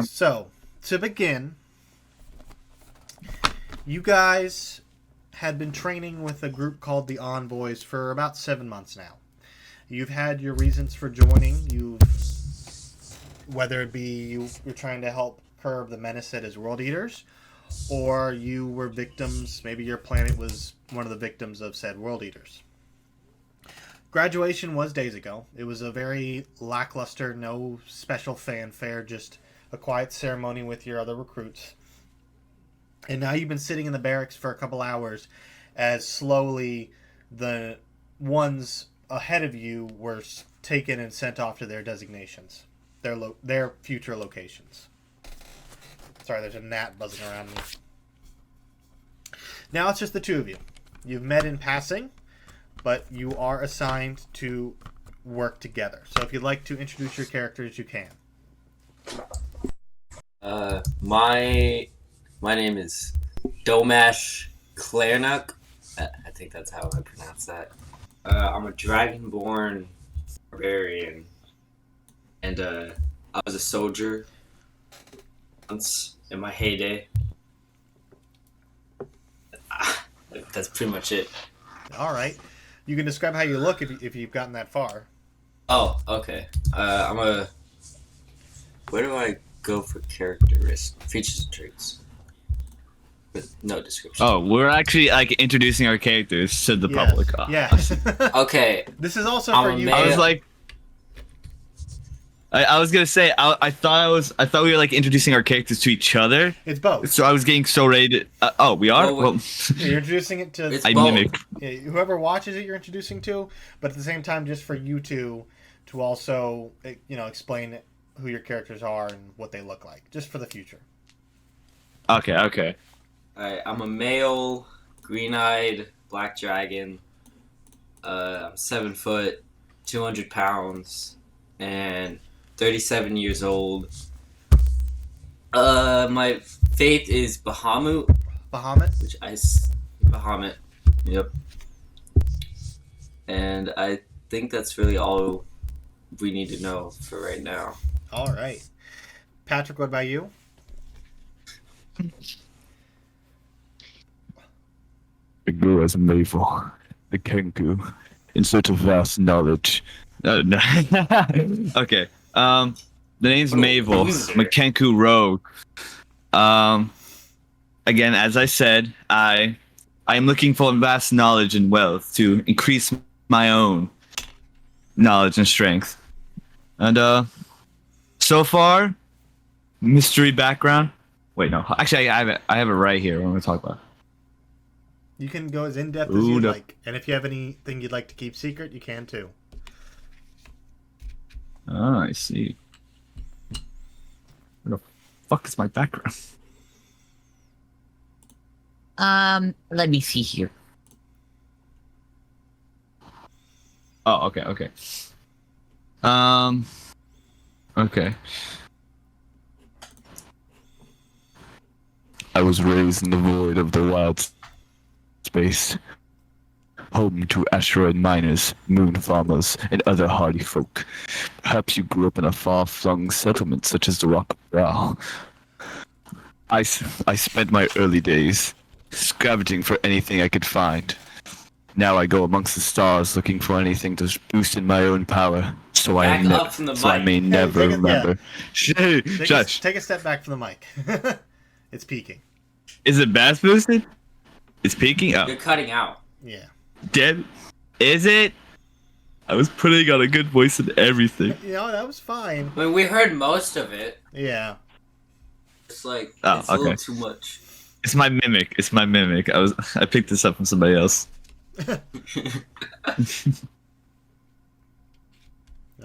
So, to begin, you guys had been training with a group called the Envoys for about 7 months now. You've had your reasons for joining. Whether it be you're trying to help curb the menace that is World Eaters, or you were victims, maybe your planet was one of the victims of said World Eaters. Graduation was days ago. It was a very lackluster, no special fanfare, just a quiet ceremony with your other recruits. And now you've been sitting in the barracks for a couple hours as slowly the ones ahead of you were taken and sent off to their designations, their future locations. Sorry, there's a gnat buzzing around me. Now it's just the two of you. You've met in passing, but you are assigned to work together. So if you'd like to introduce your characters, you can. My name is Domash Clarnock. I think that's how I pronounce that. I'm a dragonborn barbarian, and I was a soldier once in my heyday. That's pretty much it. All right. You can describe how you look if you've gotten that far. Oh, okay. Where do I go for characteristics, features and traits? With no description. Oh, we're actually introducing our characters to the public. Yeah. Okay. This is also I'm for a you. male. I was like, I was gonna say, I thought we were introducing our characters to each other. It's both. So I was getting so ready to. We are. Well, You're introducing it to It's I both. mimic. whoever watches it. You're introducing to, but at the same time, just for you two to also explain who your characters are and what they look like, just for the future. Okay. Alright, I'm a male, green-eyed, black dragon. I'm 7 foot, 200 pounds, and 37 years old. My faith is Bahamut, Bahamut. Bahamut. Yep. And I think that's really all we need to know for right now. All right. Patrick, what about you? I grew as a Mavel, the Kenku, in search of vast knowledge. No. Okay. The name's What a Mavel, loser. McKenku Rogue. Again, as I said, I am looking for vast knowledge and wealth to increase my own knowledge and strength. And so far, mystery background. Wait, no. Actually, I have it right here. What I'm gonna talk about. You can go as in depth as Ooh, you'd no. like, and if you have anything you'd like to keep secret, you can too. Oh, I see. Where the fuck is my background? Let me see here. Oh, okay. Okay. I was raised in the void of the wild space, home to asteroid miners, moon farmers, and other hardy folk. Perhaps you grew up in a far-flung settlement such as the Rock of Brow. I spent my early days scavenging for anything I could find. Now I go amongst the stars looking for anything to boost in my own power, so I Back up from the may mic. never take it- yeah. remember. Shit, Take Josh, a step back from the mic. It's peaking. is it bass boosted? It's peaking. Oh, You're cutting out. Yeah. dead. Is it? I was putting on a good voice and everything. That was fine. I mean, we heard most of it. Yeah. It's like, Oh, it's a little okay. too much. It's my mimic. I picked this up from somebody else.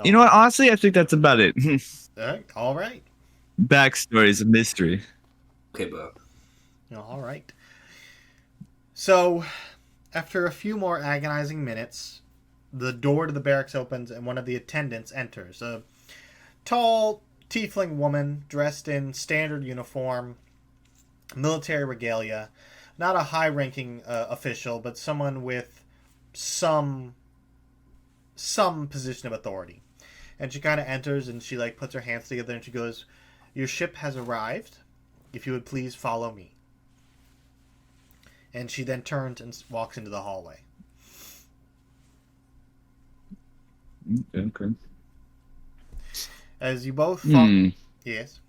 You know what? Honestly, I think that's about it. All right. Backstory is a mystery. Okay, bro. All right. So, after a few more agonizing minutes, the door to the barracks opens and one of the attendants enters. A tall, tiefling woman dressed in standard uniform, military regalia. Not a high-ranking official, but someone with some position of authority. And she kind of enters and she puts her hands together and she goes, Your ship has arrived. If you would please follow me. And she then turns and walks into the hallway. Okay. As you both yes.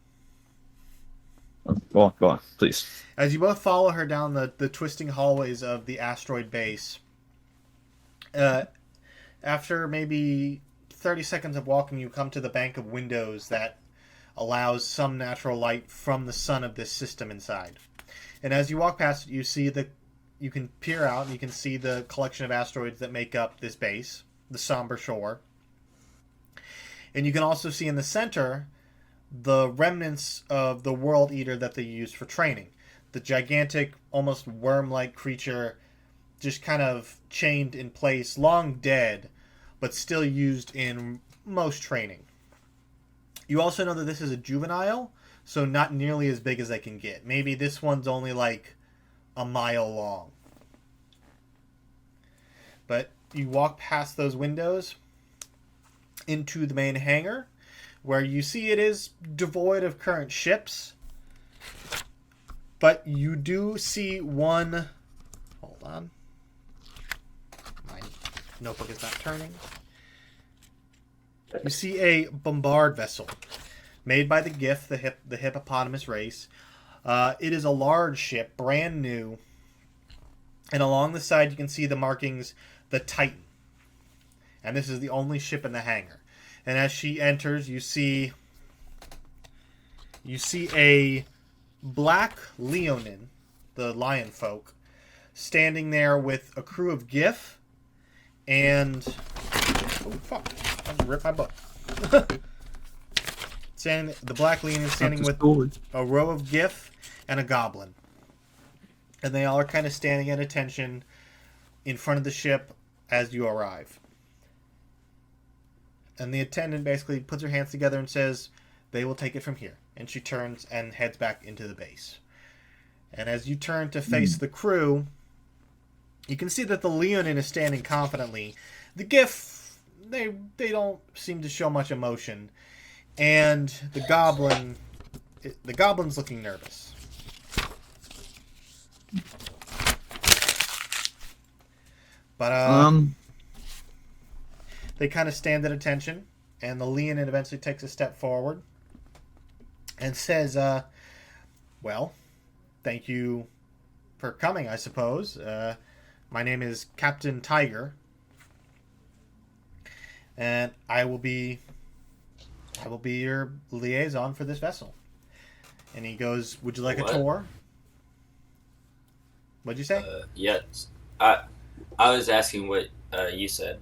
Go on, please. As you both follow her down the twisting hallways of the asteroid base, after maybe 30 seconds of walking, you come to the bank of windows that allows some natural light from the sun of this system inside. And as you walk past it, you can peer out and you can see the collection of asteroids that make up this base, the somber shore. And you can also see in the center the remnants of the World Eater that they used for training. The gigantic, almost worm-like creature just kind of chained in place, long dead, but still used in most training. You also know that this is a juvenile, so not nearly as big as they can get. Maybe this one's only like a mile long. But you walk past those windows into the main hangar, where you see it is devoid of current ships. But you do see one... Hold on. My notebook is not turning. You see a bombard vessel made by the GIF, the hippopotamus race. It is a large ship, brand new. And along the side you can see the markings, the Titan. And this is the only ship in the hangar. And as she enters, you see a black Leonin, the lion folk, standing there with a crew of GIF and... Oh, fuck. I just ripped my book. The black Leonin standing with a row of GIF and a goblin. And they all are kind of standing at attention in front of the ship as you arrive. And the attendant basically puts her hands together and says, they will take it from here. And she turns and heads back into the base. And as you turn to face the crew, you can see that the Leonin is standing confidently. The GIF, they don't seem to show much emotion. And the goblin's looking nervous. But they kind of stand at attention, and the Leonin eventually takes a step forward and says, well, thank you for coming, I suppose. My name is Captain Tiger, and I will be your liaison for this vessel. And he goes, would you like a tour? What'd you say? Yes. I was asking what you said.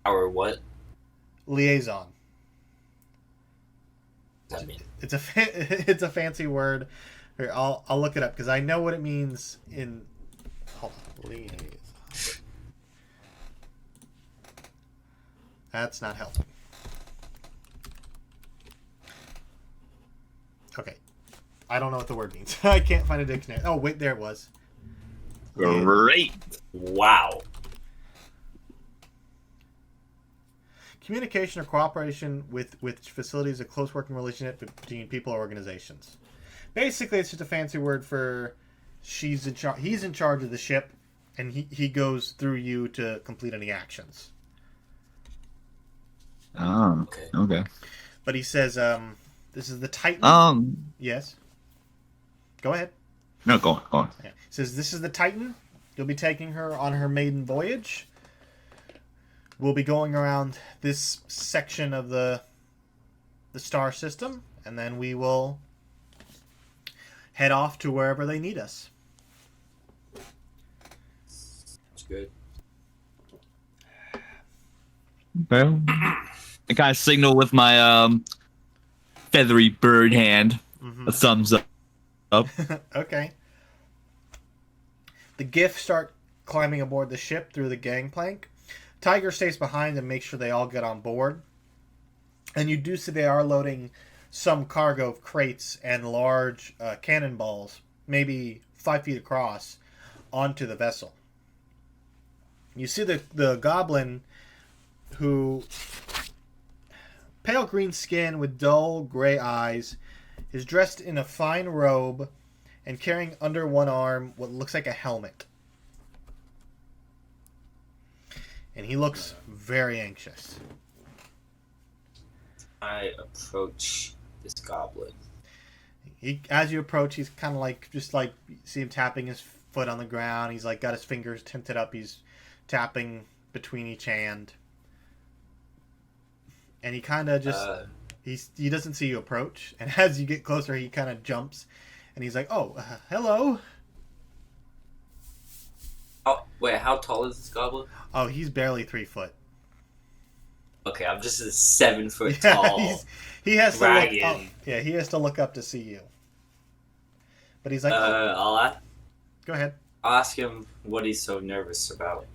Our what? Liaison. What does that mean? It's a fancy word. Here, I'll look it up because I know what it means in... Hold on. Liaison. That's not helping. Okay. I don't know what the word means. I can't find a dictionary. Oh, wait, there it was. Great. Wow. Communication or cooperation with facilities, a close working relationship between people or organizations. Basically, it's just a fancy word for he's in charge of the ship, and he goes through you to complete any actions. Oh, okay. But he says, this is the Titan. Yes. Go ahead. No, go on. Yeah. He says, this is the Titan. You'll be taking her on her maiden voyage. We'll be going around this section of the star system, and then we will head off to wherever they need us. That's good. Well, I kind of signal with my feathery bird hand, a thumbs up. Okay. The GIF start climbing aboard the ship through the gangplank. Tiger stays behind and makes sure they all get on board. And you do see they are loading some cargo of crates and large cannonballs, maybe 5 feet across, onto the vessel. You see the goblin, who... pale green skin with dull gray eyes, is dressed in a fine robe and carrying under one arm what looks like a helmet. And he looks very anxious. I approach this goblin. As you approach, he's kind of like, just like, you see him tapping his foot on the ground. He's like got his fingers tinted up. He's tapping between each hand. And he kind of just, he doesn't see you approach. And as you get closer, he kind of jumps. And he's like, oh, hello. Oh, wait, how tall is this goblin? Oh, he's barely 3 foot. Okay, I'm just a 7 foot Yeah, tall. he has to look dragon. up. Yeah, he has to look up to see you. But he's like, go ahead. I'll ask him what he's so nervous about.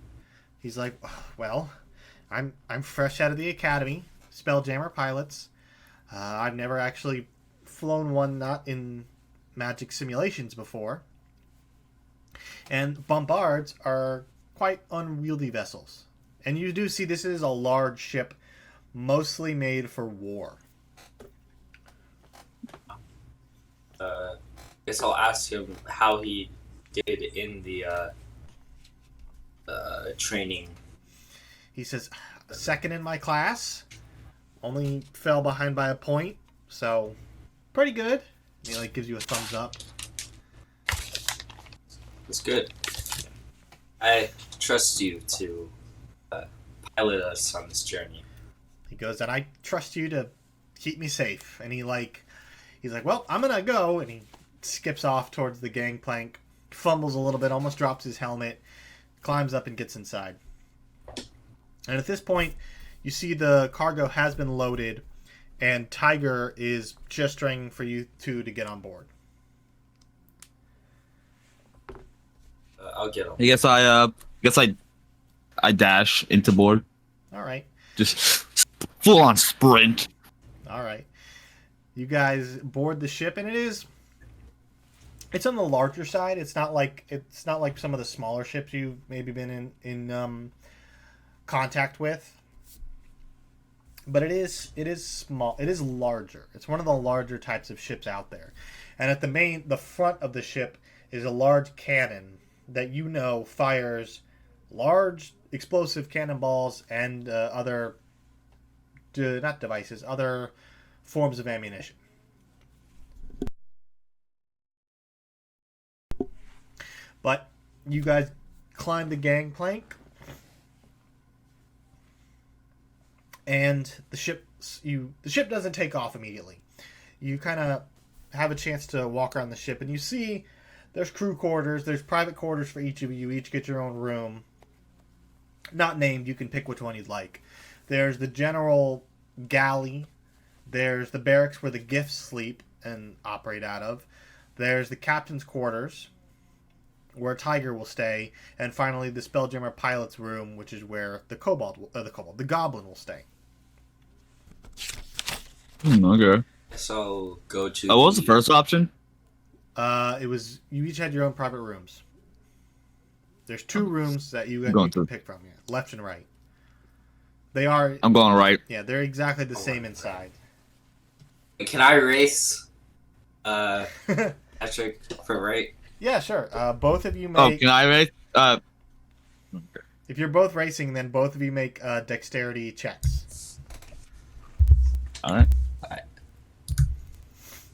He's like, well, I'm fresh out of the academy, Spelljammer pilots. I've never actually flown one, not in magic simulations before. And bombards are quite unwieldy vessels. And you do see this is a large ship, mostly made for war. Guess I'll ask him how he did in the training. He says, second in my class, only fell behind by a point, so pretty good. And he like gives you a thumbs up. It's good. I trust you to pilot us on this journey. He goes, and I trust you to keep me safe. And he's like, well, I'm gonna go. And he skips off towards the gangplank, fumbles a little bit, almost drops his helmet, climbs up and gets inside. And at this point, you see the cargo has been loaded, and Tiger is gesturing for you two to get on board. I'll get him. I guess I dash into board. All right. Just full on sprint. All right. You guys board the ship, and it's on the larger side. It's not like some of the smaller ships you've maybe been in contact with. But it is small. It is larger. It's one of the larger types of ships out there. And at the front of the ship is a large cannon that fires large explosive cannonballs and other forms of ammunition. But you guys climb the gangplank, and the ship doesn't take off immediately. You kind of have a chance to walk around the ship, and you see there's crew quarters, there's private quarters for each of you. You each get your own room. Not named, you can pick which one you'd like. There's the general galley. There's the barracks where the gifts sleep and operate out of. There's the captain's quarters, where Tiger will stay. And finally, the Spelljammer pilot's room, which is where the goblin will stay. Okay. So go to. What was the first option? It was you each had your own private rooms. There's 2 rooms that you can pick from, left and right. They are. I'm going right. Yeah, they're exactly the same inside. Can I race? Patrick for right. Yeah, sure. Both of you make. Oh, can I race? If you're both racing, then both of you make dexterity checks. All right.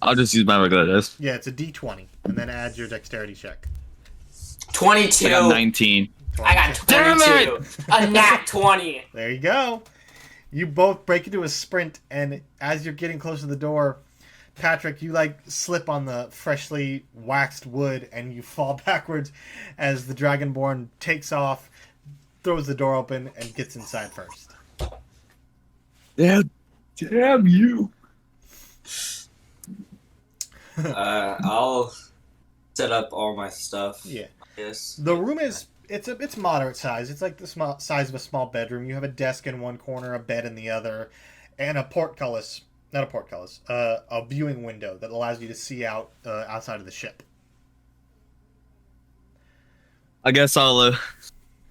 I'll just use my regular dice. Yeah, it's a D20, and then add your dexterity check. 22. I got 19. I got 22. A nat 20. There you go. You both break into a sprint, and as you're getting close to the door, Patrick, you slip on the freshly waxed wood, and you fall backwards as the Dragonborn takes off, throws the door open, and gets inside first. Damn you! I'll set up all my stuff. Yeah. Yes. The room it's moderate size. It's like the size of a small bedroom. You have a desk in one corner, a bed in the other, and a viewing window that allows you to see out outside of the ship. I guess I'll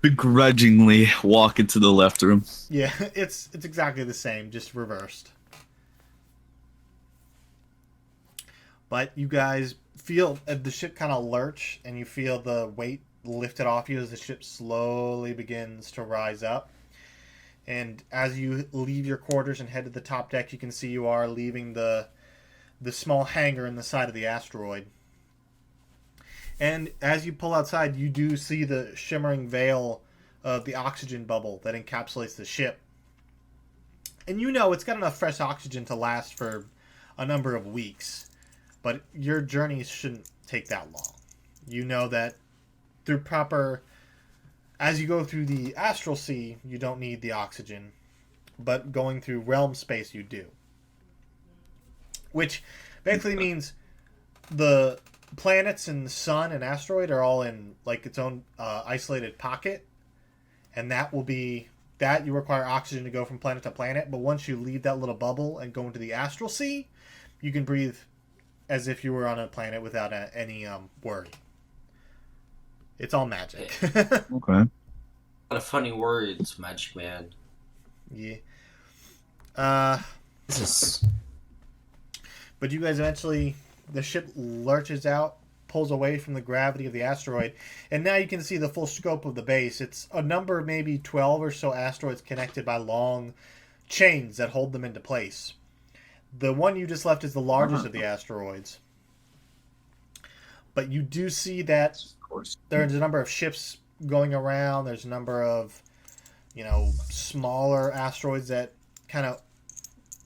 begrudgingly walk into the left room. Yeah, it's exactly the same, just reversed. But you guys feel the ship kind of lurch, and you feel the weight lifted off you as the ship slowly begins to rise up. And as you leave your quarters and head to the top deck, you can see you are leaving the small hangar in the side of the asteroid. And as you pull outside, you do see the shimmering veil of the oxygen bubble that encapsulates the ship. And you know it's got enough fresh oxygen to last for a number of weeks. But your journey shouldn't take that long. You know that through proper... As you go through the astral sea, you don't need the oxygen. But going through realm space, you do. Which basically means the planets and the sun and asteroid are all in like its own isolated pocket. And that will be... That you require oxygen to go from planet to planet. But once you leave that little bubble and go into the astral sea, you can breathe as if you were on a planet without any worry. It's all magic. Okay. A lot of funny words, Magic Man. Yeah. This is... But you guys eventually, the ship lurches out, pulls away from the gravity of the asteroid, and now you can see the full scope of the base. It's a number of maybe 12 or so asteroids connected by long chains that hold them into place. The one you just left is the largest of the asteroids. But you do see that there's a number of ships going around. There's a number of, smaller asteroids that kind of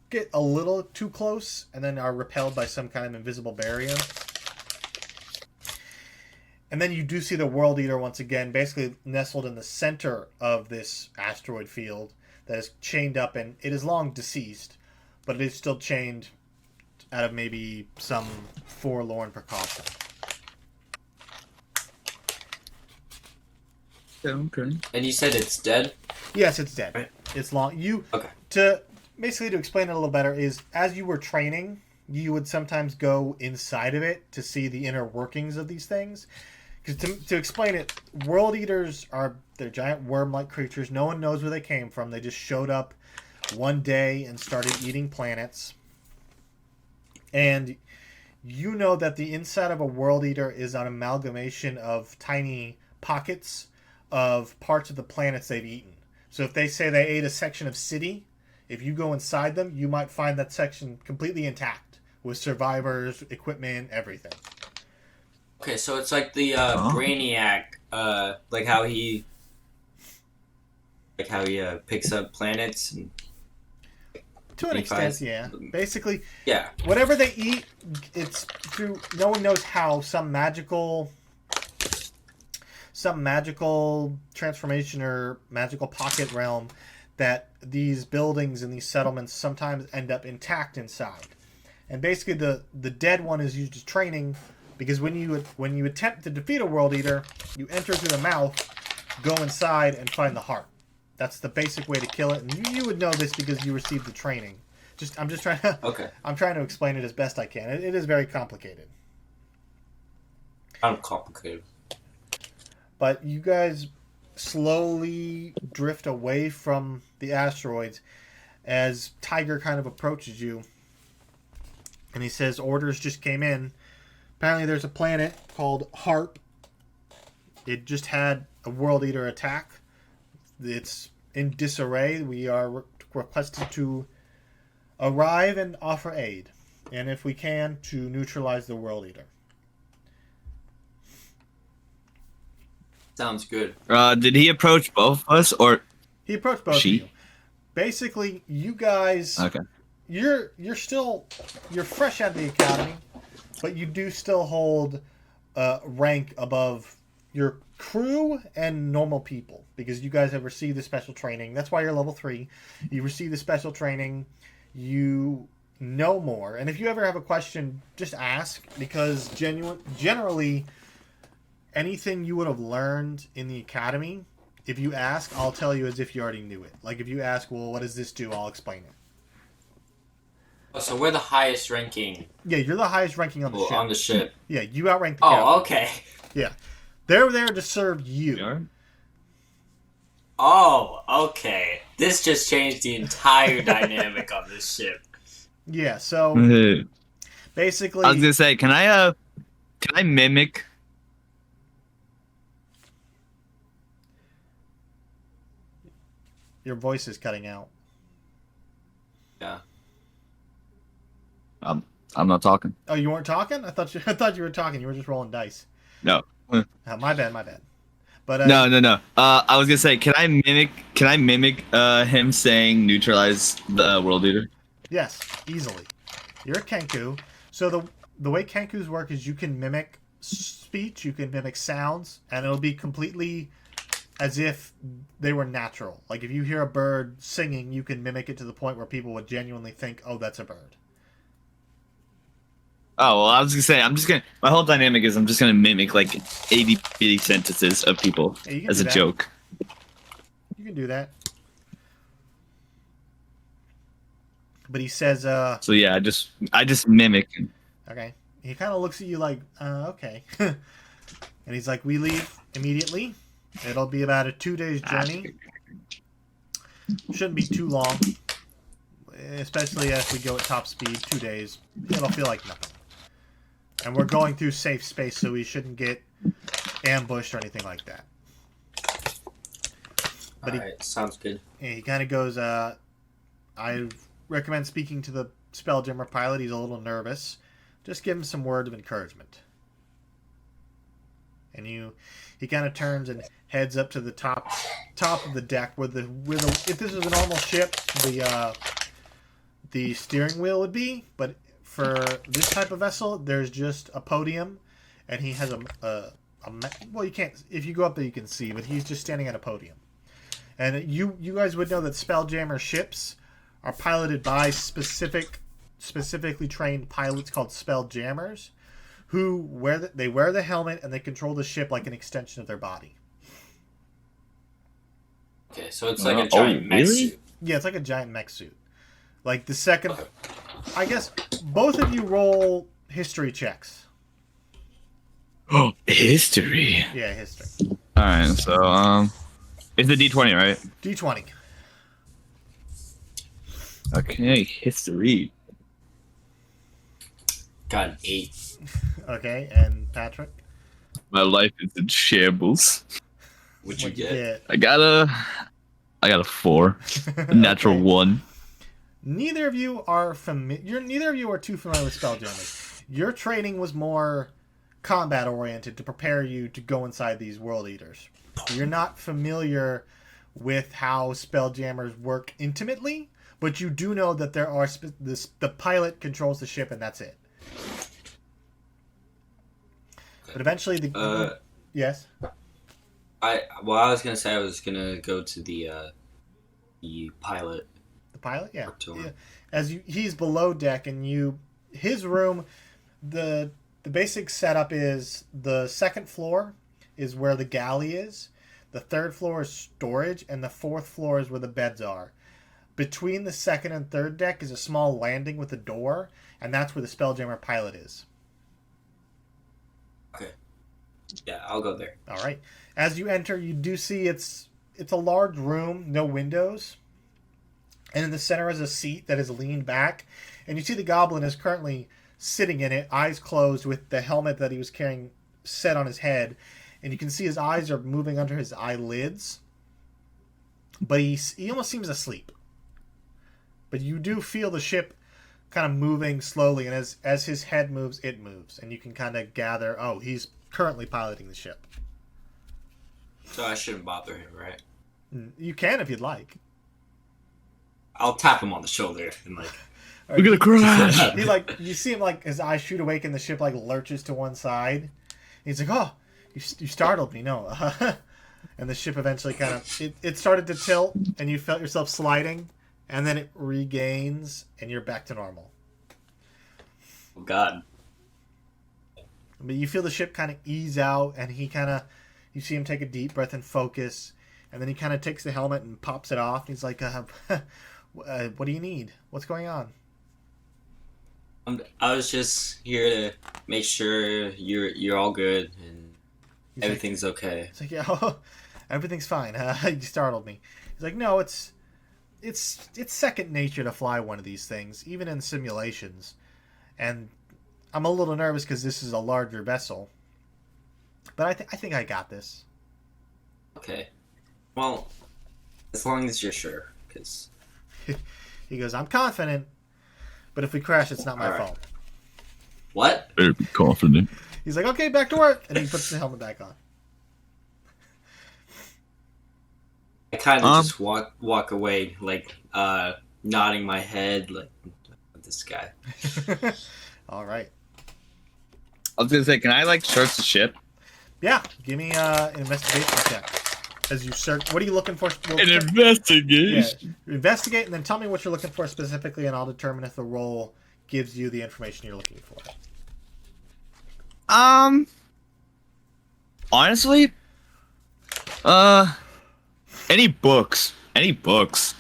get a little too close and then are repelled by some kind of invisible barrier. And then you do see the World Eater once again, basically nestled in the center of this asteroid field that is chained up, and it is long deceased, but it is still chained out of maybe some forlorn precaution. Okay. And you said it's dead? Yes, it's dead. Right. It's long. Okay. To explain it a little better is, as you were training, you would sometimes go inside of it to see the inner workings of these things. Because to explain it, World Eaters they're giant worm-like creatures. No one knows where they came from. They just showed up one day and started eating planets. And you know that the inside of a World Eater is an amalgamation of tiny pockets of parts of the planets they've eaten. So if they say they ate a section of city, if you go inside them, you might find that section completely intact with survivors, equipment, everything. Okay, so it's like the Brainiac, like how he picks up planets. And to an extent, yeah. Basically, yeah. Whatever they eat, it's through. No one knows how some magical transformation or magical pocket realm that these buildings and these settlements sometimes end up intact inside. And basically, the dead one is used as training. Because when you attempt to defeat a World Eater, you enter through the mouth, go inside, and find the heart. That's the basic way to kill it, and you would know this because you received the training. I'm just trying to. Okay. I'm trying to explain it as best I can. It is very complicated. I'm complicated. But you guys slowly drift away from the asteroids as Tiger kind of approaches you, and he says, "Orders just came in. Apparently there's a planet called Harp. It just had a World Eater attack. It's in disarray. We are requested to arrive and offer aid. And if we can, to neutralize the World Eater." Sounds good. Did he approach both of us, or He approached both She? of you. Basically, you guys... okay? You're fresh out of the academy, but you do still hold rank above your crew and normal people because you guys have received the special training. That's why you're level 3. You received the special training. You know more. And if you ever have a question, just ask because generally anything you would have learned in the academy, if you ask, I'll tell you as if you already knew it. Like if you ask, well, what does this do? I'll explain it. Oh, so we're the highest ranking. Yeah, you're the highest ranking on the ship. On the ship. Yeah, you outrank the captain. Oh, okay. Yeah. They're there to serve you. Sure. Oh, okay. This just changed the entire dynamic of this ship. Yeah, so Mhm. Basically, I was gonna say, can I mimic? your voice is cutting out. Yeah. I'm not talking. Oh, you weren't talking? I thought you were talking. You were just rolling dice. No. My bad. But No. I was gonna say, can I mimic? Can I mimic him saying neutralize the world leader? yes, easily. You're a Kenku, so the way Kenkus work is you can mimic speech, you can mimic sounds, and it'll be completely as if they were natural. Like if you hear a bird singing, you can mimic it to the point where people would genuinely think, "Oh, that's a bird." Oh well, I was gonna say, my whole dynamic is I'm just gonna mimic like 80 sentences of people Yeah, you can as do a that. joke. You can do that. But he says, So yeah, I just mimic. okay. He kind of looks at you like, okay. And he's like, we leave immediately. It'll be about a 2 days journey. Shouldn't be too long. Especially if we go at top speed, 2 days. It'll feel like nothing. And we're going through safe space, so we shouldn't get ambushed or anything like that. But Alright, sounds good. he kind of goes, I recommend speaking to the Spelljammer pilot. He's a little nervous. Just give him some words of encouragement. And he kind of turns and heads up to the top of the deck where if this was a normal ship, the steering wheel would be, but for this type of vessel, there's just a podium, and he has well, you can't, if you go up there you can see, but he's just standing at a podium. And you guys would know that Spelljammer ships are piloted by specifically trained pilots called Spelljammers, who wear the helmet and they control the ship like an extension of their body. Okay, so it's like a giant mech really? suit. Yeah, it's like a giant mech suit. Like the second, I guess both of you roll history checks. Oh, history. Yeah, history. All right, so it's the D20, right? D20. Okay, history. Got an 8. Okay, and Patrick. My life is in shambles. What'd you What'd you get? I got a 4, a natural Okay. 1. Neither of you are Neither of you are too familiar with Spelljammers. Your training was more combat oriented to prepare you to go inside these world eaters. You're not familiar with how Spelljammers work intimately, but you do know that there are the pilot controls the ship and that's it. But eventually yes. I was gonna say I was gonna go to the pilot. The pilot, yeah. To him. Yeah. He's below deck, and his room, the basic setup is the second floor is where the galley is, the third floor is storage, and the fourth floor is where the beds are. Between the second and third deck is a small landing with a door, and that's where the Spelljammer pilot is. Okay. Yeah, I'll go there. All right. As you enter, you do see it's a large room, no windows. And in the center is a seat that is leaned back. And you see the goblin is currently sitting in it, eyes closed, with the helmet that he was carrying set on his head. And you can see his eyes are moving under his eyelids. But he almost seems asleep. But you do feel the ship kind of moving slowly. And as his head moves, it moves. And you can kind of gather, oh, he's currently piloting the ship. So I shouldn't bother him, right? You can if you'd like. I'll tap him on the shoulder and like. We're gonna crash. He like you see him like his eyes shoot awake and the ship like lurches to one side. He's like, "Oh, you startled me." No, and the ship eventually kind of it started to tilt and you felt yourself sliding, and then it regains and you're back to normal. Oh God. But you feel the ship kind of ease out, and you see him take a deep breath and focus, and then he kind of takes the helmet and pops it off. And he's like, "What do you need? What's going on?" I was just here to make sure you're all good and He's everything's okay. It's like, yeah, everything's fine. You startled me. He's like, no, it's second nature to fly one of these things, even in simulations. And I'm a little nervous because this is a larger vessel. But I think I got this. Okay. Well, as long as you're sure, because He goes, I'm confident, but if we crash, it's not my All right. fault. what? Better be confident. He's like, okay, back to work. And he puts the helmet back on. I kind of Um, just walk away, like nodding my head, like this guy. All right. I was gonna say, can I like search the ship? Yeah, give me an investigation check. As you search, what are you looking for? An Yeah, investigation. investigate and then tell me what you're looking for specifically, and I'll determine if the roll gives you the information you're looking for. Honestly, any books? Any books?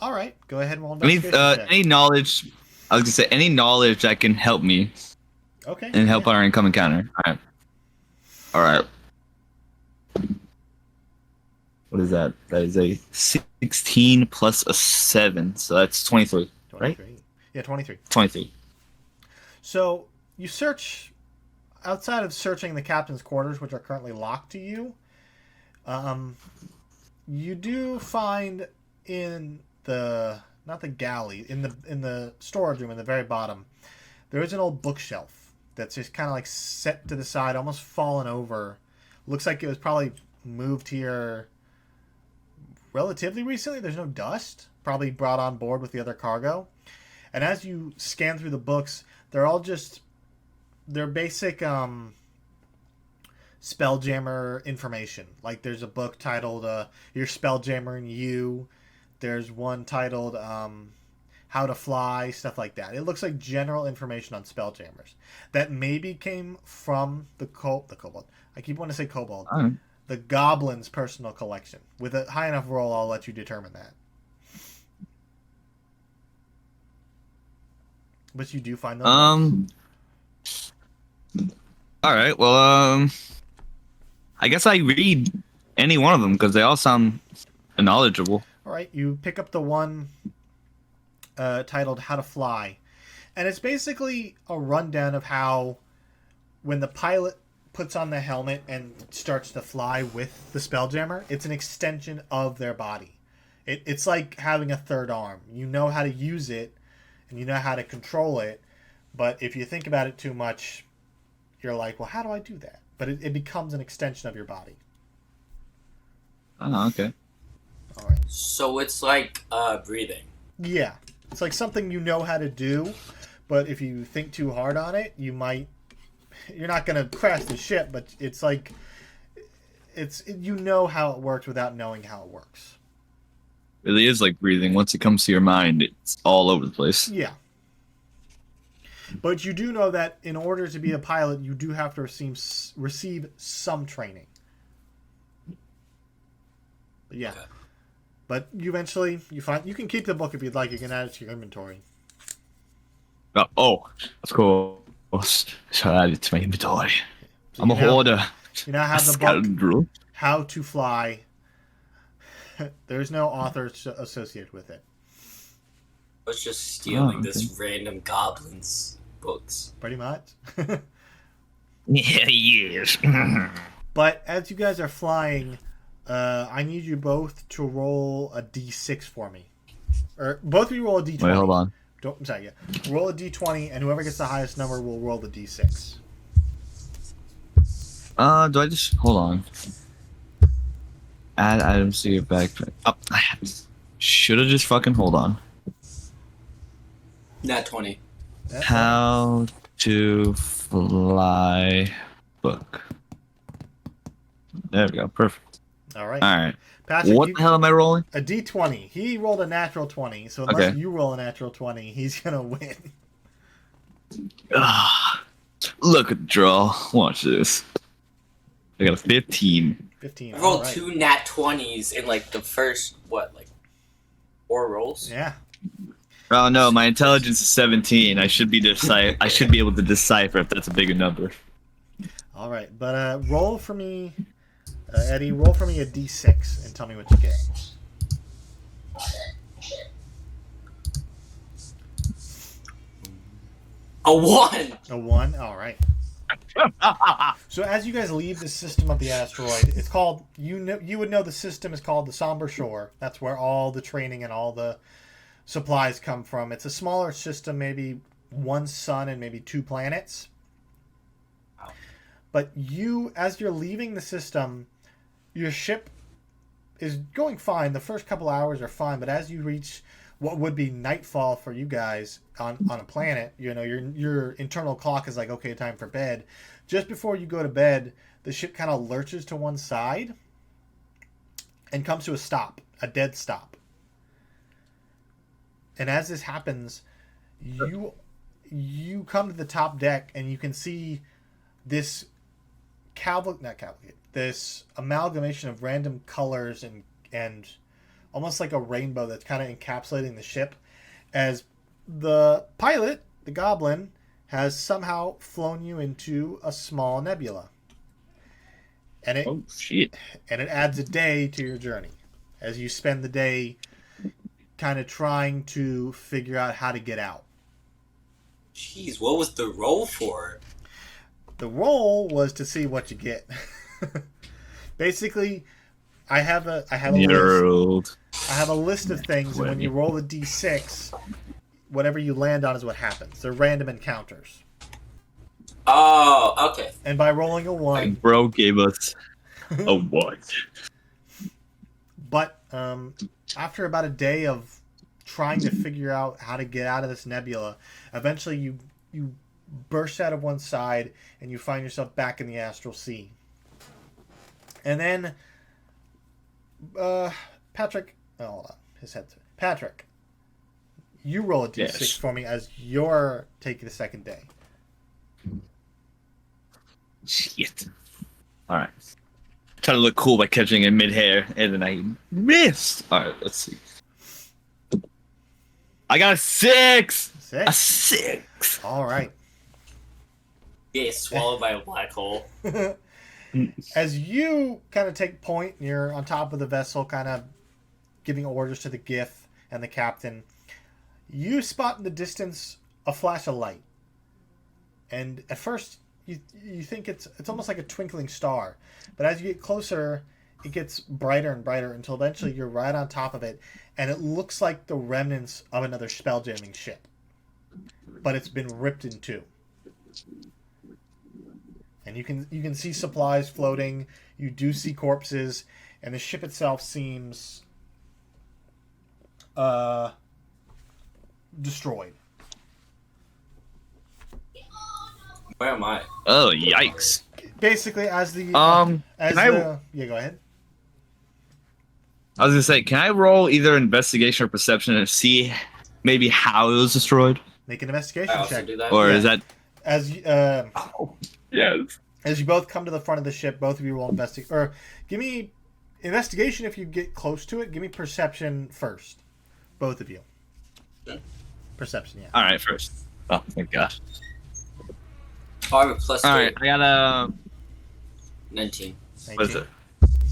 All right, go ahead and roll Any investigation check. any knowledge? I was gonna say any knowledge that can help me Okay. and help yeah. our income encounter. All right. What is that? That is a 16 plus a 7, so that's 23. 23. Yeah, 23. 23. So you search outside of searching the captain's quarters, which are currently locked to you. You do find in the not the galley in the storage room in the very bottom, there is an old bookshelf that's just kind of like set to the side, almost fallen over. Looks like it was probably moved here relatively recently. There's no dust, probably brought on board with the other cargo. And as you scan through the books, they're all just they're basic Spelljammer information. Like there's a book titled Your Spelljammer and You. There's one titled How to Fly, stuff like that. It looks like general information on Spelljammers that maybe came from the kobold. I keep wanting to say kobold. All right. The goblin's personal collection. With a high enough roll, I'll let you determine that. But you do find those. All right. Well, I guess I read any one of them because they all sound knowledgeable. All right, you pick up the one titled How to Fly. And it's basically a rundown of how when the pilot puts on the helmet and starts to fly with the Spelljammer, it's an extension of their body. It's like having a third arm. You know how to use it, and you know how to control it, but if you think about it too much, you're like, well, how do I do that? But it becomes an extension of your body. Oh, okay. All right. So it's like breathing. Yeah. It's like something you know how to do, but if you think too hard on it, you're not going to crash the ship, but it's like you know how it works without knowing how it works. It really is like breathing. Once it comes to your mind, it's all over the place. Yeah. But you do know that in order to be a pilot, you do have to receive some training. But yeah. Okay. But you eventually you can keep the book if you'd like. You can add it to your inventory. Oh, that's cool. So I add it to my inventory. So I'm a hoarder. You now have the book, Scoundrel. How to Fly. There's no author associated with it. I was just stealing okay. this random goblin's books. Pretty much. Yeah, yes. But as you guys are flying, I need you both to roll a d6 for me. Or both of you roll a d20. Wait, hold on. I'm sorry, yeah. Roll a d20, and whoever gets the highest number will roll the d6. Do I just hold on? Add items to your backpack. Oh, should have just fucking hold on. Nat 20. That's How to fly book. There we go. Perfect. all right. All right. Patrick, What the hell am I rolling? a d20. He rolled a natural 20, so unless Okay. you roll a natural 20, he's going to win. Look at the draw. Watch this. I got a 15. 15. I all rolled right. 2 nat 20s in like the first, 4 rolls? Yeah. Oh no, my intelligence is 17. I should be able to decipher if that's a bigger number. All right. But roll for me, Eddie, roll for me a d6 and tell me what you get. A 1! A 1? All right. So as you guys leave the system of the asteroid, it's called, you would know the system is called the Somber Shore. That's where all the training and all the supplies come from. It's a smaller system, maybe one sun and maybe 2 planets. But as you're leaving the system, your ship is going fine. The first couple hours are fine, but as you reach what would be nightfall for you guys on a planet, your internal clock is like, okay, time for bed. Just before you go to bed, the ship kind of lurches to one side and comes to a dead stop. And as this happens, you come to the top deck and you can see this this amalgamation of random colors and almost like a rainbow that's kind of encapsulating the ship, as the pilot, the goblin, has somehow flown you into a small nebula. And it adds a day to your journey as you spend the day kind of trying to figure out how to get out. Jeez, what was the roll for? The roll was to see what you get. Basically, I have a list. I have a list of things, and when you roll a d6, whatever you land on is what happens. They're random encounters. Oh, okay. And by rolling a 1... Like bro gave us a 1. But after about a day of trying to figure out how to get out of this nebula, eventually you burst out of one side and you find yourself back in the astral sea. And then Patrick, hold on, his head's Patrick, you roll a d6 for me as you're taking the second day. Shit. Alright. Try to look cool by catching in midair, and then I missed. Alright, let's see. I got a 6! 6? A 6! Alright. Get swallowed by a black hole. As you kind of take point, you're on top of the vessel, kind of giving orders to the GIF and the captain. You spot in the distance a flash of light. And at first, you think it's almost like a twinkling star. But as you get closer, it gets brighter and brighter until eventually you're right on top of it. And it looks like the remnants of another spelljamming ship. But it's been ripped in two. And you can see supplies floating. You do see corpses, and the ship itself seems destroyed. Where am I? Oh, yikes. Basically, as the yeah, go ahead. I was gonna say, can I roll either investigation or perception and see maybe how it was destroyed? Make an investigation I also check. do that. Or Yeah. is that? As Yes. as you both come to the front of the ship, both of you will investigate. Or give me investigation if you get close to it. Give me perception first. Both of you. Okay. Perception, yeah. All right, first. Oh, thank God. Oh, I have a plus All 3. right, I got a. 19. What is it?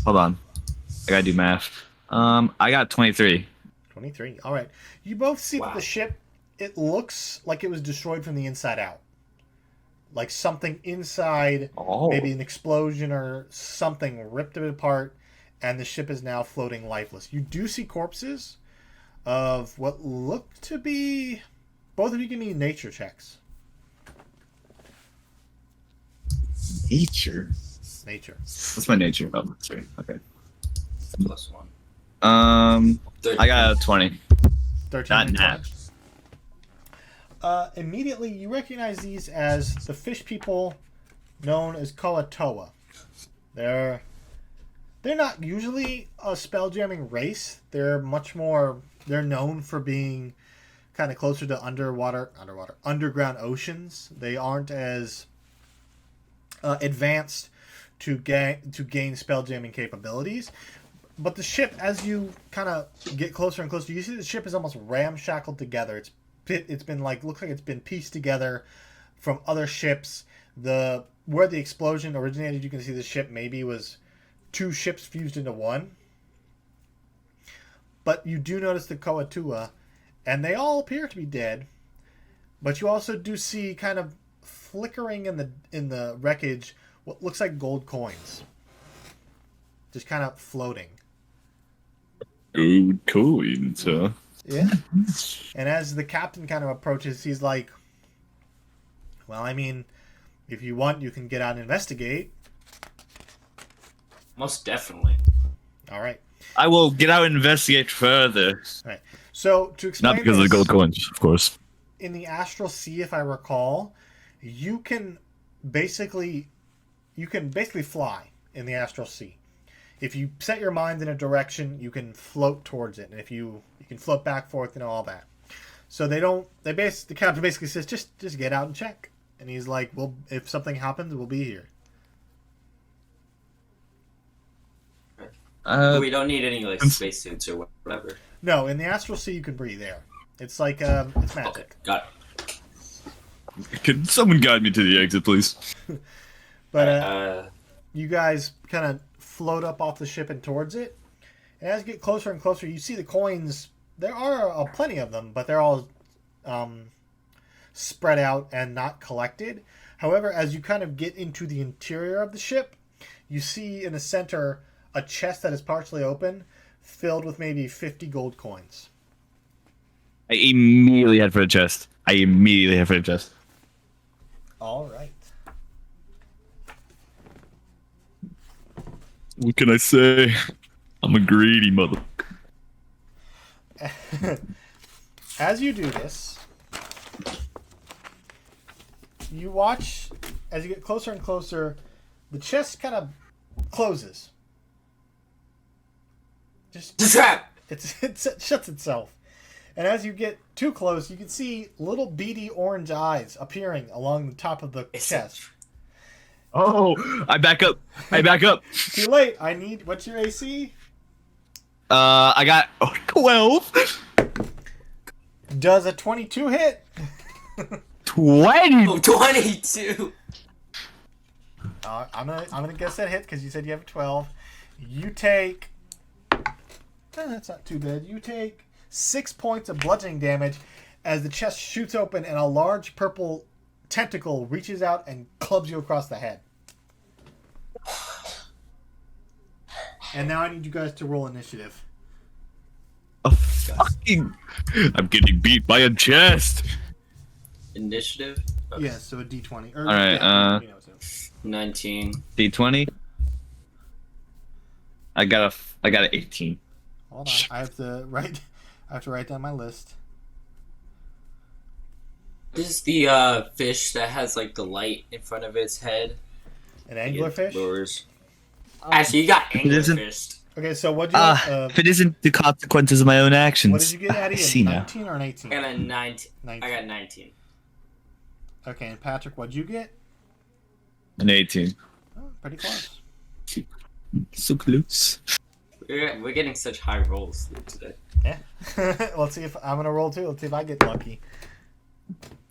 Hold on, I gotta do math. I got 23. 23. All right. You both see that Wow. the ship, it looks like it was destroyed from the inside out. Like something inside, Oh. maybe an explosion or something ripped it apart, and the ship is now floating lifeless. You do see corpses of what look to be... Both of you give me nature checks. Nature. Nature. What's my nature? Oh, that's right. Okay. Plus 1. I got a 20. 13 Not and nat. 20. Immediately, you recognize these as the fish people known as Koatoa. They're not usually a spelljamming race. They're much more... They're known for being kind of closer to underground oceans. They aren't as advanced to gain spelljamming capabilities. But the ship, as you kind of get closer and closer, you see the ship is almost ramshackled together. It's been like, looks like it's been pieced together from other ships. Where the explosion originated, you can see the ship maybe was 2 ships fused into one. But you do notice the Koatua, and they all appear to be dead. But you also do see kind of flickering in the wreckage what looks like gold coins, just kind of floating. Good coins, huh? Yeah. And as the captain kind of approaches, he's like, "Well, I mean, if you want, you can get out and investigate." Most definitely. All right. I will get out and investigate further. All right. So to explain Not because of the this, gold coins, of course. in the astral sea, if I recall, you can basically fly in the astral sea. If you set your mind in a direction, you can float towards it, and if you can float back, forth, all that. So the captain basically says, just get out and check, and he's like, well, if something happens, we'll be here. We don't need any like spacesuits or whatever. No, in the astral sea you can breathe air. It's like it's magic. Okay, got it. Can someone guide me to the exit, please? But you guys kind of float up off the ship and towards it. And as you get closer and closer, you see the coins. There are plenty of them, but they're all spread out and not collected. However, as you kind of get into the interior of the ship, you see in the center a chest that is partially open, filled with maybe 50 gold coins. I immediately head for the chest. All right. What can I say? I'm a greedy mother. As you do this, you watch as you get closer and closer, the chest kind of closes. Just Trap. it shuts itself. And as you get too close, you can see little beady orange eyes appearing along the top of the chest. Oh, I back up. Too late. What's your AC? I got 12. Does a 22 hit? 20. Oh, 22. I'm gonna guess that hit because you said you have a 12. You take. That's not too bad. You take 6 points of bludgeoning damage as the chest shoots open and a large purple tentacle reaches out and clubs you across the head. And now I need you guys to roll initiative. I'm getting beat by a chest. Initiative. Okay. Yeah, so a D20. All right, 19. D20. I got an 18. Hold on, I have to write down my list. This is the fish that has like the light in front of its head. An anglerfish. Lures. Actually, you got isn't- anglerfish. Okay, so what'd you? If it isn't the consequences of my own actions. What did you get, Eddie? I see A now. 19 or an 18? I got a 19. 19. I got 19. Okay, and Patrick, what'd you get? An 18. Oh, pretty close. So close. We're getting such high rolls today. Yeah. Let's see if I'm gonna roll too. Let's see if I get lucky.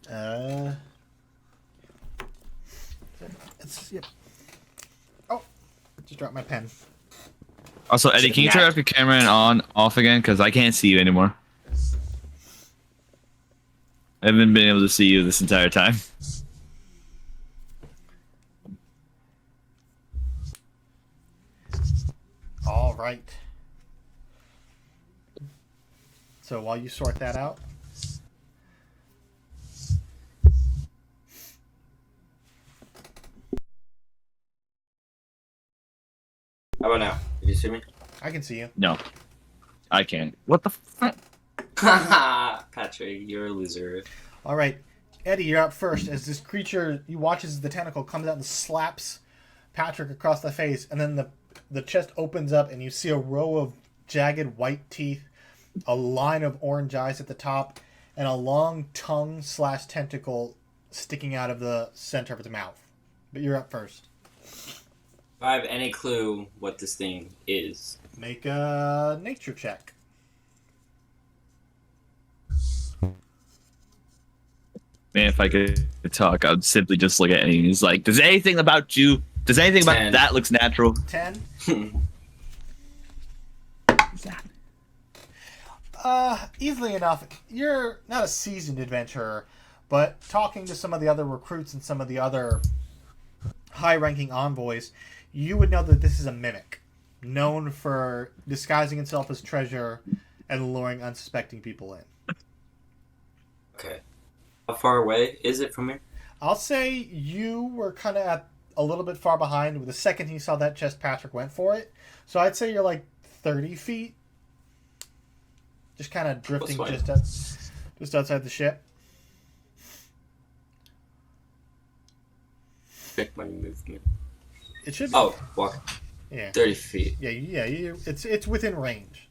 Yep. Oh, just dropped my pen. Also, Eddie, can you turn off your camera and off again? Because I can't see you anymore. I haven't been able to see you this entire time. All right. So while you sort that out. How about now? Did you see me? I can see you. No, I can't. What the fuck? Patrick, you're a loser. All right, Eddie, you're up first. As this creature, you watch as the tentacle comes out and slaps Patrick across the face, and then the chest opens up, and you see a row of jagged white teeth, a line of orange eyes at the top, and a long tongue / tentacle sticking out of the center of its mouth. But you're up first. If I have any clue what this thing is. Make a nature check. Man, if I could talk, I'd simply just look at him. He's like, does anything about Ten. that looks natural? 10. Easily enough. You're not a seasoned adventurer, But talking to some of the other recruits and some of the other high-ranking envoys, you would know that this is a mimic, known for disguising itself as treasure and luring unsuspecting people in. Okay. How far away is it from here? I'll say you were kind of at a little bit far behind. The second he saw that chest, Patrick went for it. So I'd say you're like 30 feet. Just kind of drifting just outside the ship. Check my movement. It should be. Oh, walk Yeah. 30 feet. Yeah. It's within range.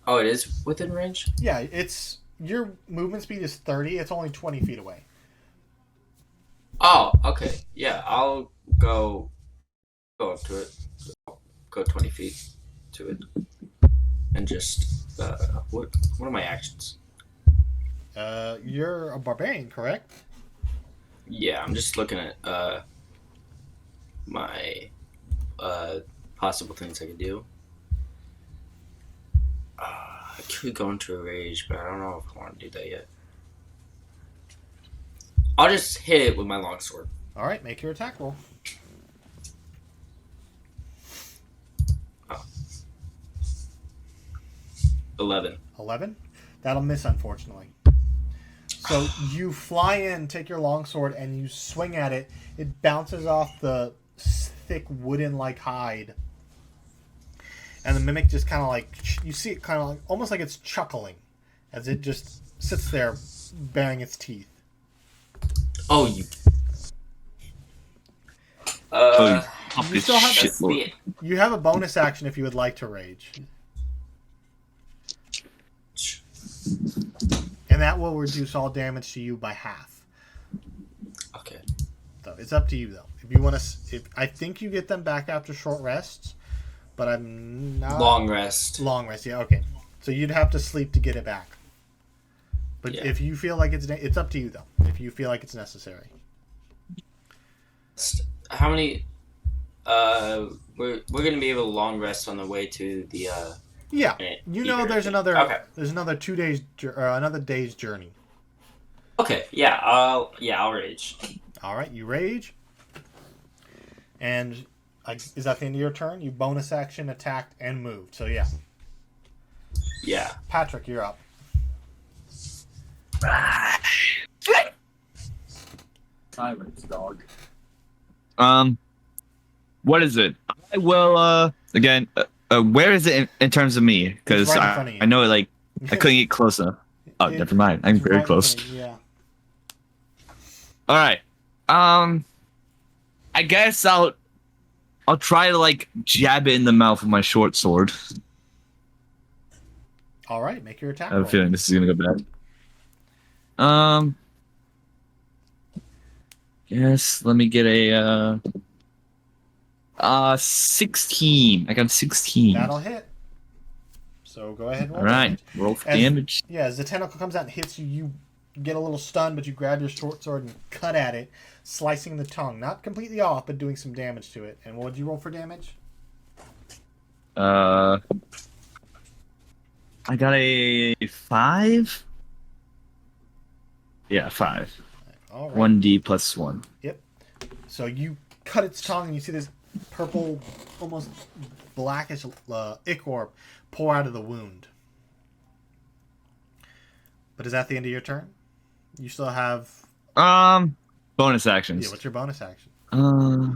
Oh, it is within range? Yeah, it's your movement speed is 30. It's only 20 feet away. Oh, okay. Yeah, I'll go up to it. Go 20 feet to it. And just, what are my actions? You're a barbarian, correct? Yeah, I'm just looking at, my, possible things I could do. I could go into a rage, but I don't know if I want to do that yet. I'll just hit it with my longsword. All right, make your attack roll. Oh. 11. 11? That'll miss, unfortunately. So you fly in, take your longsword, and you swing at it. It bounces off the thick wooden-like hide. And the mimic just kind of like, you see it kind of like, almost like it's chuckling as it just sits there baring its teeth. Oh, you. You still have shit, Lord. You have a bonus action if you would like to rage. And that will reduce all damage to you by half. Okay. So it's up to you, though. If you want to, I think you get them back after short rests, but I'm not. Long rest. Long rest, yeah, okay. So you'd have to sleep to get it back. But Yeah. if you feel like it's up to you, though. If you feel like it's necessary. How many? We're gonna be able to long rest on the way to the. Yeah, you know, Eager. there's another. Okay. There's another 2 days or another day's journey. Okay. Yeah. I'll rage. All right, you rage, and is that the end of your turn? You bonus action, attacked, and moved. So yeah, Yeah. Patrick, you're up. Silence, dog. What is it? I will again. Where is it in terms of me? Because It's right in front of you. I know like I couldn't get close enough. Oh, It- never mind. I'm It's very right in close. front of you, yeah. All right. I guess I'll try to like jab it in the mouth with my short sword. All right, make your attack I have a roll. feeling this is gonna go bad. Yes. Let me get a 16. I got 16. That'll hit. So go ahead and roll All right. damage. Roll for As- damage. Yeah, as the tentacle comes out and hits you, you get a little stunned, but you grab your short sword and cut at it, slicing the tongue. Not completely off, but doing some damage to it. And what did you roll for damage? I got a 5. Yeah, 5. All right. 1d plus 1. So you cut its tongue, and you see this purple, almost blackish ichor pour out of the wound. But is that the end of your turn? You still have... Bonus actions. Yeah, what's your bonus action? Uh,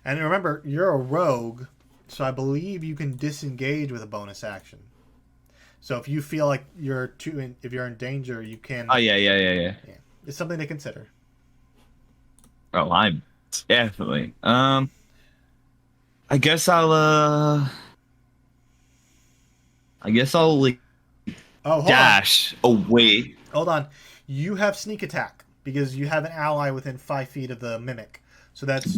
And remember, you're a rogue, so I believe you can disengage with a bonus action. So if you feel like if you're in danger, you can... oh yeah. Yeah. It's something to consider. Oh, I'm definitely. I guess I'll like Oh, hold on. dash away. Hold on. You have sneak attack because you have an ally within 5 feet of the mimic. So that's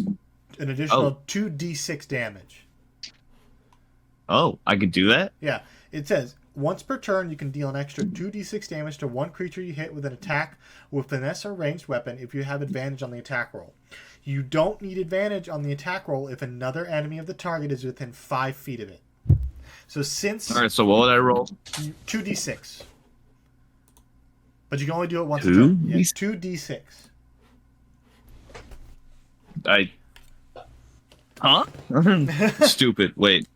an additional 2d6 damage. Oh, I could do that? Yeah. It says, once per turn, you can deal an extra 2d6 damage to one creature you hit with an attack with finesse or ranged weapon if you have advantage on the attack roll. You don't need advantage on the attack roll if another enemy of the target is within 5 feet of it. So since Alright, so what would I roll? 2d6. But you can only do it once a Two? turn. Yeah, 2d6. Huh? Stupid. Wait.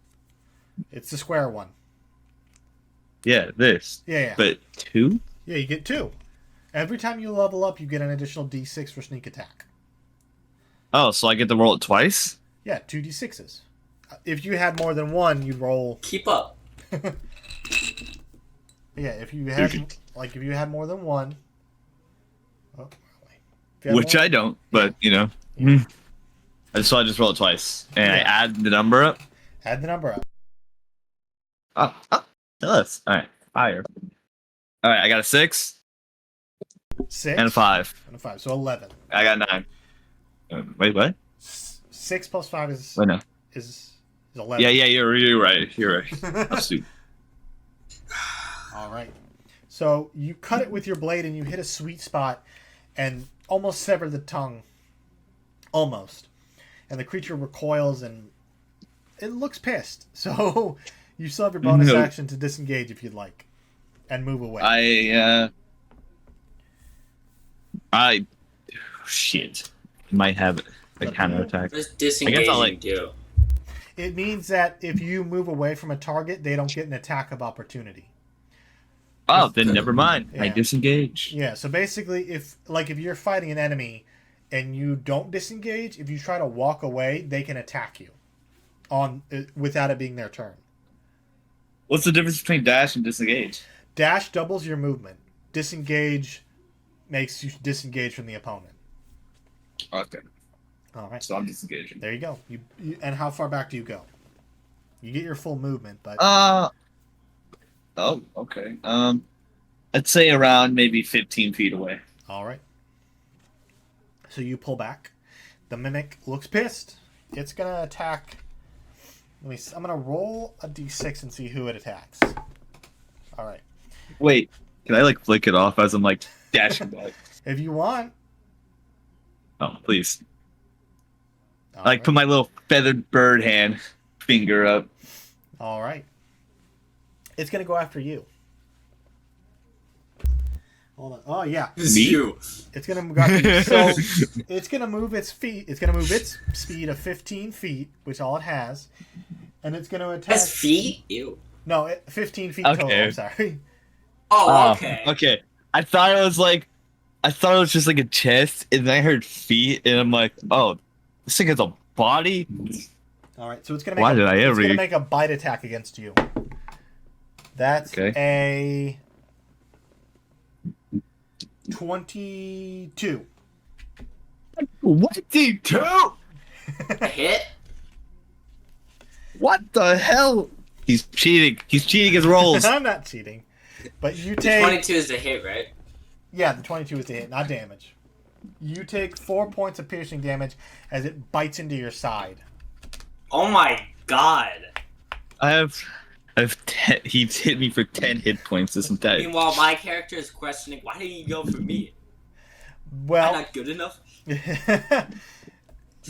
It's the square one. Yeah, this. Yeah. But 2? Yeah, you get 2. Every time you level up, you get an additional d6 for sneak attack. Oh, so I get to roll it twice? Yeah, 2d6s. If you had more than one, you'd roll. Keep up. Yeah, if you had more than one. Oh, Which I don't, but Yeah. So I just roll it twice. And I Yeah. add the number up. Add the number up. Oh, us. Alright. Fire. Alright, I got a 6 6 and a 5. and a 5, so 11. I got 9. Wait, what? 6 plus 5 is Wait, no. is 11. Yeah, you're right. You're right. I'm stupid. All right. So you cut it with your blade and you hit a sweet spot and almost sever the tongue. Almost. And the creature recoils and it looks pissed. So you still have your bonus action to disengage if you'd like and move away. Shit. Might have a counterattack. What does disengaging do? It means that if you move away from a target, they don't get an attack of opportunity. Oh, then never mind. I Yeah. disengage. Yeah, so basically if you're fighting an enemy and you don't disengage, if you try to walk away, they can attack you without it being their turn. What's the difference between dash and disengage? Dash doubles your movement. Disengage makes you disengage from the opponent. Okay. All right. So I'm disengaging. There you go. And how far back do you go? You get your full movement, but Oh, okay. I'd say around maybe 15 feet away. all right. So you pull back. The mimic looks pissed. It's gonna attack. I'm gonna roll a d6 and see who it attacks. All right. Wait, can I flick it off as I'm dashing back? If you want. Oh, please. All Put my little feathered bird hand finger up. All right. It's gonna go after you. Hold on. Oh yeah. It's Me? you. It's gonna go after you. So it's gonna move its feet. It's gonna move its speed of 15 feet, which all it has, and it's gonna attack. That's feet? Ew. No, 15 feet Okay. total. I'm sorry. Oh, okay. Okay. I thought it was just a chest, and then I heard feet, and I'm like, oh, this thing has a body? All right. So it's gonna make. Why did I It's ever? gonna make a bite attack against you. That's a 22. What the two? A hit? What the hell? He's cheating. He's cheating his rolls. I'm not cheating, but you The take. 22 is a hit, right? Yeah, the 22 is the hit, not damage. You take 4 points of piercing damage as it bites into your side. Oh my god. I've 10. He's hit me for 10 hit points. Isn't that? Meanwhile, my character is questioning, why didn't you go for me? Am I Well, not good enough?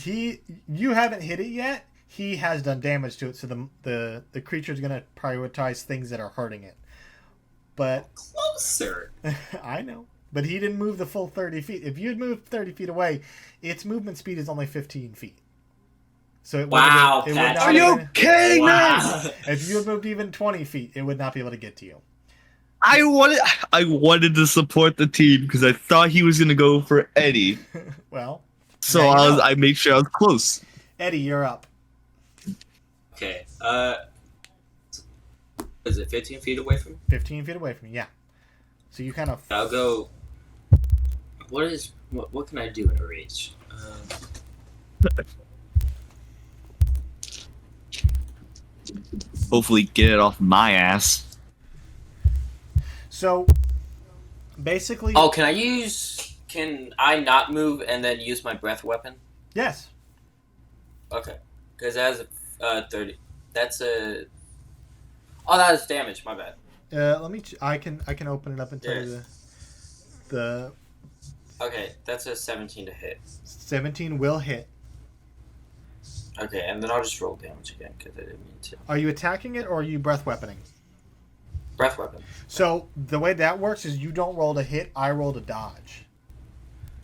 you haven't hit it yet. He has done damage to it, so the creature is going to prioritize things that are hurting it. But Closer. I know. But he didn't move the full 30 feet. If you had moved 30 feet away, its movement speed is only 15 feet. So it Wow, would Patrick. not Are you even- kidding me? Wow. If you had moved even 20 feet, it would not be able to get to you. I wanted to support the team because I thought he was gonna go for Eddie. Well, So now you know. I made sure I was close. Eddie, you're up. Okay, is it 15 feet away from me? 15 feet away from you, yeah. So you kind of... I'll go... What can I do in a reach? Hopefully get it off my ass. So, basically... Oh, can I not move and then use my breath weapon? Yes. Okay. Because it has a 30. That's a... Oh, that is damage, my bad. Let me... I can open it up and tell you the... Okay, that's a 17 to hit. 17 will hit. Okay, and then I'll just roll damage again, because I didn't mean to. Are you attacking it or are you breath weaponing? breath weapon. So the way that works is you don't roll to hit, I roll to dodge.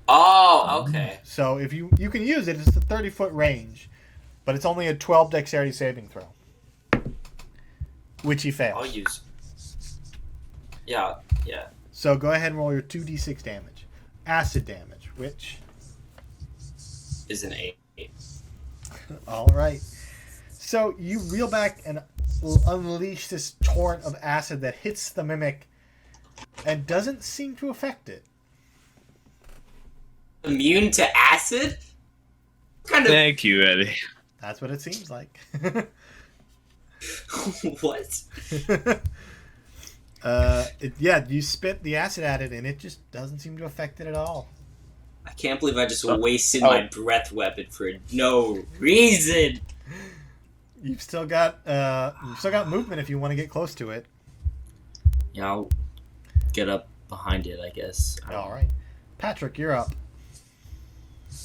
Oh, okay. So if you can use it, it's a 30-foot range, but it's only a 12 dexterity saving throw, which he fails. I'll use. Yeah. So go ahead and roll your 2d6 damage. Acid damage, which... Is an 8. All right. So you reel back and unleash this torrent of acid that hits the mimic and doesn't seem to affect it. Immune to acid? What kind of... Thank you, Eddie. That's what it seems like. What? You spit the acid at it and it just doesn't seem to affect it at all. I can't believe I just wasted my breath weapon for no reason. You've still got movement if you want to get close to it. Yeah, I'll get up behind it, I guess. All right. Patrick, you're up.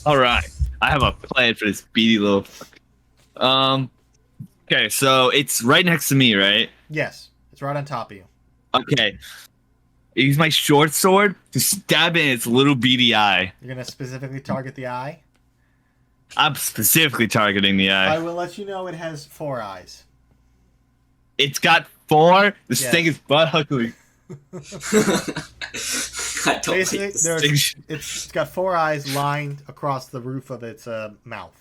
All right, I have a plan for this beady little. Okay, so it's right next to me, right? Yes, it's right on top of you. Okay. Use my short sword to stab it in its little beady eye. You're going to specifically target the eye? I'm specifically targeting the I eye. will let you know it has 4 eyes. It's got 4. This Yes. thing is butt ugly. I don't Basically, like this. it's got 4 eyes lined across the roof of its mouth.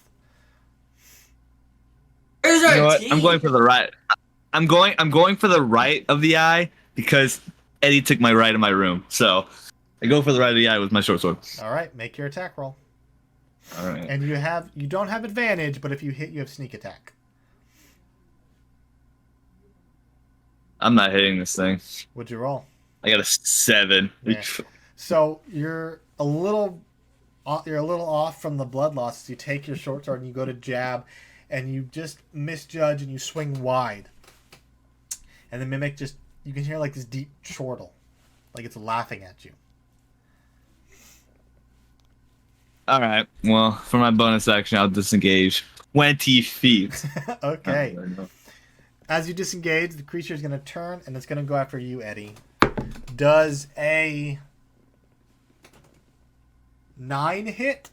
Where's You our know what? team? I'm going for the right. I'm going for the right of the eye because Eddie took my right of my room. So I go for the right of the eye with my short sword. All right, make your attack roll. All right. And you don't have advantage, but if you hit, you have sneak attack. I'm not hitting this thing. What'd you roll? I got a 7. Yeah. So you're a little off from the blood loss. You take your short sword and you go to jab, and you just misjudge and you swing wide. And the mimic you can hear like this deep chortle, like it's laughing at you. All right. Well, for my bonus action, I'll disengage 20 feet. Okay. As you disengage, the creature is going to turn and it's going to go after you, Eddie. Does a 9 hit?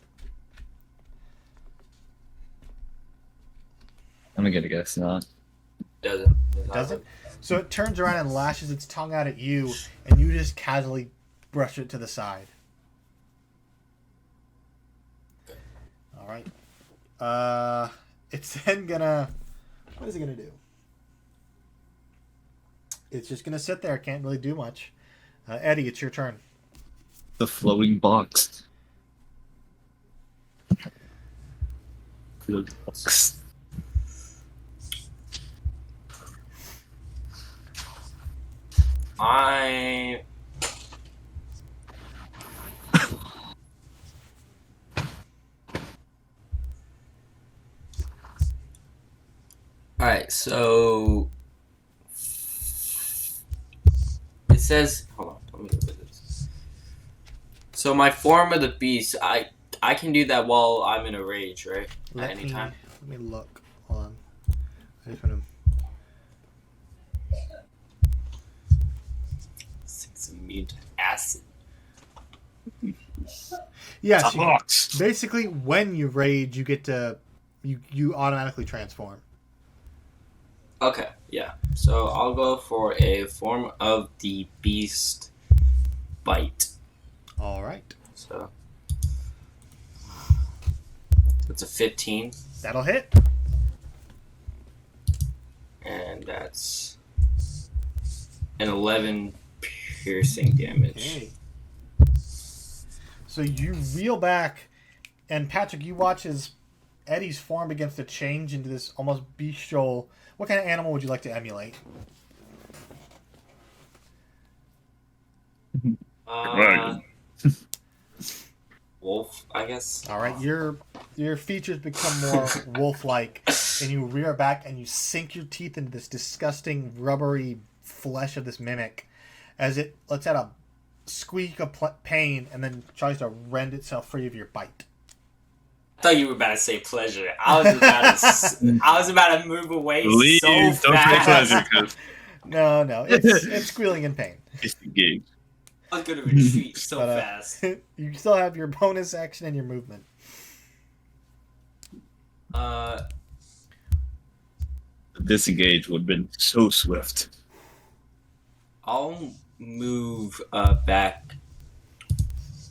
I'm gonna guess not. Doesn't. It doesn't. So it turns around and lashes its tongue out at you, and you just casually brush it to the side. All right. It's then gonna. What is it gonna do? It's just gonna sit there. Can't really do much. Eddie, it's your turn. The floating box. Floating box. I. Alright, so. It says. Hold on, let me look at this. So, my form of the beast, I can do that while I'm in a rage, right? At any time? Let me look. Hold on. I just want to. It's immune to acid. Yes. Box. Basically, when you rage, you get to. You automatically transform. Okay, yeah. So I'll go for a form of the beast bite. All right. So it's a 15, That'll hit. and that's an 11 piercing damage. Okay. So you reel back, and Patrick, you watch as Eddie's form begins to change into this almost bestial. What kind of animal would you like to emulate? Wolf, I guess. All right, your features become more wolf-like, and you rear back and you sink your teeth into this disgusting rubbery flesh of this mimic, as it lets out a squeak of pain and then tries to rend itself free of your bite. I thought you were about to say pleasure. I was about to move away Please so don't say fast. pleasure, 'cause No, it's squealing in pain. Disengage. I was gonna retreat so But, fast. You still have your bonus action and your movement. Disengage would have been so swift. I'll move back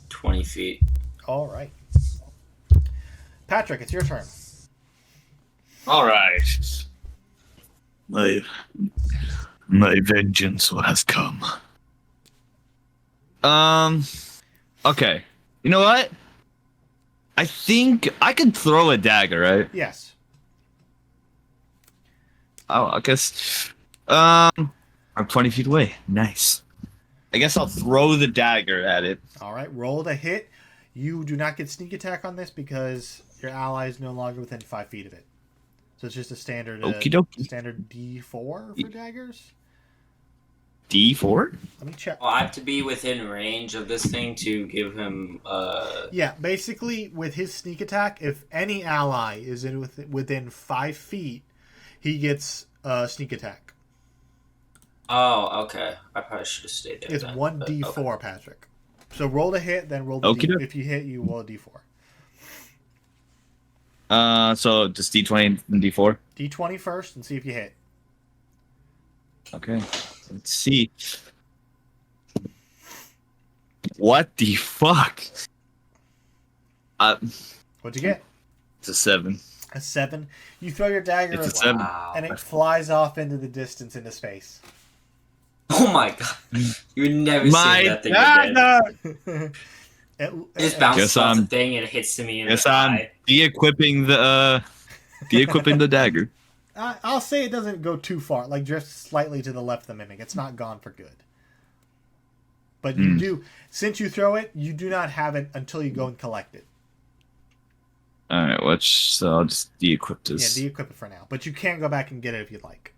20 feet. All right. Patrick, it's your turn. All right. My vengeance has come. Okay. You know what? I think I can throw a dagger, right? Yes. Oh, I guess. I'm 20 feet away. Nice. I guess I'll throw the dagger at it. All right. Roll to hit. You do not get sneak attack on this because your ally is no longer within 5 feet of it. So it's just a standard Okie dokie. standard D4 for daggers. D4? Let me check. Well, I have to be within range of this thing to give him. Yeah, basically with his sneak attack, if any ally is within 5 feet, he gets sneak attack. Oh, okay. I probably should have stayed there. It's then, 1d4, okay. Patrick. So roll to hit, then roll the Okie D. doke. If you hit, you roll a d4. So just D20 and D4? D20 first and see if you hit. Okay. Let's see. What the fuck? What'd you get? It's a 7. A 7. You throw your dagger It's a 7. Wow. and it flies off into the distance into space. Oh my god. You would never My say that thing again. dagger! It Just bounces Guess off the I'm- thing and it hits me in Yes, the I'm eye. de-equipping the dagger. I'll say it doesn't go too far. Like drifts slightly to the left of the mimic. It's not gone for good. But you do, since you throw it, you do not have it until you go and collect it. Alright, so I'll just de-equip this. Yeah, de-equip it for now. But you can go back and get it if you'd like.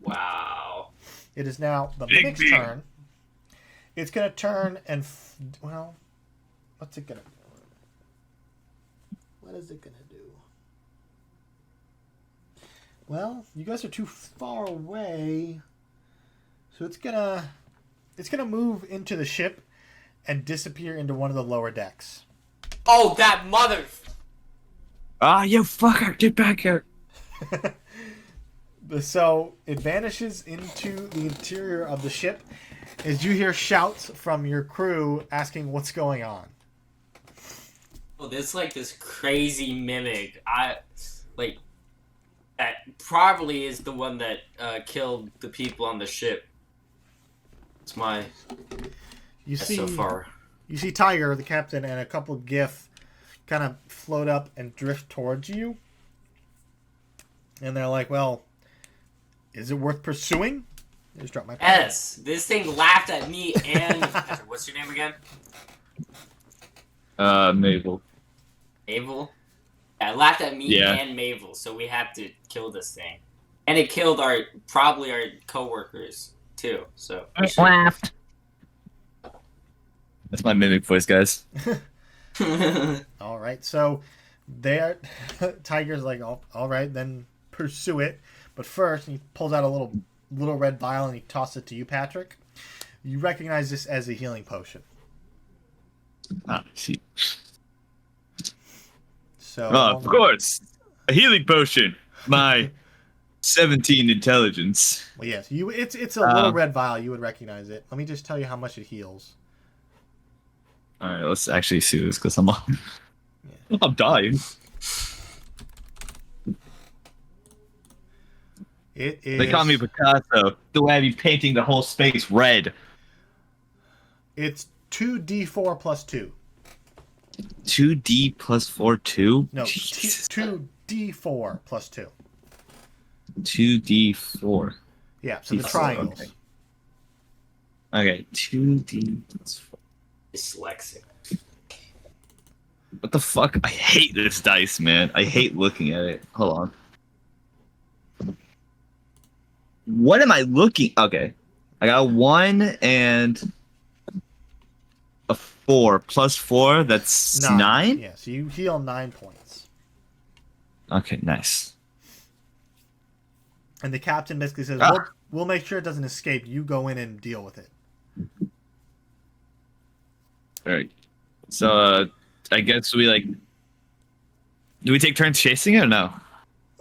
Wow. It is now the Big mimic's beam. turn. It's going to turn and... well, what's it going to do? What is it going to do? Well, you guys are too far away. So it's going to move into the ship and disappear into one of the lower decks. Oh, that mother... Ah, you fucker, get back here. So it vanishes into the interior of the ship as you hear shouts from your crew asking what's going on. Oh, there's like this crazy mimic. That probably is the one that killed the people on the ship. It's my You that's see, so far. you see Tiger, the captain, and a couple of GIF kind of float up and drift towards you. And they're like, well, is it worth pursuing? I just dropped my pen. Yes, this thing laughed at me and what's your name again? Mabel. Mabel. Yeah, it laughed at me Yeah. and Mabel, so we have to kill this thing. And it killed probably our coworkers too. So we should- Laughed. That's my mimic voice, guys. All right, so there, Tiger's like, all right, then pursue it. But first, he pulls out a little red vial and he tosses it to you, Patrick. You recognize this as a healing potion. Ah, see. So, Oh, of course. A healing potion. My 17 intelligence. well, yes, it's a little red vial. You would recognize it. Let me just tell you how much it heals. Alright, let's actually see this because I'm dying. It is. They call me Picasso. The way I be painting the whole space red. It's 2d4 plus 2. 2D plus 4, 2? No, Jesus. 2d4 plus 2. 2D4. Yeah, so the D4, triangles. okay. Okay, 2D plus 4. Dyslexic. What the fuck? I hate this dice, man. I hate looking at it. Hold on. What am I looking? Okay. I got a 1 and a 4. Plus 4, that's 9? Yeah, so you heal 9 points. Okay, nice. And the captain basically says, we'll make sure it doesn't escape. You go in and deal with it. All right. So I guess we like. Do we take turns chasing it or no?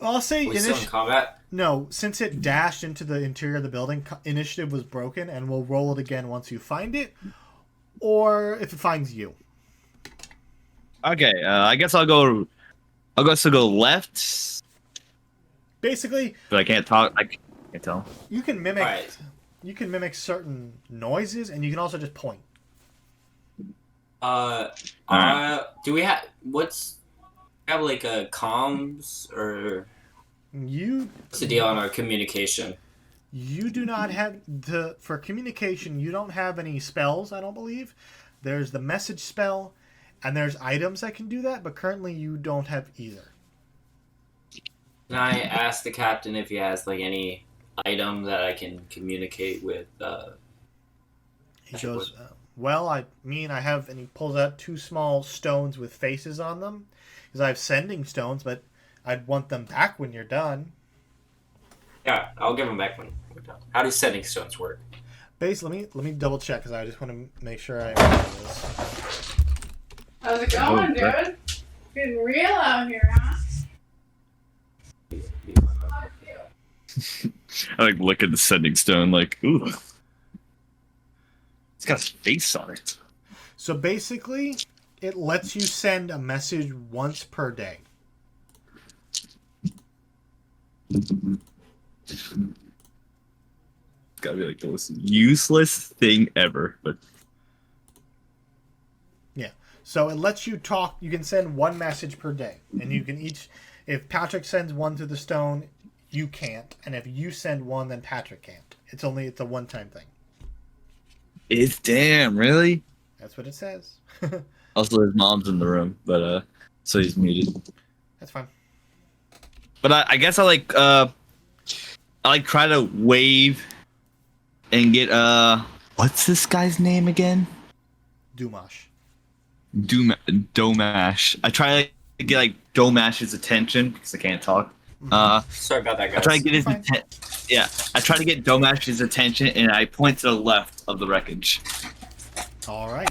I'll say We still in combat? no. Since it dashed into the interior of the building, initiative was broken, and we'll roll it again once you find it, or if it finds you. Okay. I guess I'll go. I'll go left, Basically, but I can't talk. I can't tell. you can mimic. Alright. You can mimic certain noises, and you can also just point. Do we have like a comms or what's the deal on our communication? You do not have for communication. You don't have any spells. I don't believe. There's the message spell, and there's items that can do that. But currently, you don't have either. Can I ask the captain if he has like any item that I can communicate with? He goes, well, I have, and he pulls out 2 small stones with faces on them. Because I have sending stones, but I'd want them back when you're done. Yeah, I'll give them back when we're done. How do sending stones work? Basically, let me double check, because I just want to make sure I remember this. How's it going, dude? Getting real out here, huh? I like look at the sending stone, like, ooh, it's got his face on it. So basically, it lets you send a message once per day. It's gotta be like the most useless thing ever, but Yeah. So it lets you talk. You can send 1 message per day, and you can each. If Patrick sends 1 through the stone, you can't, and if you send 1, then Patrick can't. It's a one-time thing. it's damn really. That's what it says. Also, his mom's in the room, but so he's muted. That's fine. But I guess I like try to wave and get what's this guy's name again? Dumash. Domash. I try to get like Domash's attention because I can't talk. Sorry about that, guys. I try to get his Fine. yeah. I try to get Domash's attention, and I point to the left of the wreckage. All right.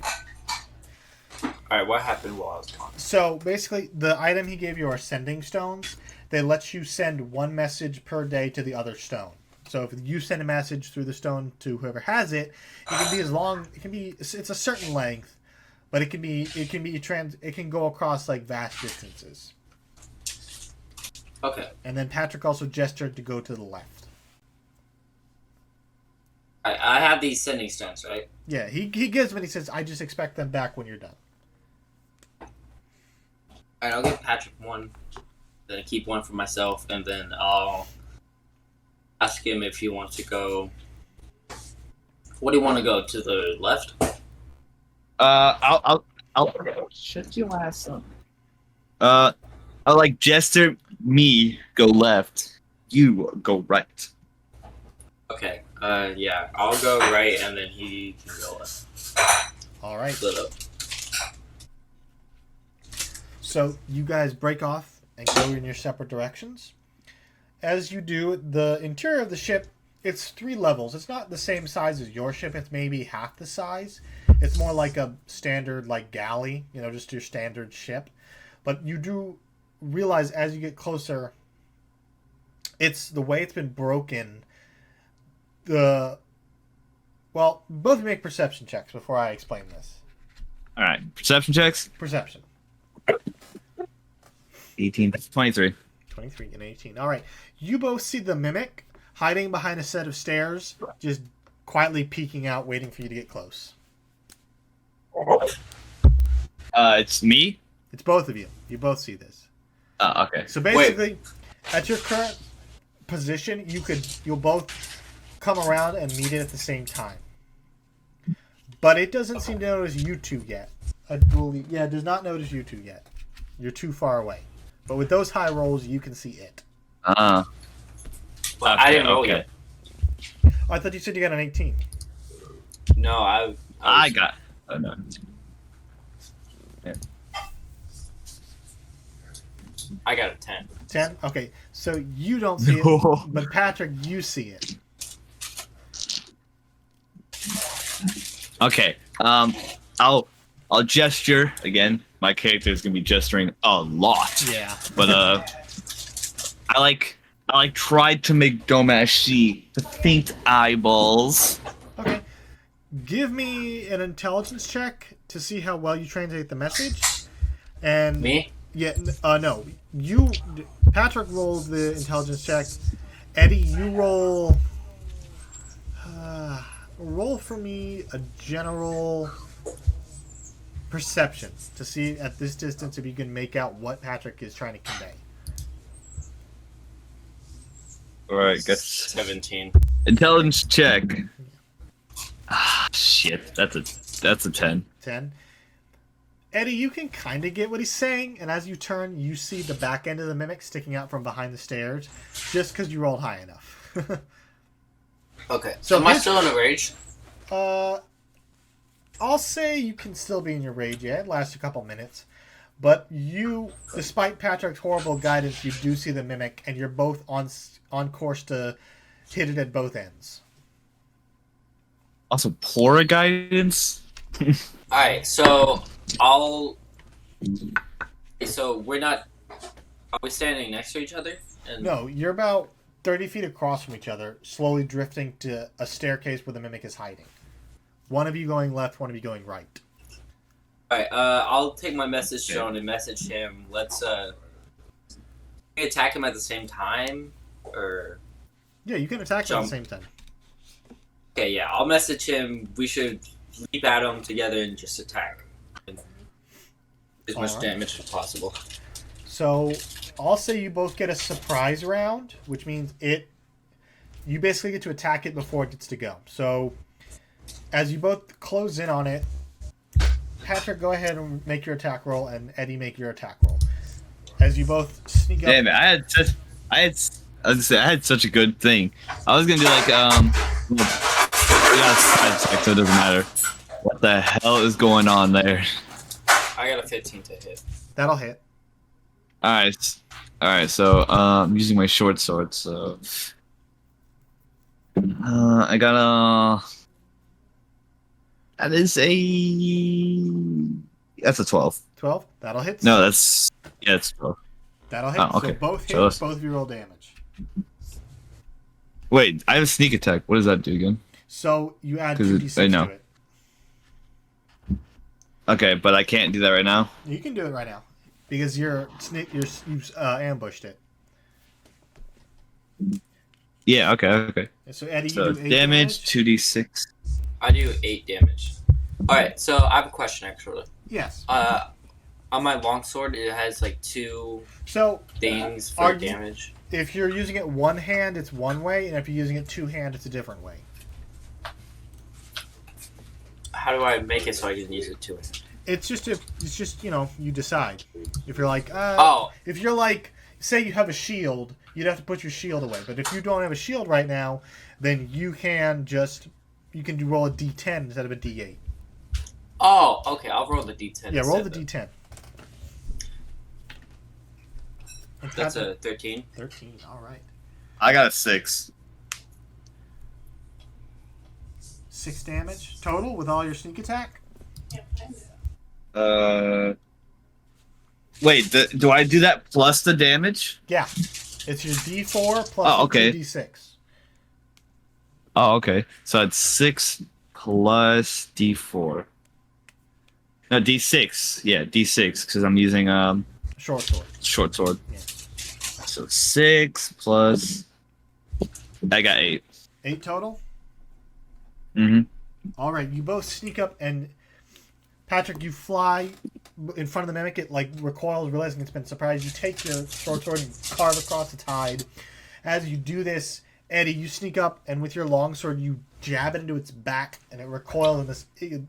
All right, what happened while I was gone? So basically, the item he gave you are sending stones. They let you send 1 message per day to the other stone. So if you send a message through the stone to whoever has it, it can be as long. It can be. It's a certain length, but it can go across like vast distances. Okay. And then Patrick also gestured to go to the left. I have these sending stones, right? Yeah, he gives them and he says, I just expect them back when you're done. Alright, I'll give Patrick 1, then keep 1 for myself, and then I'll ask him if he wants to go. What do you want to go? To the left? I'll shut your ass up. I'll like gesture me go left, you go right. Okay. Yeah, I'll go right, and then he can go left. All right. Split up. So you guys break off and go in your separate directions. As you do, the interior of the ship, it's 3 levels. It's not the same size as your ship. It's maybe half the size. It's more like a standard like galley, just your standard ship. But you do realize as you get closer, it's the way it's been broken. Both of you make perception checks before I explain this. All right, perception checks. Perception. 18, 23. 23 and 18. All right. You both see the mimic hiding behind a set of stairs, just quietly peeking out, waiting for you to get close. It's me. It's both of you. You both see this. Okay. So basically, at your current position, you'll both come around and meet it at the same time. But it doesn't seem to notice you two yet. It does not notice you two yet. You're too far away. But with those high rolls, you can see it. Well, I didn't roll yet. Oh, I thought you said you got an 18. No, I got. Oh, no. Yeah. I got a 10. 10? Okay, so you don't see No. it, but Patrick, you see it. Okay. I'll gesture again. My character is gonna be gesturing a lot. Yeah. But I like tried to make Domash see the faint eyeballs. Okay. Give me an intelligence check to see how well you translate the message. And Me? yeah, no. You Patrick rolled the intelligence check. Eddie, you roll roll for me a general perception to see at this distance if you can make out what Patrick is trying to convey. Alright, guess 17. intelligence check. Ah, shit. That's a 10. 10. Eddie, you can kind of get what he's saying, and as you turn, you see the back end of the mimic sticking out from behind the stairs, just because you rolled high enough. Okay. So So am I his- still in a rage? I'll say you can still be in your rage. Yeah, it lasts a couple minutes. But you, despite Patrick's horrible guidance, you do see the mimic, and you're both on course to hit it at both ends. Also, Plura guidance. Alright, so I'll. So we're not. Are we standing next to each other? And No, you're about 30 feet across from each other, slowly drifting to a staircase where the mimic is hiding. One of you going left, one of you going right. Alright, I'll take my message stone and message him. Let's we attack him at the same time, or Yeah, you can attack them at the Jump. same time. okay, yeah, I'll message him. We should leap at him together and just attack as much Alright. damage as possible. So I'll say you both get a surprise round, which means you basically get to attack it before it gets to go. So as you both close in on it, Patrick, go ahead and make your attack roll, and Eddie, make your attack roll. As you both sneak up. Damn it! I was say, I had such a good thing. I was gonna do like we got a side check, so it doesn't matter. What the hell is going on there? I got a 15 to hit. That'll hit. All right. So I'm using my short sword. So I got a. That's a 12. 12. That'll hit. No, it's 12. That'll hit. Oh, okay. So both hit, So that's- both of you roll damage. Wait, I have a sneak attack. What does that do again? So you add 'Cause 2d6 I know. to it. Okay, but I can't do that right now. You can do it right now because you've ambushed it. Yeah. Okay. And so Eddie, So you do 8 damage 2d6. I do 8 damage. Alright, so I have a question actually. Yes. On my longsword, it has like 2 So things Are for you- damage. if you're using it one hand, it's one way, and if you're using it two hand, it's a different way. How do I make it so I can use it too? It's just you decide. If you're like Oh, if you're like, say you have a shield, you'd have to put your shield away. But if you don't have a shield right now, then you can roll a d10 instead of a d8. oh, okay. I'll roll the d10. Yeah, roll the instead. d10. And That's Patrick- a 13. 13. All right. I got a 6. 6 damage total with all your sneak attack. Wait, do I do that plus the damage? Yeah, it's your d4 plus Oh, okay. 2d6. Oh, okay. So it's 6 plus d4. No, d6. Yeah, d6 because I'm using Short sword. short sword. Yeah. So 6 plus. I got 8. 8 total. Mm-hmm. All right, you both sneak up, and Patrick, you fly in front of the mimic. It like recoils, realizing it's been surprised. You take your short sword and carve across its hide. As you do this, Eddie, you sneak up, and with your long sword, you jab it into its back, and it recoils, and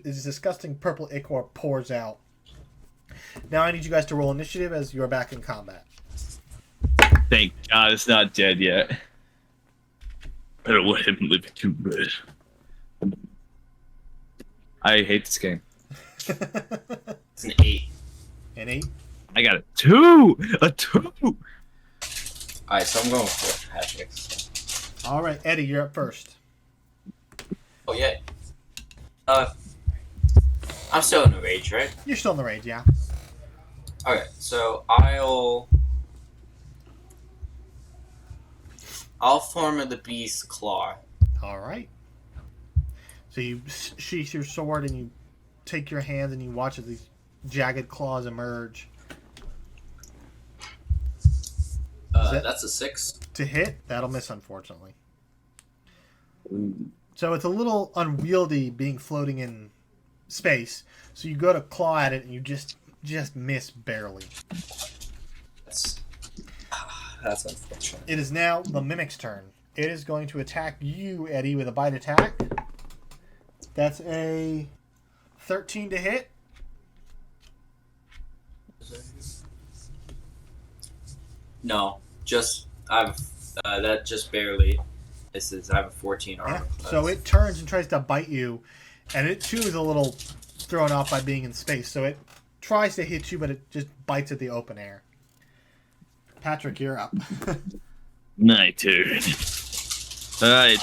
this disgusting purple ichor pours out. Now I need you guys to roll initiative as you are back in combat. Thank God it's not dead yet. I don't want him living too good. I hate this game. It's an 8. An 8. I got a 2. A 2. Alright, so I'm going with Patrick. All right, Eddie, you're up first. Oh, yeah. I'm still in the rage, right? You're still in the rage, yeah. Okay, so I'll form of the beast claw. All right. So you sheath your sword and you take your hands and you watch as these jagged claws emerge. That's a 6. To hit, that'll miss, unfortunately. So it's a little unwieldy being floating in space. So you go to claw at it and you just miss barely. That's unfortunate. It is now the mimic's turn. It is going to attack you, Eddie, with a bite attack. That's a 13 to hit. No, just I've that just barely. This is I have a 14 armor. Yeah. So it turns and tries to bite you, and it too is a little thrown off by being in space. So it tries to hit you, but it just bites at the open air. Patrick, you're up. My turn. Alright.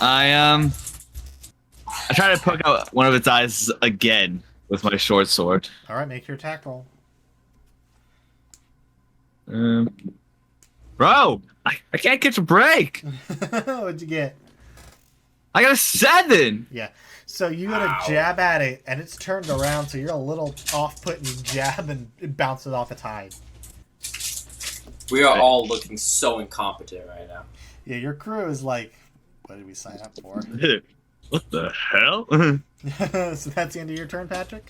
I try to poke out one of its eyes again with my short sword. All right, make your attack roll. Bro, I can't catch a break. What'd you get? I got a 7. Yeah. So you got Wow. to jab at it, and it's turned around, so you're a little off-put, and you jab, and it bounces off its hide. We are all looking so incompetent right now. Yeah, your crew is like, what did we sign up for? What the hell? So that's the end of your turn, Patrick?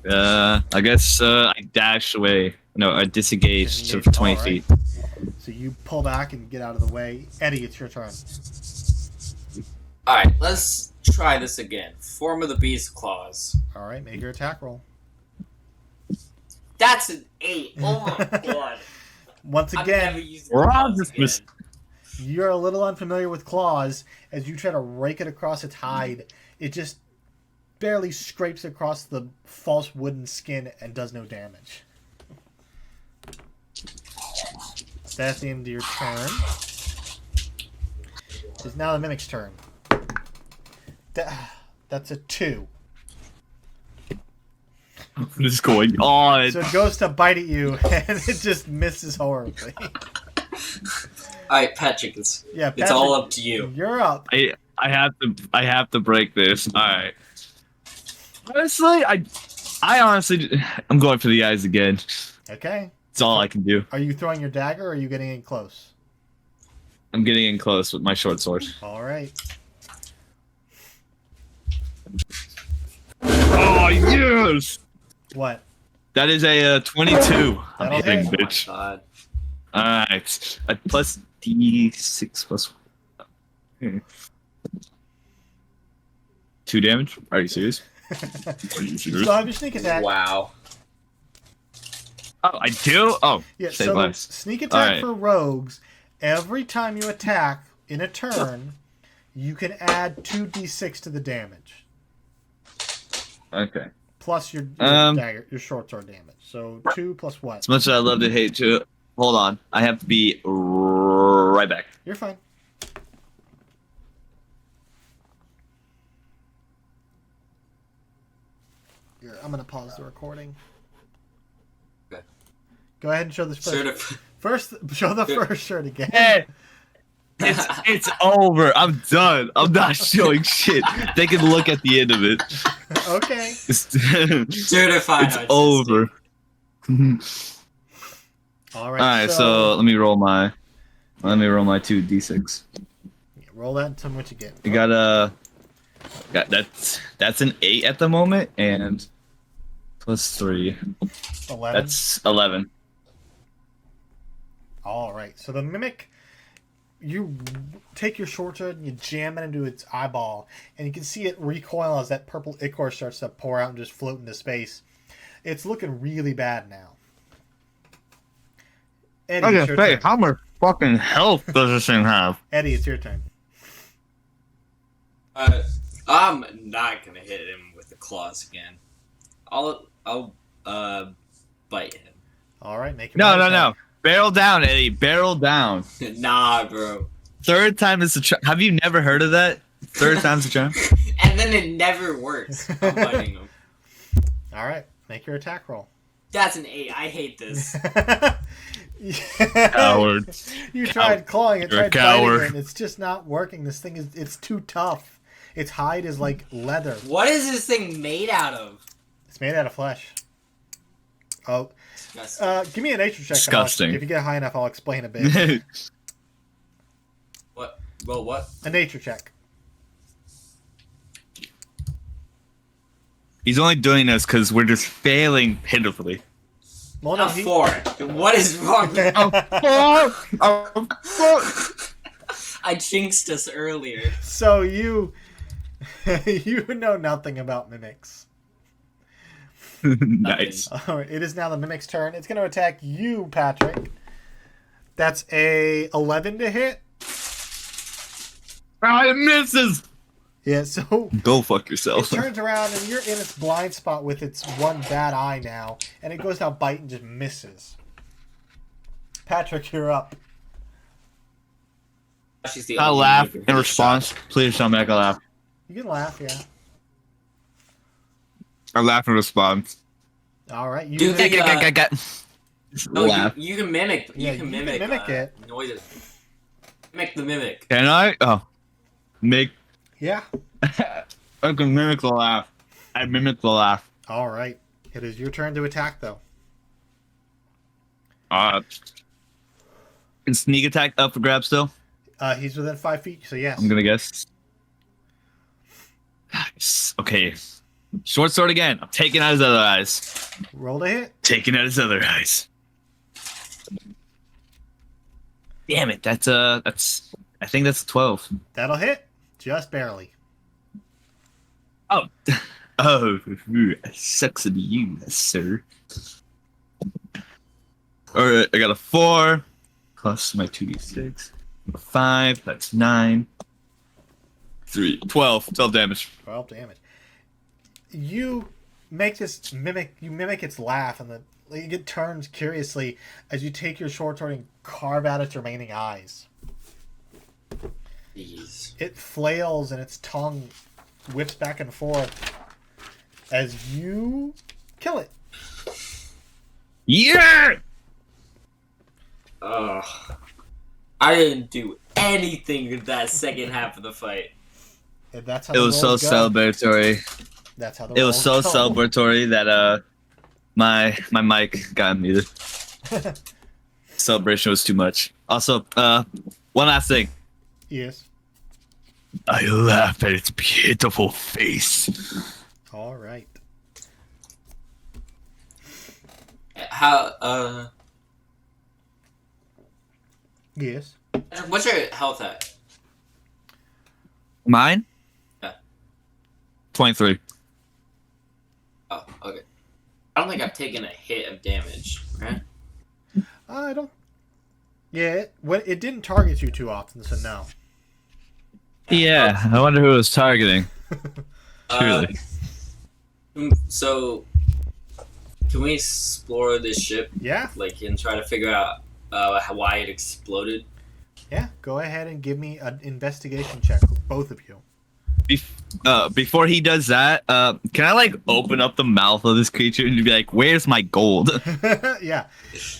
I guess I dash away. No, I disengage to 20 All right. feet. So you pull back and get out of the way. Eddie, it's your turn. Alright, let's try this again. Form of the beast claws. All right, make your attack roll. That's an 8. Oh my god. Once I've never again, used the claws again. you're a little unfamiliar with claws. As you try to rake it across its hide, it just barely scrapes across the false wooden skin and does no damage. That's the end of your turn. It's now the mimic's turn. That's a 2. What is going on? So it goes to bite at you, and it just misses horribly. Alright, Patrick, it's Yeah, all Patrick, up to you. You're up. I have to break this. All right. Honestly, I'm going for the eyes again. Okay. That's all I can do. Are you throwing your dagger, or are you getting in close? I'm getting in close with my short sword. All right. Oh yes! What? That is a 22. I'm That'll hitting, hit. Oh my bitch. god. All right, a plus D6 plus 2 damage. Are you serious? Are you You serious? still have your sneak attack. Wow. Oh, I do. Oh, Yeah, save so lives. sneak attack Alright. for rogues, every time you attack in a turn, you can add 2d6 to the damage. Okay. Plus your Um, dagger, your short sword damage. So 2 plus what? As much as I love to hate to, hold on. I have to be right back. You're fine. Here, I'm gonna pause the recording. Okay. Go ahead and show this Sort first. of. Show the Good. first shirt again. Hey, it's over. I'm done. I'm not showing shit. They can look at the end of it. Okay. Certified. It's over. All right. All right, so let me roll my 2d6. roll that and tell me what you get. I got that's an 8 at the moment, and plus 3. 11. That's 11. All right. So the mimic, you take your short sword and you jam it into its eyeball, and you can see it recoil as that purple ichor starts to pour out and just float into space. It's looking really bad now. Eddie, it's your turn. how much fucking health does this thing have? Eddie, it's your turn. I'm not gonna hit him with the claws again. I'll bite him. All right, make your No, bite no, attack. no. Barrel down, Eddie. Barrel down. Nah, bro. Third time is the charm. Have you never heard of that? Third time's the charm. And then it never works. I'm biting him. All right, make your attack roll. That's an 8. I hate this. Coward. You tried clawing it, You're a tried biting coward. it, and it's just not working. This thing it's too tough. Its hide is like leather. What is this thing made out of? It's made out of flesh. Oh, Disgusting. give me a nature check. and Disgusting. If you get high enough, I'll explain a bit. What? Well, what? A nature check. He's only doing this because we're just failing pitifully. Well, no, A 4. What is wrong with I jinxed us earlier. So you know nothing about mimics. Nice. All right, it is now the mimic's turn. It's going to attack you, Patrick. That's a 11 to hit. Ah, it misses. Yeah, so Go fuck it yourself. turns around and you're in its blind spot with its one bad eye now, and it goes down bite and just misses. Patrick, you're up. She's the I'll only laugh one who in can response. Please don't make a laugh. You can laugh, yeah. I laugh in response. All right, you Do mimic- the, Oh, Laugh. you can mimic. Yeah, You can you can mimic. mimic it. Noises. Mimic the mimic. Can I? Oh. Make. yeah. I can mimic the laugh. I mimic the laugh. All right, it is your turn to attack, though. Is sneak attack up for grab still? He's within 5 feet, so yes. I'm gonna guess. Nice. Okay. Short sword again. I'm taking out his other eyes. Roll to hit. Taking out his other eyes. Damn it. That's I think that's 12. That'll hit. Just barely. Oh. Oh, sucks to be you, sir. Alright, I got a 4 plus my 2d6. 5, that's 9. 3, 12 damage. 12 damage. You make this mimic. You mimic its laugh, and it turns curiously as you take your short sword and carve out its remaining eyes. Jeez. It flails and its tongue whips back and forth as you kill it. Yeah! Ugh. I didn't do anything in that second half of the fight. And that's how It the was so rolls go. celebratory. That's how the It was so rolls go. celebratory that my mic got muted. Celebration was too much. Also, one last thing. Yes. I laugh at its pitiful face. All right. How, Yes. what's your health at? Mine? Yeah. 23. Oh, okay. I don't think I've taken a hit of damage, right? I don't. Yeah, it didn't target you too often, so no. Yeah, I wonder who it was targeting. Uh, Truly. So, can we explore this ship, Yeah, like, and try to figure out why it exploded? yeah. Go ahead and give me an investigation check, both of you. Before he does that, can I like open up the mouth of this creature and be like, "Where's my gold?" Yeah.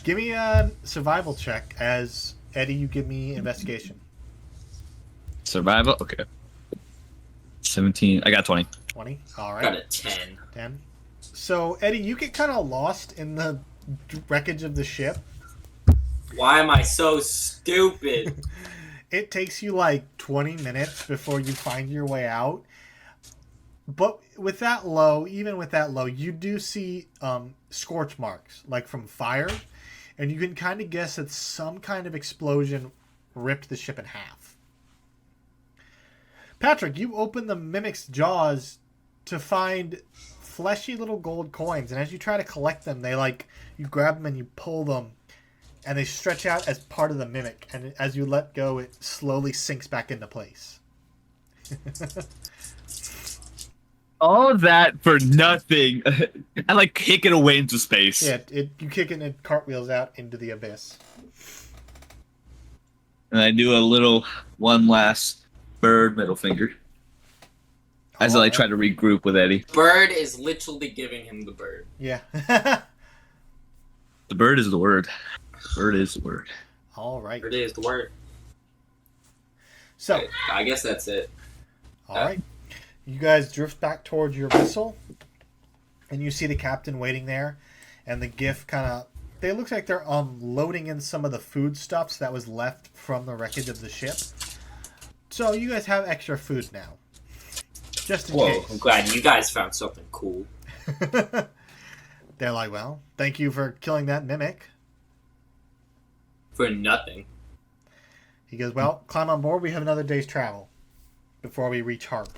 Give me a survival check as Eddie. You give me investigation. Survival. Okay. 17. I got 20. 20. All I got right. a 10. 10. So Eddie, you get kind of lost in the wreckage of the ship. Why am I so stupid? It takes you like 20 minutes before you find your way out. But with that low, even with that low, you do see scorch marks, like from fire. And you can kind of guess that some kind of explosion ripped the ship in half. Patrick, you open the mimic's jaws to find fleshy little gold coins. And as you try to collect them, you grab them and you pull them. And they stretch out as part of the mimic. And as you let go, it slowly sinks back into place. All that for nothing. I like kick it away into space. Yeah, you kick it and it cartwheels out into the abyss. And I do a little one last bird middle finger as I Alright. try to regroup with Eddie. Bird is literally giving him the bird. Yeah. The bird is the word. Bird is the word. All right. Bird is the word. So, I guess that's it. all right. You guys drift back towards your vessel, and you see the captain waiting there, and the GIF kind of. They look like they're loading in some of the foodstuffs that was left from the wreckage of the ship. So you guys have extra food now, just in Whoa, case. I'm glad you guys found something cool. They're like, well, thank you for killing that mimic. For nothing. He goes, well, climb on board. We have another day's travel before we reach Harp.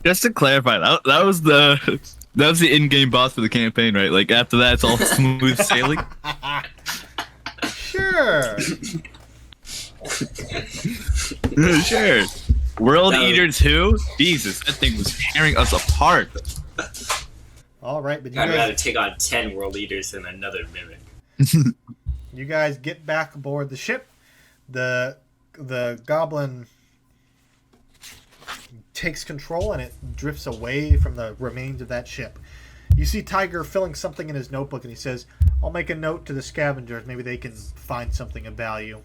Just to clarify, that was the in-game boss for the campaign, right? Like after that, it's all smooth sailing. Sure. Sure. World No. Eater 2? Jesus, that thing was tearing us apart. All right, but you I'd rather guys, take on 10 world eaters than another mimic. you guys get back aboard the ship. The goblin takes control and it drifts away from the remains of that ship. You see Tiger filling something in his notebook, and he says, I'll make a note to the scavengers. Maybe they can find something of value.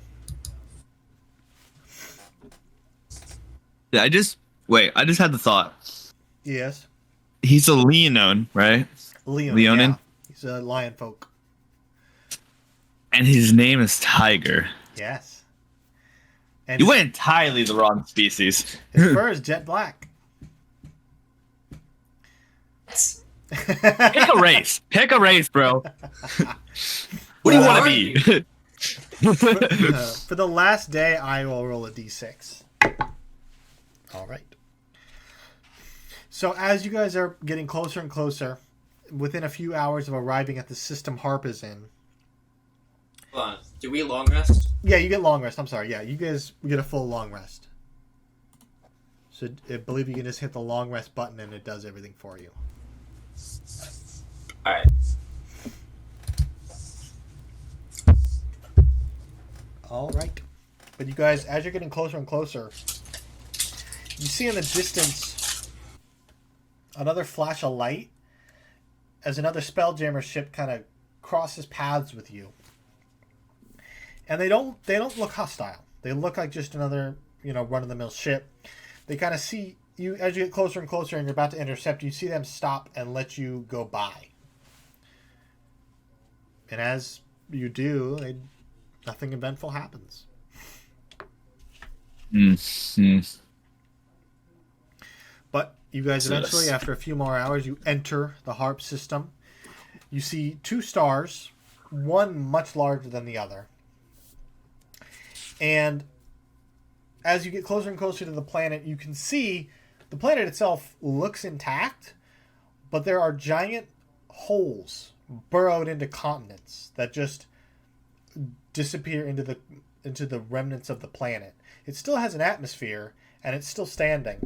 Yeah, I just had the thought. Yes. He's a Leonon, right? Yeah. Leonin? He's a lion folk. And his name is Tiger. Yes. And You went entirely the wrong species. his fur is jet black. Pick a race. Pick a race, bro. What do you want to be? For the last day, I will roll a d6. All right. So as you guys are getting closer and closer, within a few hours of arriving at the system Harp is in. Hold on. Do we long rest? Yeah, you get long rest. I'm sorry. Yeah, you guys get a full long rest. So I believe you can just hit the long rest button and it does everything for you. Alright. All right. But you guys, as you're getting closer and closer, you see in the distance another flash of light as another Spelljammer ship kind of crosses paths with you. And they don't look hostile. They look like just another, run-of-the-mill ship. They kind of see you as you get closer and closer and you're about to intercept. You see them stop and let you go by. And as you do, nothing eventful happens. But you guys eventually, after a few more hours, you enter the Harp system. You see two stars, one much larger than the other. And as you get closer and closer to the planet, you can see the planet itself looks intact, but there are giant holes burrowed into continents that just disappear into the remnants of the planet. It still has an atmosphere, and it's still standing.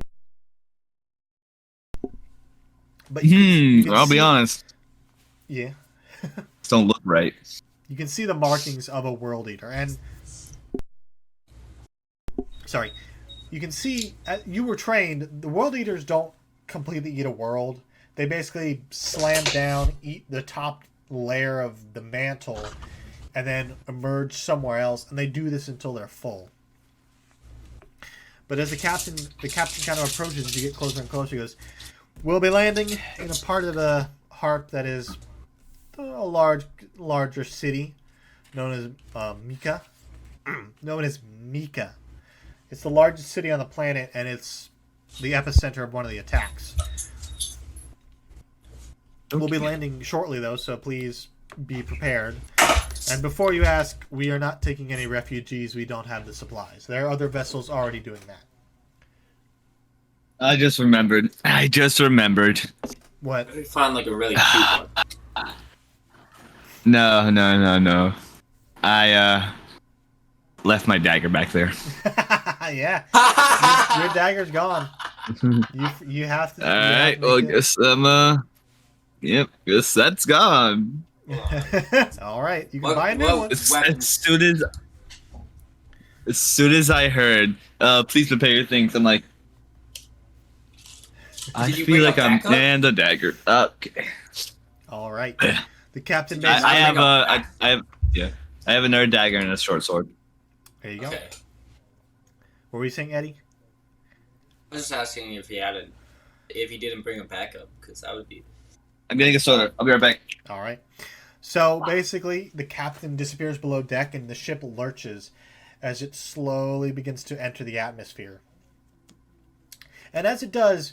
But you can I'll be see- honest. Yeah. Don't look right. You can see the markings of a world eater, and you can see you were trained. The world eaters don't completely eat a world. They basically slam down, eat the top layer of the mantle, and then emerge somewhere else. And they do this until they're full. But as the captain kind of approaches, as you get closer and closer, he goes, "We'll be landing in a part of the Harp that is a larger city known as Mika. Known as Mika. It's the largest city on the planet, and it's the epicenter of one of the attacks. We'll be landing shortly, though, so please be prepared. And before you ask, we are not taking any refugees. We don't have the supplies. There are other vessels already doing that." I just remembered. What? We found like a really cute one. No. I left my dagger back there. Yeah. Your dagger's gone. You have to. All right. Well, guess Yep. Guess that's gone. All right, you can buy a new one. As soon as I heard, please prepare your things. I'm like, I Did you feel bring a like I'm backup? and a dagger. Okay. All right, the captain. Did you- I have bring a I have I have another dagger and a short sword. There you go. Okay. What were you saying, Eddie? I was just asking if he didn't bring a backup, because that would be. I'm getting a soda. I'll be right back. All right. So basically, the captain disappears below deck, and the ship lurches as it slowly begins to enter the atmosphere. And as it does,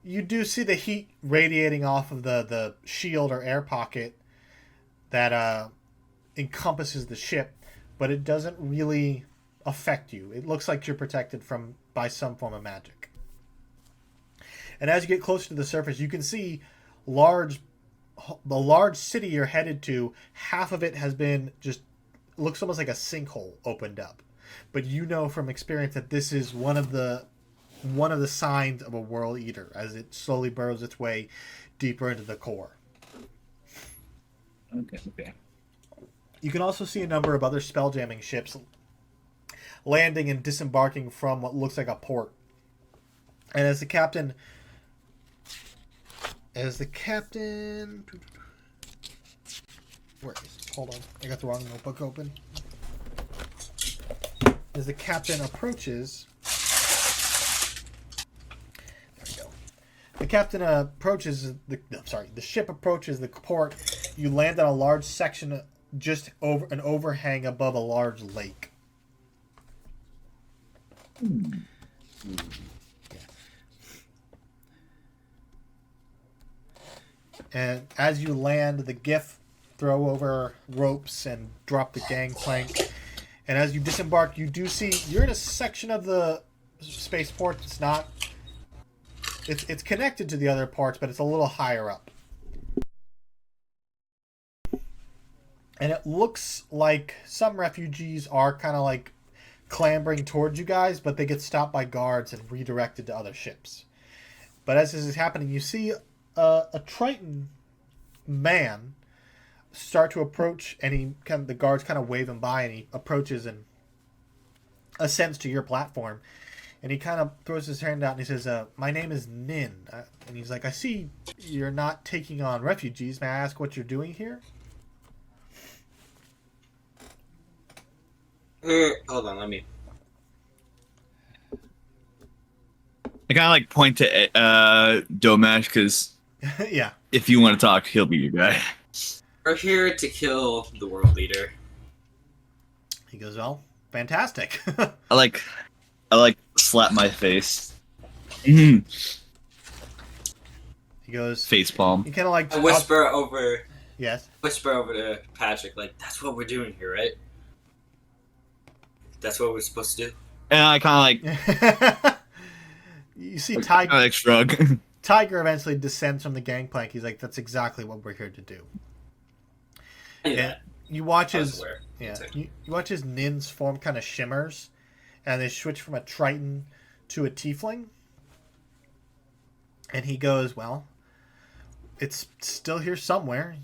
you do see the heat radiating off of the shield or air pocket that encompasses the ship, but it doesn't really affect you. It looks like you're protected by some form of magic. And as you get closer to the surface, you can see the large city you're headed to. Half of it has been looks almost like a sinkhole opened up, but you know from experience that this is one of the signs of a world eater as it slowly burrows its way deeper into the core. Okay. You can also see a number of other spelljamming ships landing and disembarking from what looks like a port. And as the captain, where is it? Hold on, I got the wrong notebook open. As the captain approaches, there we go. The captain approaches the ship approaches the port. You land on a large section just over an overhang above a large lake. And as you land, the GIF throw over ropes and drop the gangplank. And as you disembark, you do see you're in a section of the spaceport. It's connected to the other parts, but it's a little higher up. And it looks like some refugees are kind of like clambering towards you guys, but they get stopped by guards and redirected to other ships. But as this is happening, you see a Triton man start to approach, and the guards kind of wave him by, and he approaches and ascends to your platform, and he kind of throws his hand out and he says, "My name is Nin," and he's like, "I see you're not taking on refugees. May I ask what you're doing here?" Hold on, let me. I kind of like point to Domash because Yeah. if you want to talk, he'll be your guy. We're here to kill the world leader. He goes, "Well, fantastic." I like slap my face. Face He goes, palm. he kind of like I whisper over Yes. to Patrick, like, that's what we're doing here, right? That's what we're supposed to do. And I kind of like You see Tiger. shrug. Tiger eventually descends from the gangplank. He's like, "That's exactly what we're here to do." I knew And that. you watch I was his aware. you watch his Nin's form kind of shimmers, and they switch from a Triton to a Tiefling. And he goes, "Well, it's still here somewhere.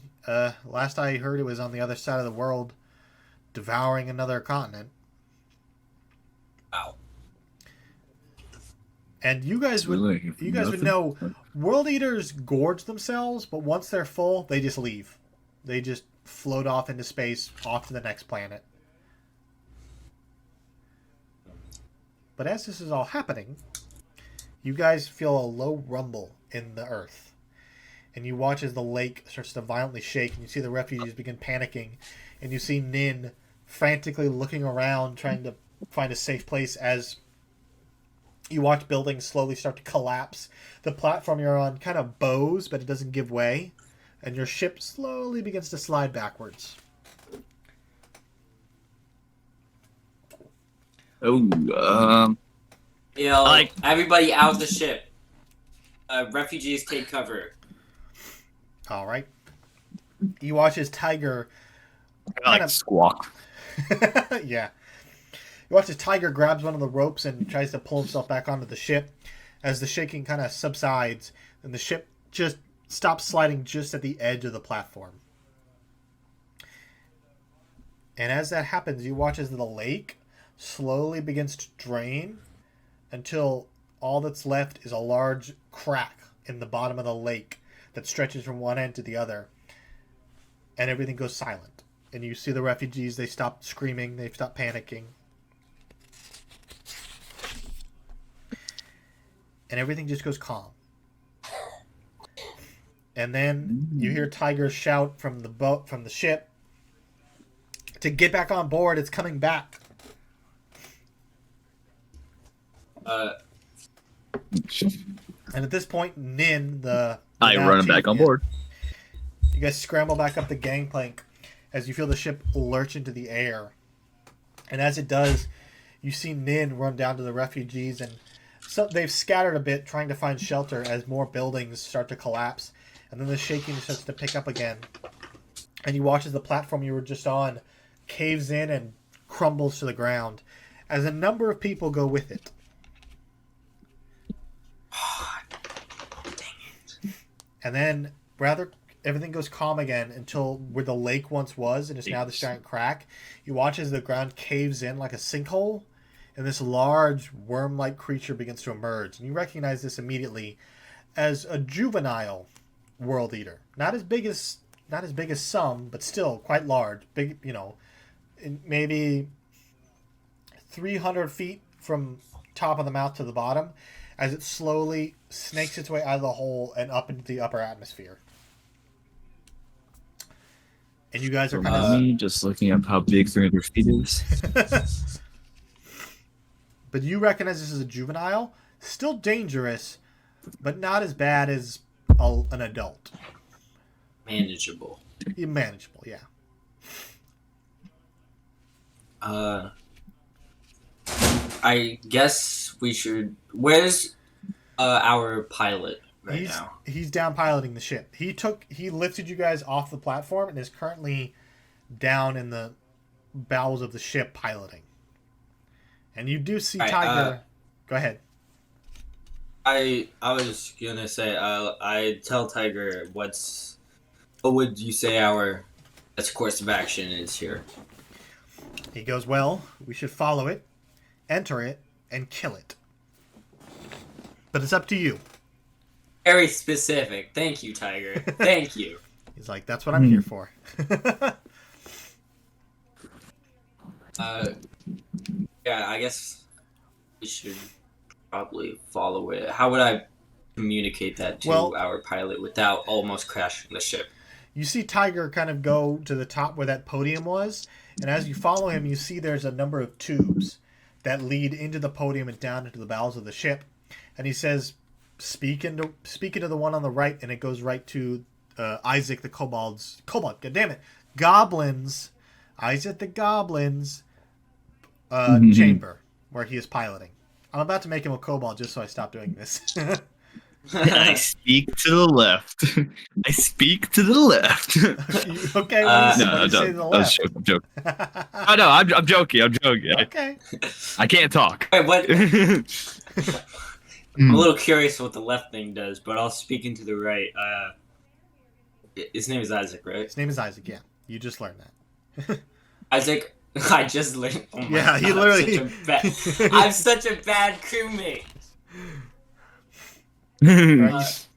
Last I heard, it was on the other side of the world, devouring another continent." Wow. And you guys would know, world eaters gorge themselves, but once they're full, they just leave. They just float off into space, off to the next planet. But as this is all happening, you guys feel a low rumble in the earth. And you watch as the lake starts to violently shake, and you see the refugees begin panicking, and you see Nin frantically looking around, trying to find a safe place as you watch buildings slowly start to collapse. The platform you're on kind of bows, but it doesn't give way, and your ship slowly begins to slide backwards. Oh, Yo, like- everybody out of the ship. Refugees take cover. All right. You watch as Tiger I like squawk. yeah. You watch as Tiger grabs one of the ropes and tries to pull himself back onto the ship. as the shaking kind of subsides and the ship just stops sliding just at the edge of the platform. And as that happens, you watch as the lake slowly begins to drain until all that's left is a large crack in the bottom of the lake that stretches from one end to the other. And everything goes silent. And you see the refugees, they stop screaming, they stop panicking. And everything just goes calm. And then you hear Tiger shout from the boat, from the ship, to get back on board. It's coming back. And at this point, Nin, I now run chief, back on board. You guys scramble back up the gangplank as you feel the ship lurch into the air. And as it does, you see Nin run down to the refugees, and so they've scattered a bit trying to find shelter as more buildings start to collapse. And then the shaking starts to pick up again. And you watch as the platform you were just on caves in and crumbles to the ground as a number of people go with it. And then everything goes calm again until where the lake once was and it's now this giant crack. You watch as the ground caves in like a sinkhole, and this large worm-like creature begins to emerge. And you recognize this immediately as a juvenile world eater. Not as big as some, but still quite large. Big, maybe 300 feet from top of the mouth to the bottom, as it slowly snakes its way out of the hole and up into the upper atmosphere. And you guys are kind of me just looking up how big 300 feet is. But you recognize this as a juvenile, still dangerous, but not as bad as an adult. Manageable. Manageable, yeah. I guess we should. Where's our pilot right he's, now? He's down piloting the ship. He lifted you guys off the platform and is currently down in the bowels of the ship piloting. And you do see Tiger. Go ahead. I was gonna say I tell Tiger what would you say our best course of action is here? He goes, well, we should follow it, enter it, and kill it. But it's up to you. Very specific. Thank you, Tiger. Thank you. He's like, that's what I'm here for. Yeah, I guess we should probably follow it. How would I communicate that to our pilot without almost crashing the ship? You see Tiger kind of go to the top where that podium was, and as you follow him, you see there's a number of tubes that lead into the podium and down into the bowels of the ship. And he says, speak into the one on the right, and it goes right to Isaac the Kobold, goddammit, Goblin's, Isaac the Goblin's chamber, where he is piloting. I'm about to make him a kobold just so I stop doing this. I speak to the left. I speak to the left. Okay, No, say to the left? I'm joking. Oh, no, I'm joking. I'm joking. Okay. I can't talk. Wait, what? I'm a little curious what the left thing does, but I'll speak into the right. His name is Isaac, right? His name is Isaac, yeah. You just learned that. Isaac, I just learned. Oh my Yeah, God, he literally. I'm such a bad crewmate.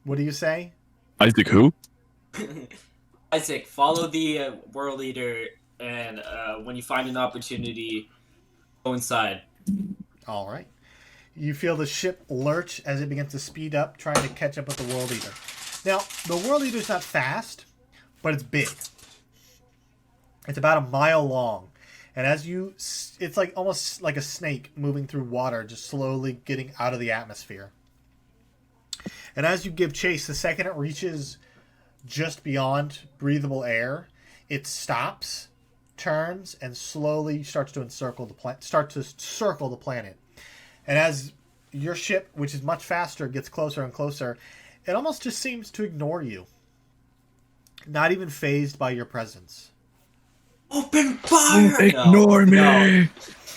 What do you say? Isaac who? Isaac, follow the world leader, and when you find an opportunity, go inside. All right. You feel the ship lurch as it begins to speed up, trying to catch up with the world eater. Now, the world eater's not fast, but it's big. It's about a mile long. And it's like almost like a snake moving through water, just slowly getting out of the atmosphere. And as you give chase, the second it reaches just beyond breathable air, it stops, turns, and slowly starts to circle the planet. And as your ship, which is much faster, gets closer and closer, it almost just seems to ignore you. Not even fazed by your presence. Open fire! Ignore me! No.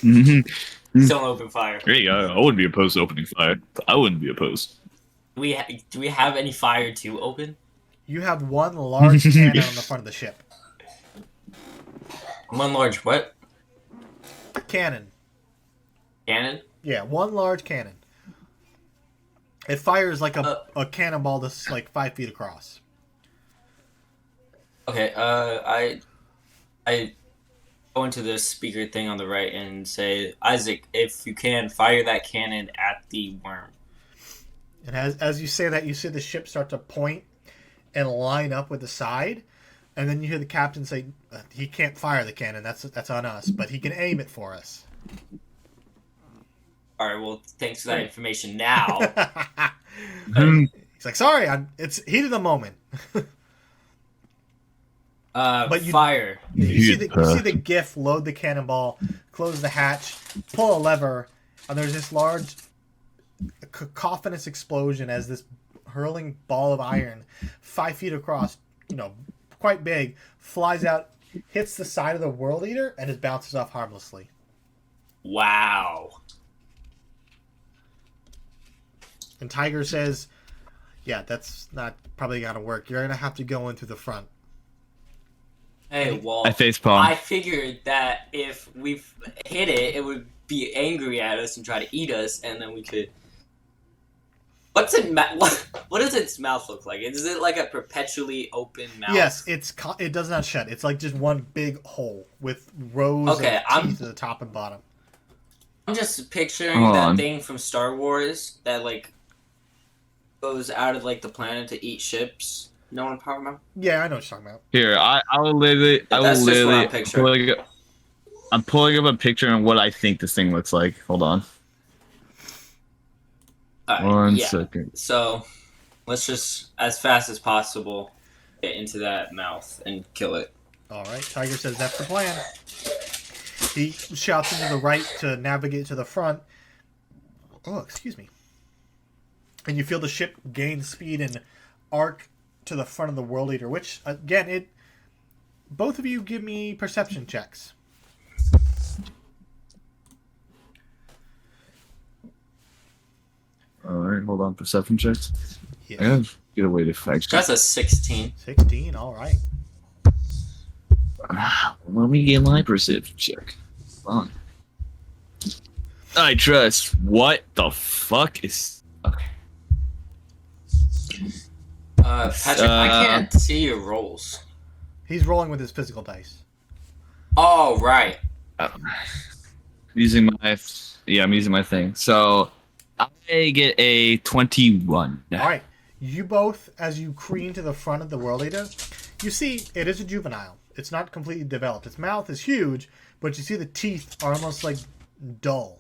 Mm-hmm. Still open fire. There you go. I wouldn't be opposed to opening fire. I wouldn't be opposed. Do we have any fire to open? You have one large cannon on the front of the ship. One large what? Cannon. Cannon? Yeah, one large cannon. It fires like a cannonball that's like 5 feet across. Okay, I go into the speaker thing on the right and say, Isaac, if you can, fire that cannon at the worm. And as you say that, you see the ship start to point and line up with the side, and then you hear the captain say, "He can't fire the cannon. That's on us, but he can aim it for us." All right, well, thanks for that information now. He's like, "Sorry, it's heat of the moment." But fire. You see the GIF load the cannonball, close the hatch, pull a lever, and there's this large cacophonous explosion as this hurling ball of iron, 5 feet across, quite big, flies out, hits the side of the World Eater, and it bounces off harmlessly. Wow. And Tiger says, "Yeah, that's not probably gonna work. You're gonna have to go in through the front." Hey, well, I facepalm. I figured that if we hit it, it would be angry at us and try to eat us, and then we could... What does its mouth look like? Is it like a perpetually open mouth? Yes, it does not shut. It's like just one big hole with rows of teeth at the top and bottom. I'm just picturing that thing from Star Wars that like goes out of like the planet to eat ships. You know what I'm talking about? Yeah, I know what you're talking about. Here, I will literally I'm pulling up a picture of what I think this thing looks like. Hold on. One second. So, let's just, as fast as possible, get into that mouth and kill it. Alright, Tiger says that's the plan. He shouts into the right to navigate to the front. Oh, excuse me. And you feel the ship gain speed and arc to the front of the World Eater, which, again, both of you give me perception checks. Alright, hold on. Perception checks. Yes. I gotta get away to fact. That's a 16. 16, alright. Let me get my perception check. Hold on. I trust. What the fuck is... Okay. Patrick, I can't see your rolls. He's rolling with his physical dice. Oh, right. Using my... Yeah, I'm using my thing. So... I get a 21. Alright. You both, as you careen to the front of the World Eater, you see it is a juvenile. It's not completely developed. Its mouth is huge, but you see the teeth are almost like dull.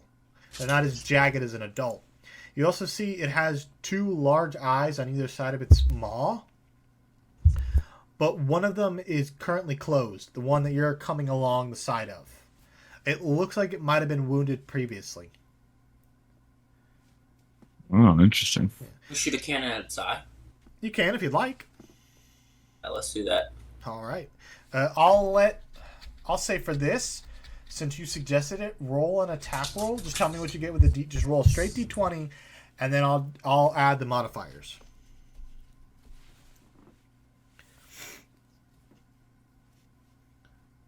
They're not as jagged as an adult. You also see it has 2 large eyes on either side of its maw, but one of them is currently closed, the one that you're coming along the side of. It looks like it might have been wounded previously. Oh, interesting. We shoot a cannon at its eye. You can if you'd like. Yeah, let's do that. All right. I'll say for this, since you suggested it, roll an attack roll. Just tell me what you get with the just roll straight d20, and then I'll add the modifiers.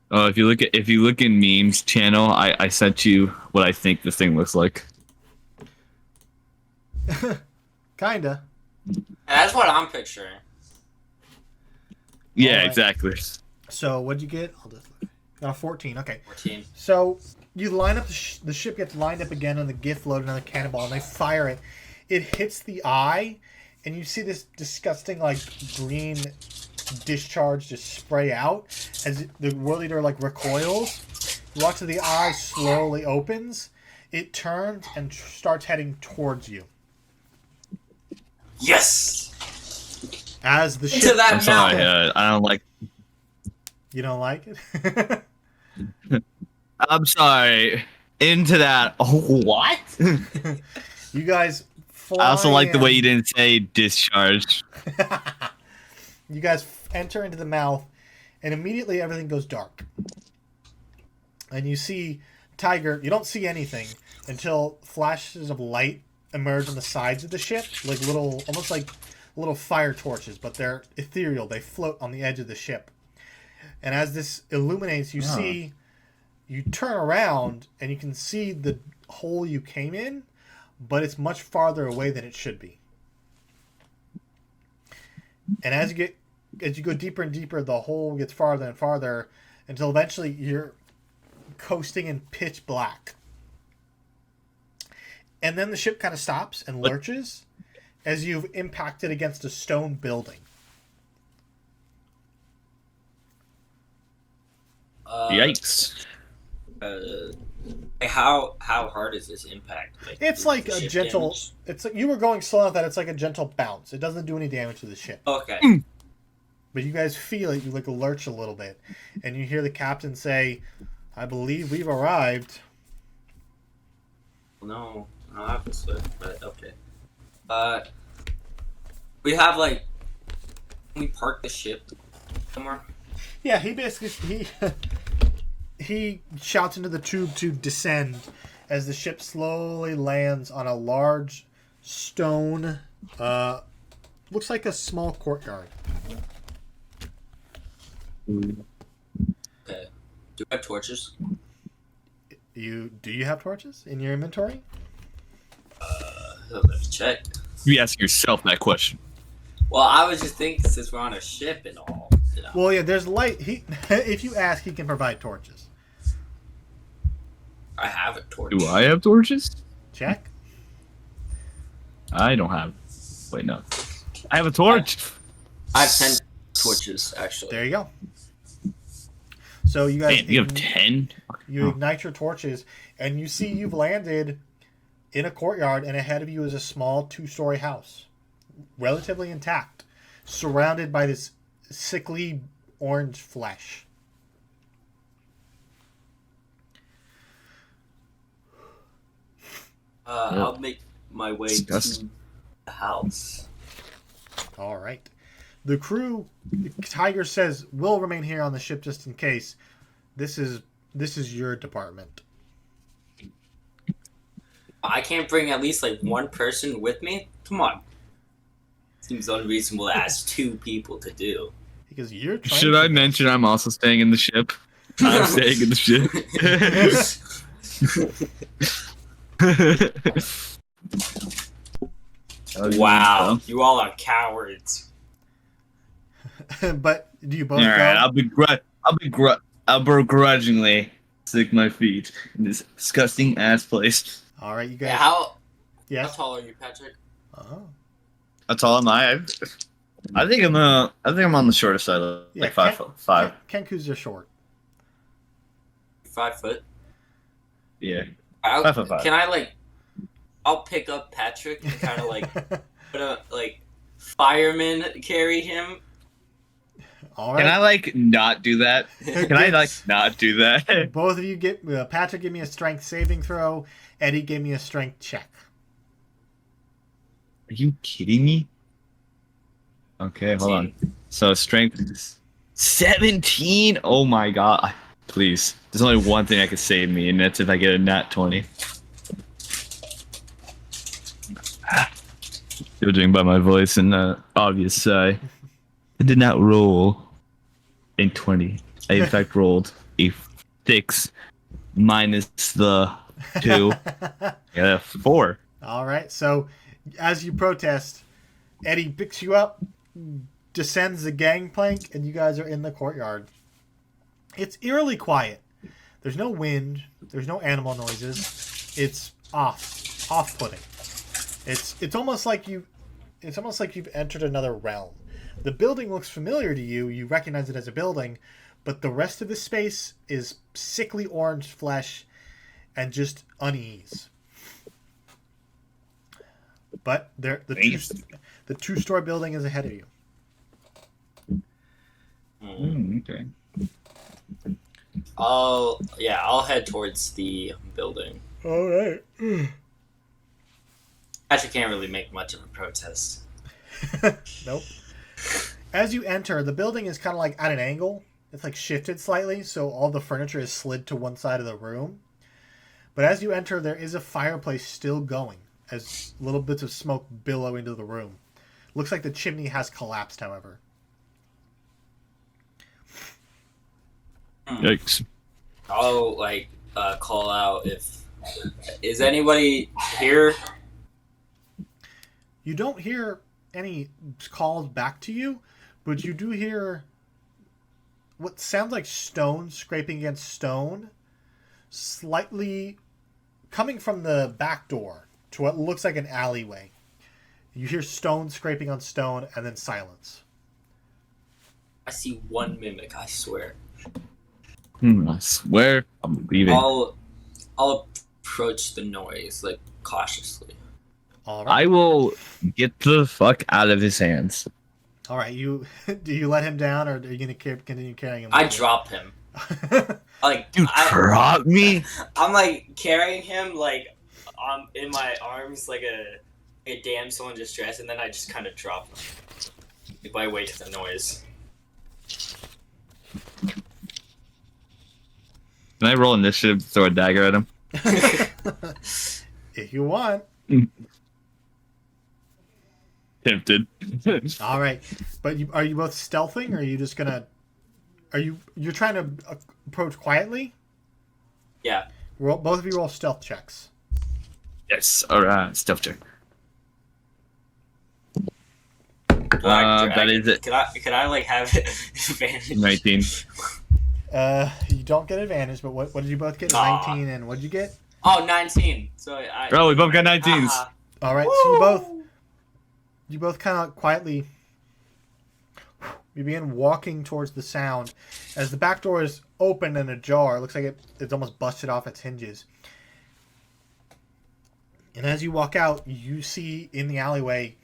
Oh, if you look in memes channel, I sent you what I think this thing looks like. Kinda. That's what I'm picturing. Yeah, Alright. exactly. So what'd you get? Got a 14. Okay. 14. So you line up the ship gets lined up again on the gift load another cannonball, and they fire it. It hits the eye, and you see this disgusting like green discharge just spray out as the World Eater like recoils. You watch as the eye slowly opens. It turns and starts heading towards you. Yes! As the Into ship, that I'm sorry, mouth! I don't like. you don't like it. I'm sorry. Into that. Oh, what? You guys fly. I also like the way in. you didn't say discharge. You guys enter into the mouth, and immediately everything goes dark. And you see Tiger. You don't see anything, until flashes of light emerge on the sides of the ship, like little, almost like little fire torches, but they're ethereal. They float on the edge of the ship. And as this illuminates, you see, you turn around and you can see the hole you came in, but it's much farther away than it should be. And as you go deeper and deeper, the hole gets farther and farther until eventually you're coasting in pitch black. And then the ship kind of stops and lurches as you've impacted against a stone building. Yikes. How hard is this impact? It's like a ship gentle. damage? It's like you were going slow enough that it's like a gentle bounce. It doesn't do any damage to the ship. Okay. But you guys feel it. You like lurch a little bit, and you hear the captain say, "I believe we've arrived." No, opposite, but okay. We have like, can we park the ship somewhere? Yeah, he basically he shouts into the tube to descend as the ship slowly lands on a large stone. Looks like a small courtyard. Okay. Do we have torches? Do you have torches in your inventory? Let's check. You ask yourself that question. Well, I was just thinking since we're on a ship and all, you know. Well, yeah, there's light. If you ask, he can provide torches. I have a torch. Do I have torches? Check. I don't have. Wait, no. I have a torch. I have 10 torches, actually. There you go. So you guys, Man, you have 10? you ignite your torches, and you see you've landed in a courtyard, and ahead of you is a small 2-story house, relatively intact, surrounded by this sickly orange flesh. I'll make my way Disgusting. to the house. All right. The crew, Tiger says, will remain here on the ship just in case. This is your department. I can't bring at least like one person with me? Come on. Seems unreasonable to ask 2 people to do. Because you're trying Should to I mention I'm also staying in the ship? I'm staying in the ship. Wow, you all are cowards. But do you both Alright, go? I'll begrudgingly stick my feet in this disgusting ass place. All right, you guys. Yeah, how Yes. tall are you, Patrick? Oh. How tall am I? I think I'm on the shorter side, like 5'5". Kenku's are short. 5 foot? Yeah. 5'5". Can I I'll pick up Patrick and kind of put a fireman carry him. All right. Can I not do that? Can I not do that? Both of you get Patrick. Give me a strength saving throw. Eddie, give me a strength check. Are you kidding me? Okay, hold on. So strength 17. Oh my god! Please, there's only one thing that could save me, and that's if I get a nat 20. Judging by my voice and the obvious sigh, I did not roll a 20. I in fact rolled a 6 minus the 2. Yeah, 4. All right. So, as you protest, Eddie picks you up, descends the gangplank, and you guys are in the courtyard. It's eerily quiet. There's no wind. There's no animal noises. It's off-putting. It's almost like you've entered another realm. The building looks familiar to you. You recognize it as a building, but the rest of the space is sickly orange flesh and just unease. But the 2-story building is ahead of you. Okay. I'll head towards the building. All right. Patrick can't really make much of a protest. Nope. As you enter, the building is kind of like at an angle. It's like shifted slightly, so all the furniture is slid to one side of the room. But as you enter, there is a fireplace still going, as little bits of smoke billow into the room. Looks like the chimney has collapsed, however. Yikes. I'll call out if is anybody here? You don't hear any calls back to you, but you do hear what sounds like stone scraping against stone, slightly coming from the back door to what looks like an alleyway. You hear stone scraping on stone and then silence. I see one mimic, I swear. I swear I'm leaving. I'll approach the noise, cautiously. All right. I will get the fuck out of his hands. All right. Do you let him down, or are you gonna continue carrying him? I drop him. You drop me? I'm carrying him in my arms like a damsel in distress, and then I just kind of drop him by weight to the noise. Can I roll initiative to throw a dagger at him? If you want. Tempted. All right, but are you both stealthing, or are you just gonna? You're trying to approach quietly? Yeah. Both of you roll stealth checks. Yes. Alright, stealth check. That is it. Could I have advantage? 19. You don't get advantage, but what did you both get? Aw. 19, and what did you get? Oh, 19. So Bro, we both got 19s. All right, so you both kind of quietly, you begin walking towards the sound as the back door is open and ajar. It looks like it's almost busted off its hinges. And as you walk out, you see in the alleyway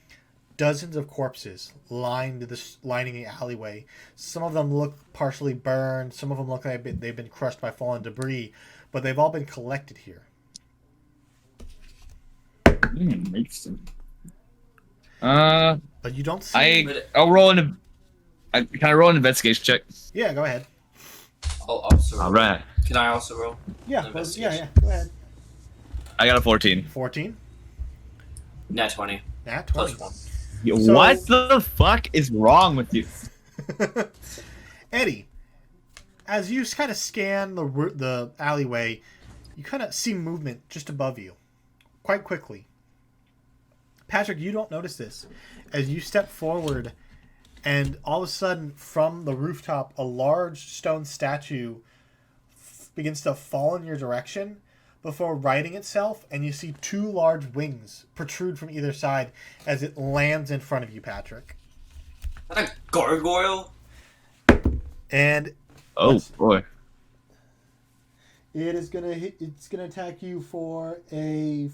dozens of corpses lining the alleyway. Some of them look partially burned. Some of them look like they've been crushed by fallen debris, but they've all been collected here. Interesting. But you don't see. I'll roll can I roll an investigation check? Yeah, go ahead. I'll also roll. All right. Can I also roll? Yeah, Investigation. Go ahead. I got a 14. 14. Nat 20. Nat 20. +1. So- What the fuck is wrong with you? Eddie, as you kind of scan the alleyway, you kind of see movement just above you, quite quickly. Patrick, you don't notice this. As you step forward, and all of a sudden, from the rooftop, a large stone statue begins to fall in your direction before righting itself, and you see two large wings protrude from either side as it lands in front of you, Patrick. Is that a gargoyle? And Oh boy. it is gonna hit. It's gonna attack you for a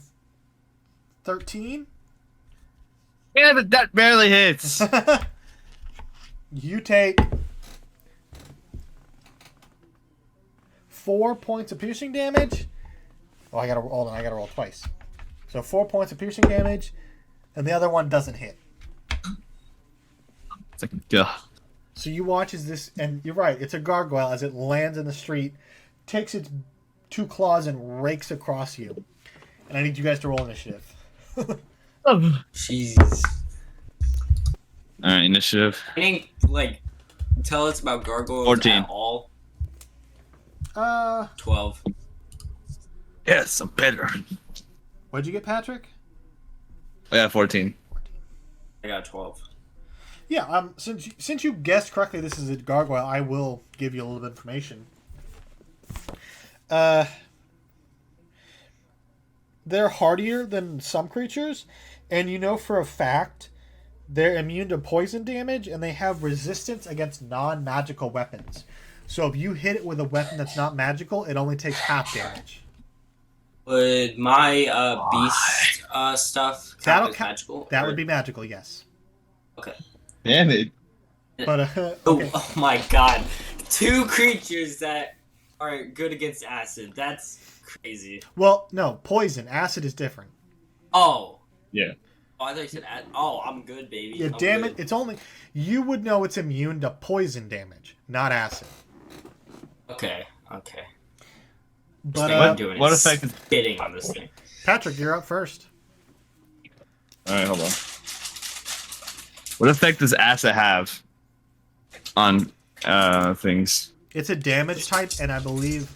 13. Yeah, but that barely hits. You take 4 points of piercing damage. Oh, I gotta roll twice. So 4 points of piercing damage, and the other one doesn't hit. It's like, ugh. So you watch as this, and you're right, it's a gargoyle as it lands in the street, takes its two claws and rakes across you. And I need you guys to roll initiative. Jesus. All right, initiative. Can you, tell us about gargoyles 14. at all? 12. 12. Yes, I'm better. What'd you get, Patrick? I got 14. I got 12. Yeah, since you guessed correctly this is a gargoyle, I will give you a little bit of information. They're hardier than some creatures, and you know for a fact they're immune to poison damage, and they have resistance against non-magical weapons. So if you hit it with a weapon that's not magical, it only takes half damage. Would my beast stuff count as magical? That or- would be magical, yes. Okay. Damn it. But okay. Oh my god. 2 creatures that are good against acid. That's crazy. Well, no, poison. Acid is different. Oh. Yeah. Oh, I thought you said acid. Oh, I'm good, baby. Yeah, I'm damn good. it. It's only you would know it's immune to poison damage, not acid. Okay. But I'm doing what is effect is- spitting on this thing. Patrick, you're up first. All right, hold on. What effect does acid have on things? It's a damage type, and I believe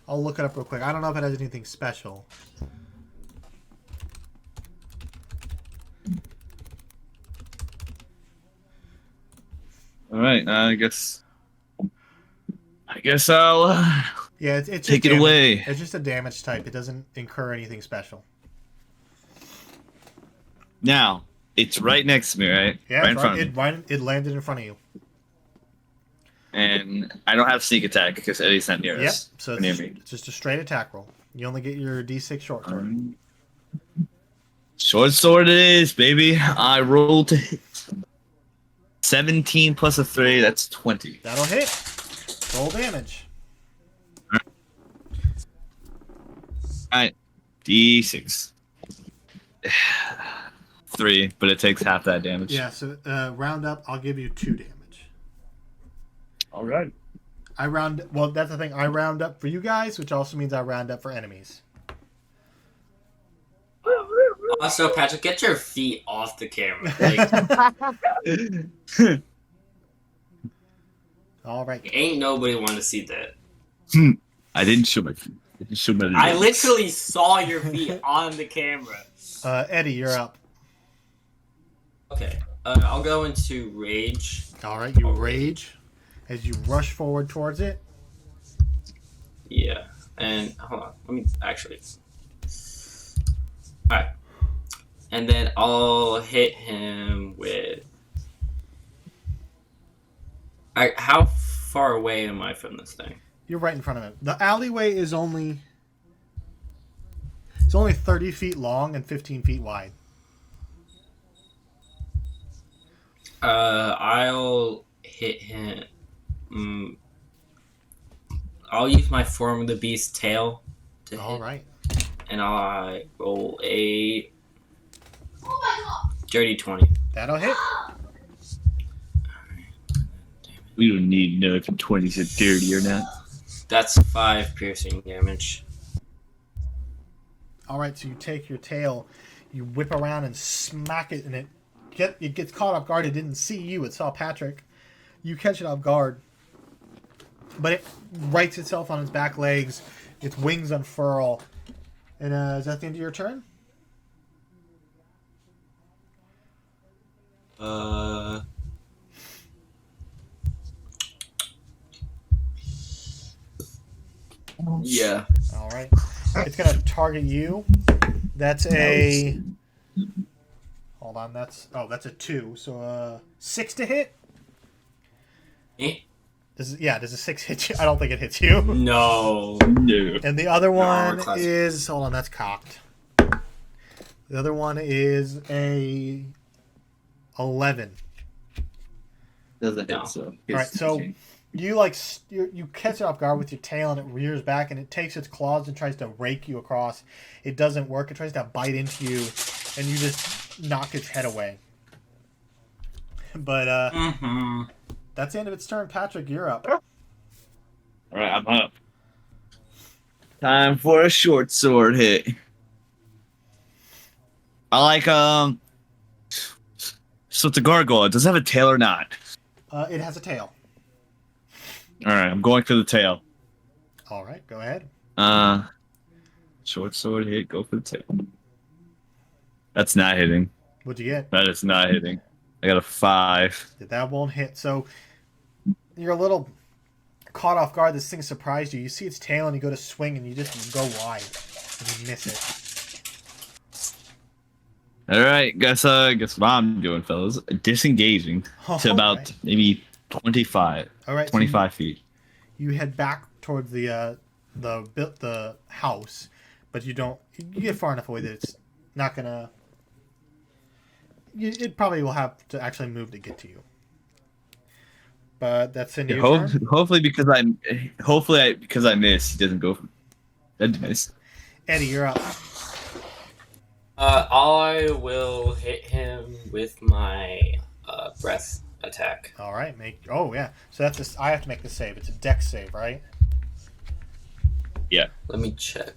I'll look it up real quick. I don't know if it has anything special. All right, I guess I'll Yeah, it's just take it damage. away. It's just a damage type. It doesn't incur anything special. Now it's right next to me, right? Yeah, right in front of me. it landed in front of you. And I don't have sneak attack because Eddie's not near Yep. us. So near it's, me. it's just a straight attack roll. You only get your D6 short sword. Short sword it is, baby. I rolled to hit. 17 plus a 3, that's 20. That'll hit. Roll damage. Alright. D6. 3, but it takes half that damage. Yeah. So round up. I'll give you 2 damage. Alright. Well, that's the thing. I round up for you guys, which also means I round up for enemies. Also, Patrick, get your feet off the camera. Like, All right. ain't nobody want to see that. I didn't show my feet. I didn't show my I legs. literally saw your feet on the camera. Eddie, you're up. Okay, I'll go into rage. All right. You rage as you rush forward towards it. Yeah, and hold on, let me actually. All right, and then I'll hit him with. How far away am I from this thing? You're right in front of him. The alleyway is only 30 feet long and 15 feet wide. I'll hit him. I'll use my form of the beast tail to hit. All right. And I roll a dirty 20. That'll hit. We don't need to know if the 20s are dirty or not. That's 5 piercing damage. All right. So you take your tail, you whip around and smack it, and it gets caught off guard. It didn't see you. It saw Patrick. You catch it off guard, but it rights itself on its back legs. Its wings unfurl. And is that the end of your turn? Yeah. All right. It's gonna target you. That's a. Hold on. That's a 2. So 6 to hit. Eh? Does a 6 hit you? I don't think it hits you. No. No. And the other one classic. is hold on. That's cocked. The other one is a 11. Doesn't No. hit, so. All right. So you catch it off guard with your tail, and it rears back, and it takes its claws and tries to rake you across. It doesn't work. It tries to bite into you, and you just knock its head away. But that's the end of its turn. Patrick, you're up. Alright, I'm up. Time for a short sword hit. I like, so it's a gargoyle. Does it have a tail or not? It has a tail. Alright, I'm going for the tail. All right, go ahead. Short sword hit, go for the tail. That's not hitting. What'd you get? That is not hitting. I got a 5. That won't hit. So you're a little caught off guard. This thing surprised you. You see its tail, and you go to swing, and you just go wide, and you miss it. Alright, guess what I'm doing, fellas. Disengaging to about Alright. maybe 25. All right, so 25 feet. you head back towards the house, but you get far enough away that it's not gonna. It probably will have to actually move to get to you. But that's in your turn. Hopefully because I miss, he doesn't go for that miss. Eddie, you're up. I will hit him with my breath attack. All right, oh yeah. So I have to make the save. It's a dex save, right? Let me check.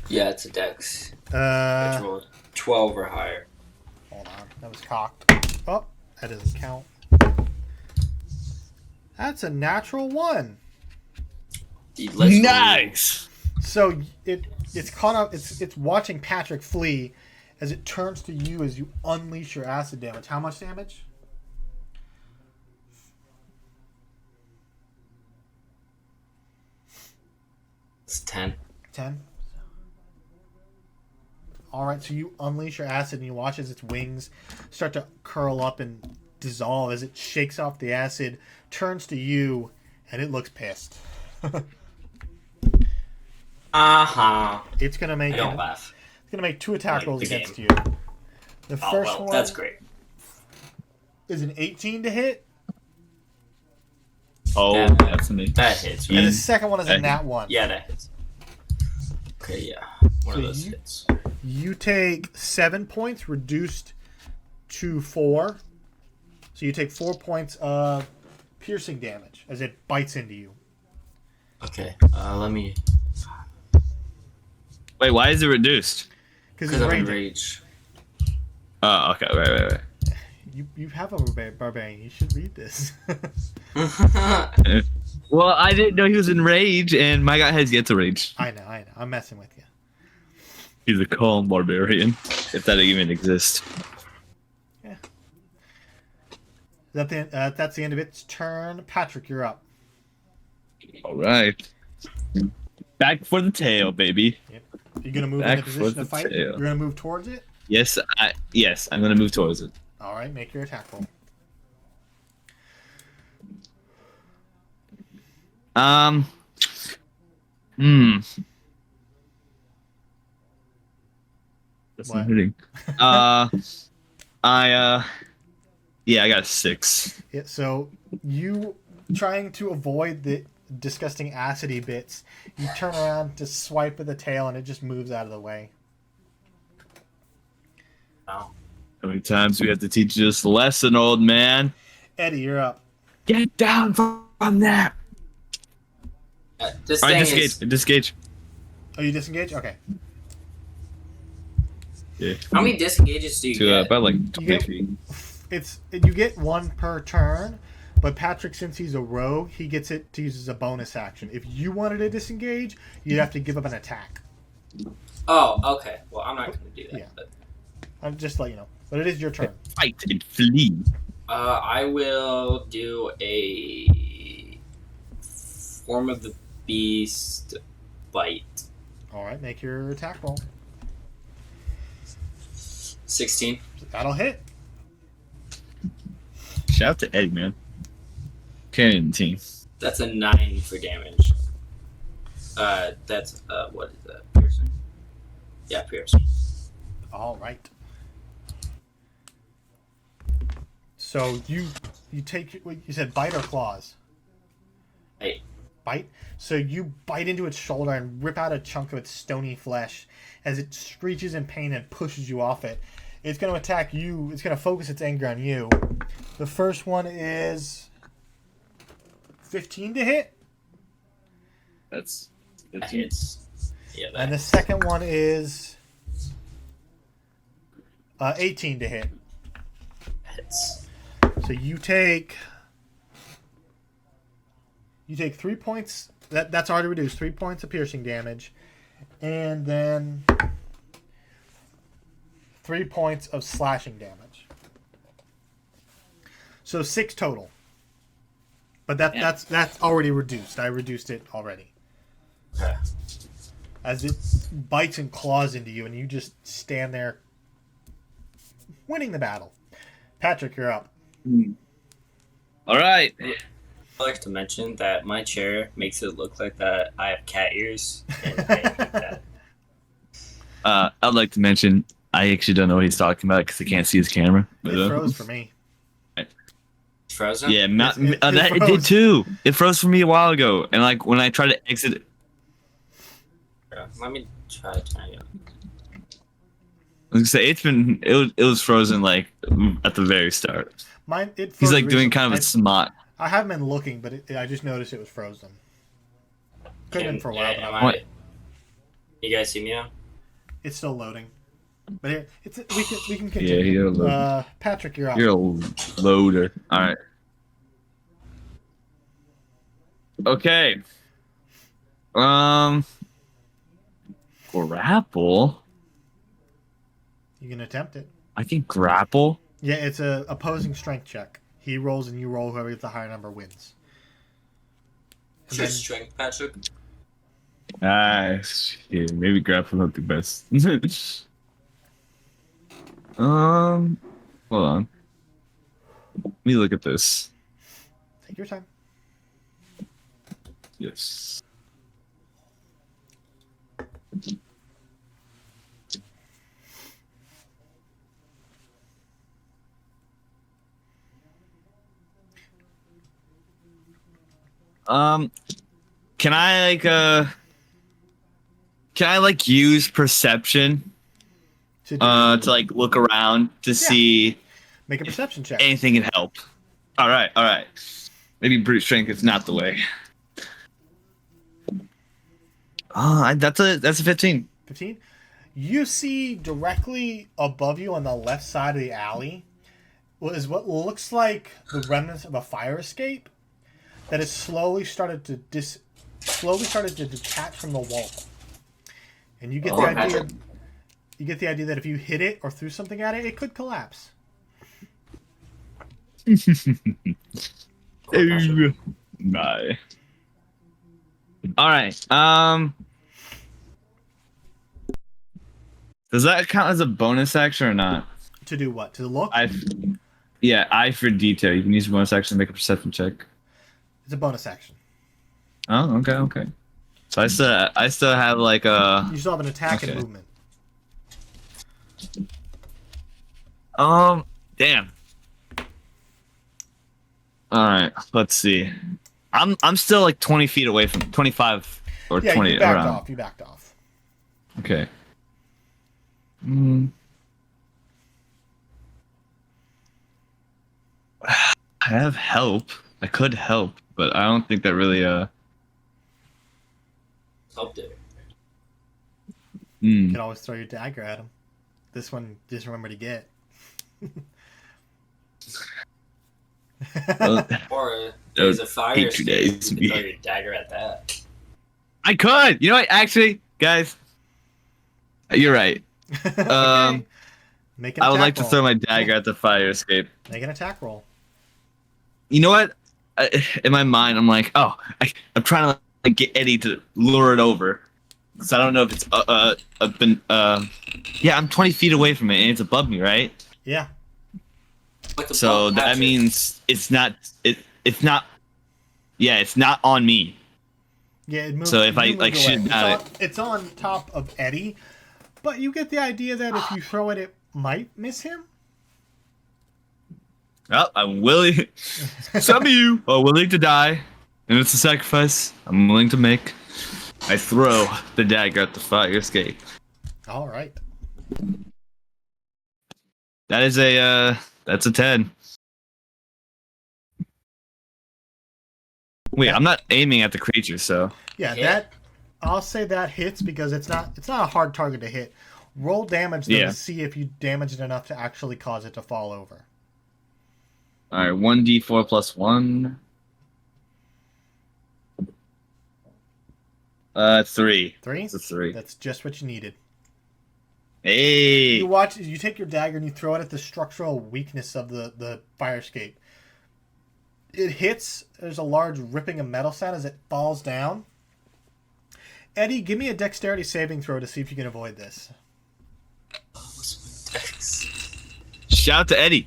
Yeah, it's a dex. It's Uh, rolled 12 or higher. hold on. That was cocked. Oh, that doesn't count. That's a natural 1. Dude, let's roll. Nice. So it's caught up. It's watching Patrick flee as it turns to you as you unleash your acid damage. How much damage? It's 10. 10. All right, so you unleash your acid and you watch as its wings start to curl up and dissolve as it shakes off the acid, turns to you, and it looks pissed. It's gonna make I don't laugh. It's gonna make 2 attack Like rolls the against game. you. The Oh, first well, one that's great. is an 18 to hit, Oh, Yeah. that's me. That hits, and right? the second one is a Okay. nat 1. Yeah, that hits. Okay, yeah. One So of those you- hits. You take 7 points, reduced to 4. So you take 4 points of piercing damage as it bites into you. Okay, let me... Wait, why is it reduced? Because Because it's I'm in raging. rage. Oh, okay. Right. You have a barbarian. You should read this. Well, I didn't know he was in rage, and my guy has yet to rage. I know. I'm messing with you. He's a calm barbarian, if that even exists. That's the end of its turn. Patrick, you're up. All right. Back for the tail, baby. You're gonna move Back into for position the to fight. tail. You're gonna move towards it. Yes, I'm gonna move towards it. All right, make your attack roll. Hmm. That's What? not hitting. Yeah, I got a 6. Yeah, so you trying to avoid the disgusting acidy bits. You turn around to swipe with the tail, and it just moves out of the way. Oh. How many times do we have to teach you this lesson, old man? Eddie, you're up. Get down from that. This All right, thing is... disengage. Oh, you disengage? Okay. Yeah. How many disengages do you To get? about like You 20 get- feet. You get 1 per turn, but Patrick, since he's a rogue, he gets it to use as a bonus action. If you wanted to disengage, you'd have to give up an attack. Oh, okay. Well, I'm not going to do that. Yeah. But, I'm just letting you know. But it is your turn. Fight and flee. I will do a form of the beast bite. All right, make your attack roll. 16. That'll hit. Shout out to Eddie, man. Carrying the team. That's a 9 for damage. That's, what is that? Piercing? Yeah, piercing. All right. So you take you said bite or claws? Bite. Bite. So you bite into its shoulder and rip out a chunk of its stony flesh as it screeches in pain and pushes you off it. It's going to attack you. It's going to focus its anger on you. The first one is 15 to hit, That's That hits. Yeah, that and the second one is 18 to hit. hits. So you take 3 points. That's already reduced. 3 points of piercing damage, and then 3 points of slashing damage. So 6 total. But that's already reduced. I reduced it already. Okay. As it bites and claws into you, and you just stand there, winning the battle. Patrick, you're up. all right. I like to mention that my chair makes it look like that I have cat ears. And I hate that. I'd like to mention I actually don't know what he's talking about because I can't see his camera. But, It froze for me. Frozen? yeah, It it froze. did too. It froze for me a while ago, and like when I tried to exit, Yeah, let me try turning it on. I was gonna say it was frozen like at the very start. Mine, it He's froze like doing recently. kind of a smart. I haven't been looking, but I just noticed it was frozen. Could have been for a while, but What? You guys see me now? it's still loading. But here, we can Yeah, continue. you're a loader. Patrick, you're up. You're a loader. All right. Okay. Grapple. You can attempt it. I think grapple. Yeah, it's a opposing strength check. He rolls and you roll. Whoever gets the higher number wins. And What's your then- strength, Patrick? Yeah, maybe grapple not the best. Hold on. Let me look at this. Take your time. Yes. Can I use perception To do- to like look around to see make a perception check. anything can help? All right. Maybe brute strength is not the way. That's a 15. 15. You see directly above you on the left side of the alley is what looks like the remnants of a fire escape that has slowly started to detach from the wall. And you get the idea. Patrick. You get the idea that if you hit it or threw something at it, it could collapse. Patrick. Bye. All right. Does that count as a bonus action or not? To do what? To look? Eye for detail. You can use a bonus action to make a perception check. It's a bonus action. Oh, okay. So I still have like a. You still have an attack and Okay. movement. Damn. All right. Let's see. I'm still like 20 feet away from 25 or Yeah, 20 you backed around. off. You backed off. Okay. I have help. I could help, but I don't think that really Help there. You can always throw your dagger at him. This one, just remember to get. Or there's a fire hate escape. today's You can me. throw your dagger at that. I could. You know what? Actually, guys, you're right. Okay. Make an I would attack like to roll. throw my dagger at the fire escape. Make an attack roll. You know what? In my mind, I'm like, I'm trying to like get Eddie to lure it over. So I don't know if it's yeah, I'm 20 feet away from it and it's above me, right? Yeah. What's the So problem, that Patrick? means it's not on me. Yeah, it moves. So if I, you like, moved shoot away. at It's on top of Eddie, but you get the idea that if you throw it, it might miss him. Well, I'm willing. Some of you are willing to die, and it's a sacrifice I'm willing to make. I throw the dagger at the fire escape. All right. That's a 10. Wait, I'm not aiming at the creature, so Yeah, Yeah. that I'll say that hits because it's not a hard target to hit. Roll damage though Yeah. to see if you damage it enough to actually cause it to fall over. all right. 1d4 plus 1. 3. 3? It's a 3. That's just what you needed. Hey. You take your dagger and you throw it at the structural weakness of the fire escape. It hits, there's a large ripping of metal sound as it falls down. Eddie, give me a dexterity saving throw to see if you can avoid this. What's my dex? Shout out to Eddie.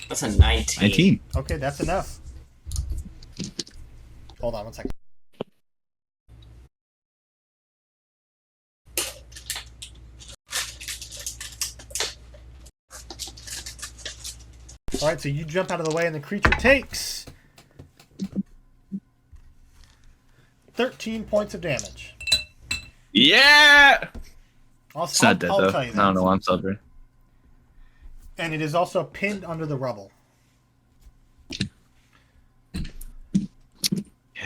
That's a 19. 19. Okay, that's enough. Hold on one second. Alright, so you jump out of the way and the creature takes 13 points of damage. Yeah. I'll It's not dead though. tell I you that. don't know why I'm celebrating. And it is also pinned under the rubble.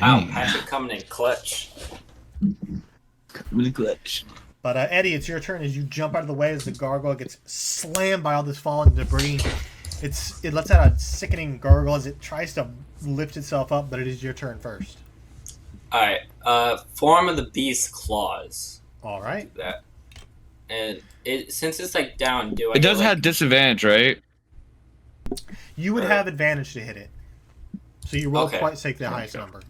Wow, Patrick coming in clutch. Really glitch. But Eddie, it's your turn as you jump out of the way as the gargoyle gets slammed by all this falling debris. It lets out a sickening gurgle as it tries to lift itself up, but it is your turn first. Alright, form of the beast claws. All right. Do that. And since it's like down, do I It get, does like, have disadvantage, right? You would have advantage to hit it. So you roll Okay. twice, take the highest number.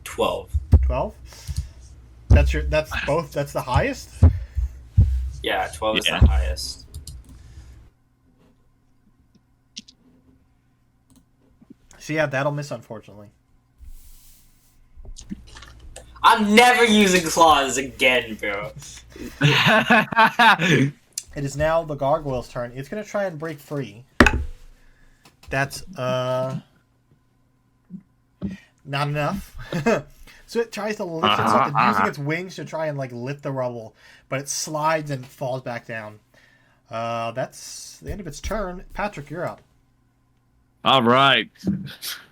12. 12? That's the highest? Yeah, 12 is Yeah. the highest. So yeah, that'll miss, unfortunately. I'm never using claws again, bro. It is now the gargoyle's turn. It's going to try and break free. That's, not enough. So it tries to lift itself, using its wings to try and, like, lift the rubble. But it slides and falls back down. That's the end of its turn. Patrick, you're up. All right.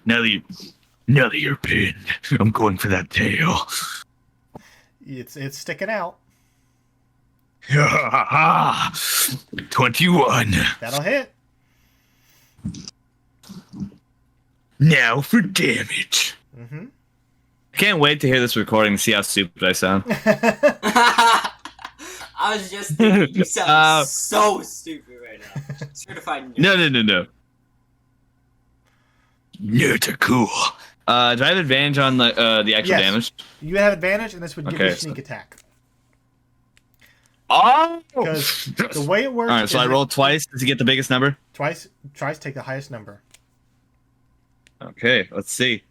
Nelly, you're pinned. I'm going for that tail. It's sticking out. 21. That'll hit. Now for damage. Mm-hmm. I can't wait to hear this recording and see how stupid I sound. I was just thinking, you sound so stupid right now. Certified nerd. No. Nerds are cool. Do I have advantage on the actual Yes. damage? You have advantage, and this would give you Okay, sneak attack. Oh! Because the way it works Alright, so is I roll twice to get the biggest number? twice to take the highest number. Okay, let's see.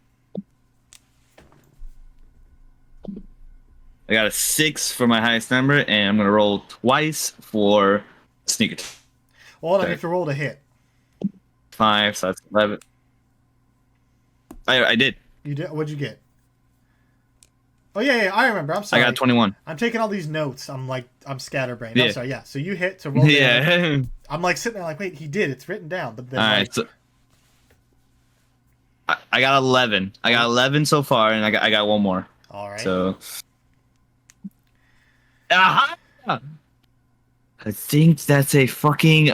I got a 6 for my highest number, and I'm going to roll twice for sneak attack. Well, hold on, Okay. you have to roll to hit. 5, so that's 11. I did. You did. What'd you get? Oh yeah, I remember. I'm sorry. I got 21. I'm taking all these notes. I'm scatterbrained. Yeah. I'm sorry. Yeah. So you hit to roll. To hit. Yeah. I'm like sitting there like, wait, he did. It's written down. But then, Alright, like, so I got 11. I got 11 so far, and I got one more. all right. So. Aha! I think that's a fucking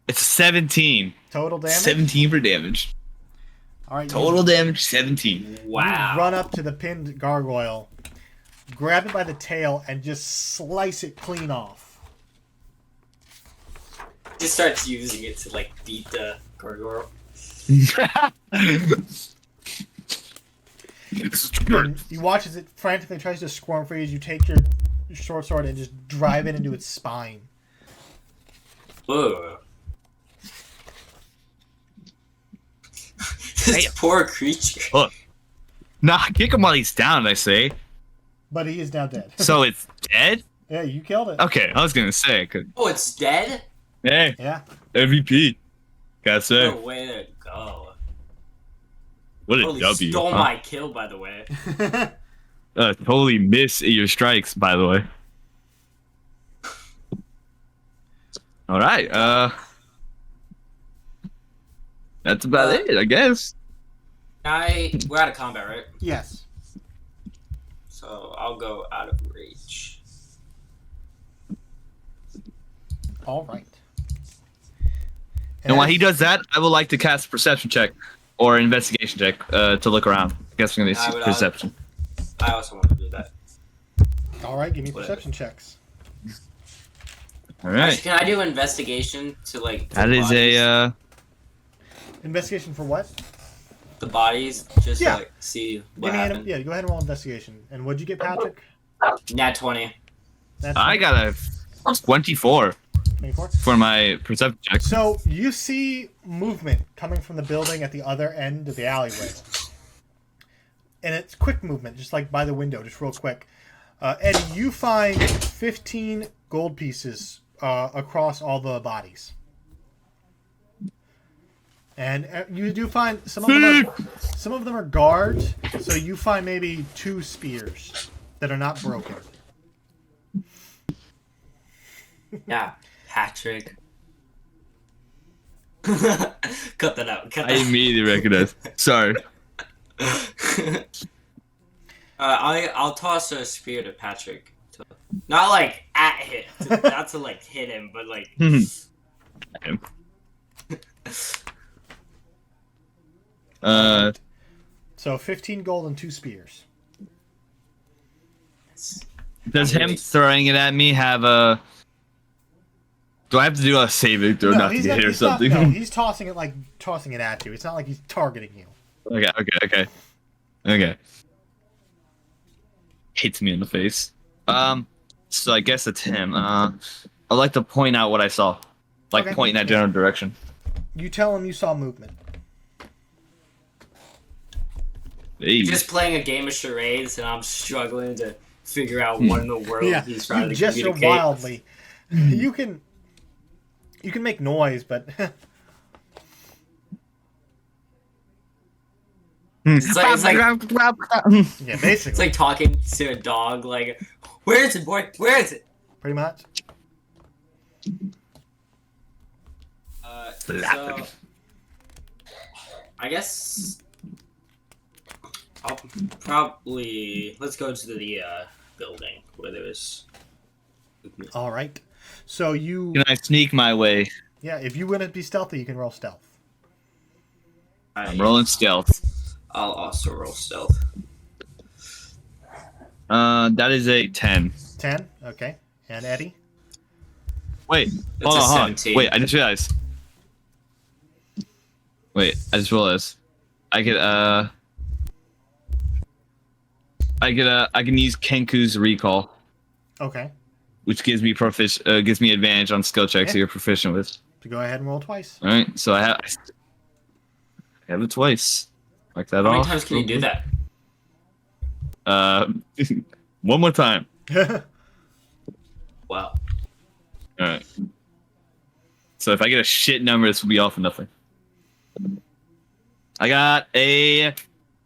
It's 17. Total damage. 17 for damage. All right. Total damage 17. You Wow. run up to the pinned gargoyle, grab it by the tail, and just slice it clean off. Just starts using it to like beat the gargoyle. And you watch as it frantically tries to squirm free as you take your short sword and just drive it into its spine. Ugh. This poor creature. Look. Nah, kick him while he's down, I say. But he is now dead. So it's dead? Yeah, you killed it. Okay, I was gonna say. 'Cause, Oh, it's dead? hey, Yeah. MVP. Gotta say. No way to go. What a Holy W. stole huh? my kill, by the way. Totally miss your strikes, by the way. All right. That's about it, I guess. We're out of combat, right? Yes. So I'll go out of reach. All right. And while he does that, I would like to cast a perception check or an investigation check to look around. I guess I'm gonna I see would- perception. I also want to do that. All right, give me Whatever. perception checks. All right. Actually, can I do investigation to like That the is bodies? Investigation for what? The bodies, just Yeah. to like see Give what me happened. yeah, go ahead and roll investigation. And what'd you get, Patrick? Nat 20. That's I got a 24 24. for my perception check. So you see movement coming from the building at the other end of the alleyway. And it's quick movement, just like by the window, just real quick. Eddie, you find 15 gold pieces across all the bodies. And you do find some of them are guards, so you find maybe 2 spears that are not broken. Yeah, Patrick. Cut that out. Cut I that. immediately recognized. Sorry. I'll toss a spear to Patrick. Not like at him, not to like hit him, but like. So 15 gold and 2 spears. Does him throwing it at me have a? Do I have to do a saving throw not to get hit or something? No, he's tossing it at you. It's not like he's targeting you. Okay. Hits me in the face. So I guess it's him. I'd like to point out what I saw. Like, Okay. point in that general direction. You tell him you saw movement. Hey. Just playing a game of charades, and I'm struggling to figure out what in the world Yeah, he's trying you to gesture communicate. wildly. You can make noise, but It's like yeah, it's basically, like talking to a dog. Like, where is it, boy? Where is it? pretty much. So I guess I'll probably let's go to the building where there is. All right. So you, Can I sneak my way? yeah, if you want to be stealthy, you can roll stealth. I'm rolling stealth. I'll also roll stealth. That is a 10. 10. Okay. And Eddie. Wait, That's hold a on. 17. Wait, I just realized. I can use Kenku's recall, Okay. which gives me advantage on skill checks that you're proficient with. So go ahead and roll twice. All right, so I have it twice. Like that How many off. times can you do that? One more time. Wow. All right. So if I get a shit number, this will be all for nothing. I got a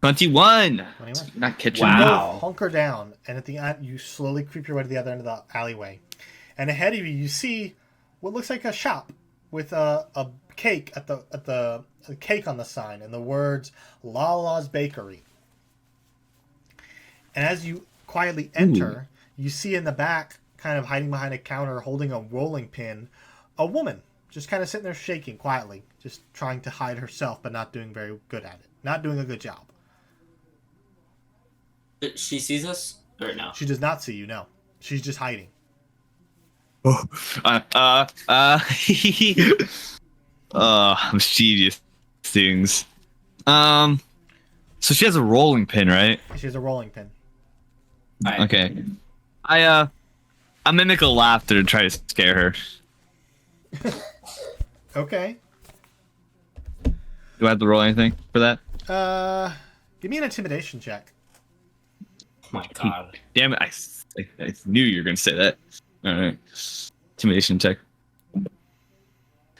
21. 21. Not kitchen. Wow. You hunker down, and at the end, you slowly creep your way to the other end of the alleyway. And ahead of you, you see what looks like a shop with a cake at the cake on the sign and the words Lala's Bakery. And as you quietly enter, you see in the back, kind of hiding behind a counter, holding a rolling pin, a woman just kind of sitting there shaking quietly, just trying to hide herself, but not doing very good at it. Not doing a good job. She sees us or no? She does not see you, no. She's just hiding. Mischievous things. So she has a rolling pin, right? She has a rolling pin. Alright. Okay. I mimic a laughter to try to scare her. Okay. Do I have to roll anything for that? Give me an intimidation check. Oh my god. Damn it! I knew you were gonna say that. All right. Intimidation check.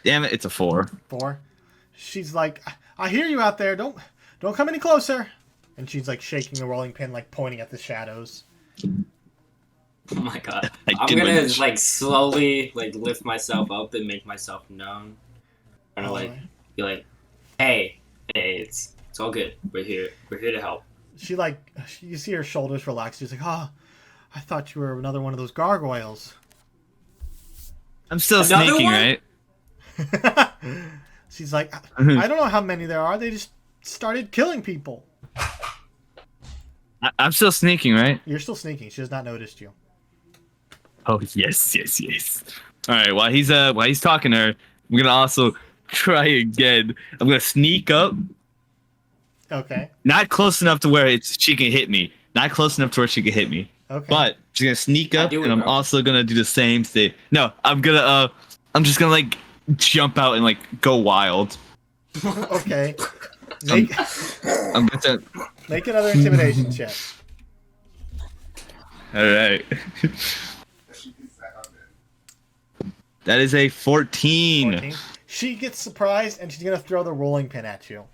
Damn it! It's a 4. 4. She's like, I hear you out there. Don't come any closer. And she's like shaking the rolling pin, like pointing at the shadows. Oh my god. I I'm did gonna my- like slowly like lift myself up and make myself known. Kind of like be like, hey, it's all good. We're here to help. She like, you see her shoulders relax. She's like, oh, I thought you were another one of those gargoyles. I'm still Another sneaking, one? right? She's like, I don't know how many there are. They just started killing people. I'm still sneaking, right? You're still sneaking. She has not noticed you. Oh yes. All right. While he's talking to her, I'm gonna also try again. I'm gonna sneak up, Okay. not close enough to where she can hit me. Not close enough to where she can hit me. Okay. But she's gonna sneak up, do it, and I'm bro. also gonna do the same thing. No, I'm just gonna like jump out and like go wild. Okay. Make I'm gonna. make another intimidation check. All right. That is a 14. 14. She gets surprised and she's gonna throw the rolling pin at you.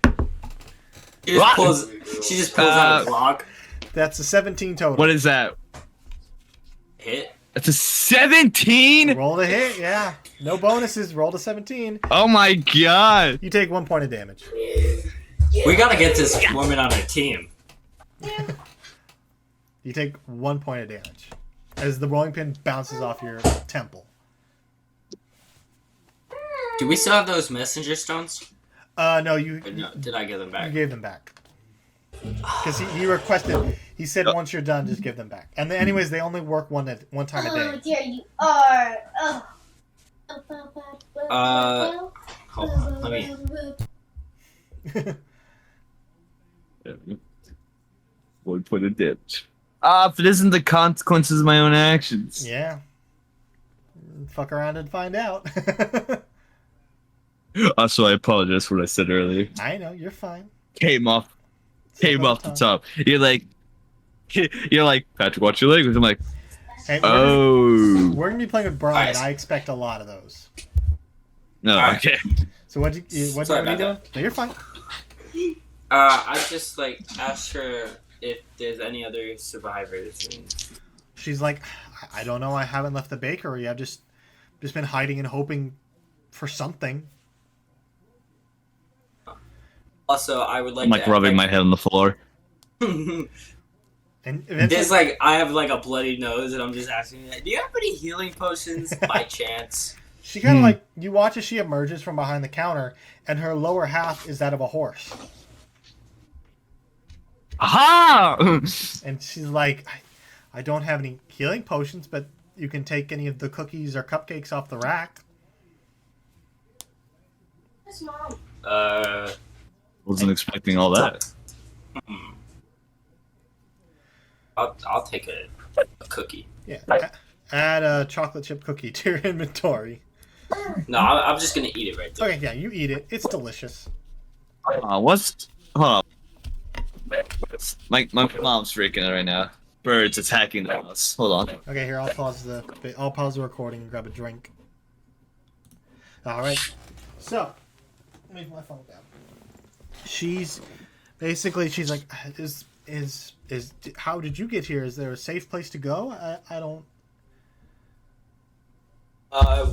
She just pulls out a block. That's a 17 total. What is that? Hit. That's a 17. Roll to hit, yeah. No bonuses. Roll to 17. Oh my god. You take 1 point of damage. We gotta get this woman on our team. You take 1 point of damage as the rolling pin bounces off your temple. Do we still have those messenger stones? No, you. Or no, did I give them You back? gave them back. Because he requested. He said once you're done, just give them back. And anyways, they only work one time a Oh, day. dear, you are. Hold on, let me. 1 point of damage. If it isn't the consequences of my own actions. Yeah. Fuck around and find out. Also, I apologize for what I said earlier. I know, you're fine. Came off the top. You're like, Patrick, watch your language. I'm like, Hey, oh. we're gonna be playing with Brian. Nice. I expect a lot of those. No, Alright. okay. So what are you Sorry doing? about No, you're fine. I just asked her if there's any other survivors. And She's like, I don't know. I haven't left the bakery. I've just been hiding and hoping for something. also, I would like I'm like to rubbing my head on the floor. And eventually, There's I have a bloody nose, and I'm just asking, do you have any healing potions by chance? she kind of you watch as she emerges from behind the counter, and her lower half is that of a horse. Aha! And she's like, I don't have any healing potions, but you can take any of the cookies or cupcakes off the rack. Wasn't expecting all that. I'll take a cookie. Yeah. Add a chocolate chip cookie to your inventory. No, I'm just gonna eat it right there. Okay, yeah, you eat it. It's delicious. What's... Hold on. My mom's freaking out right now. Birds attacking the house. Hold on. Okay, here I'll pause the recording and grab a drink. All right. So, let me put my phone down. She's like, how did you get here? Is there a safe place to go? I don't.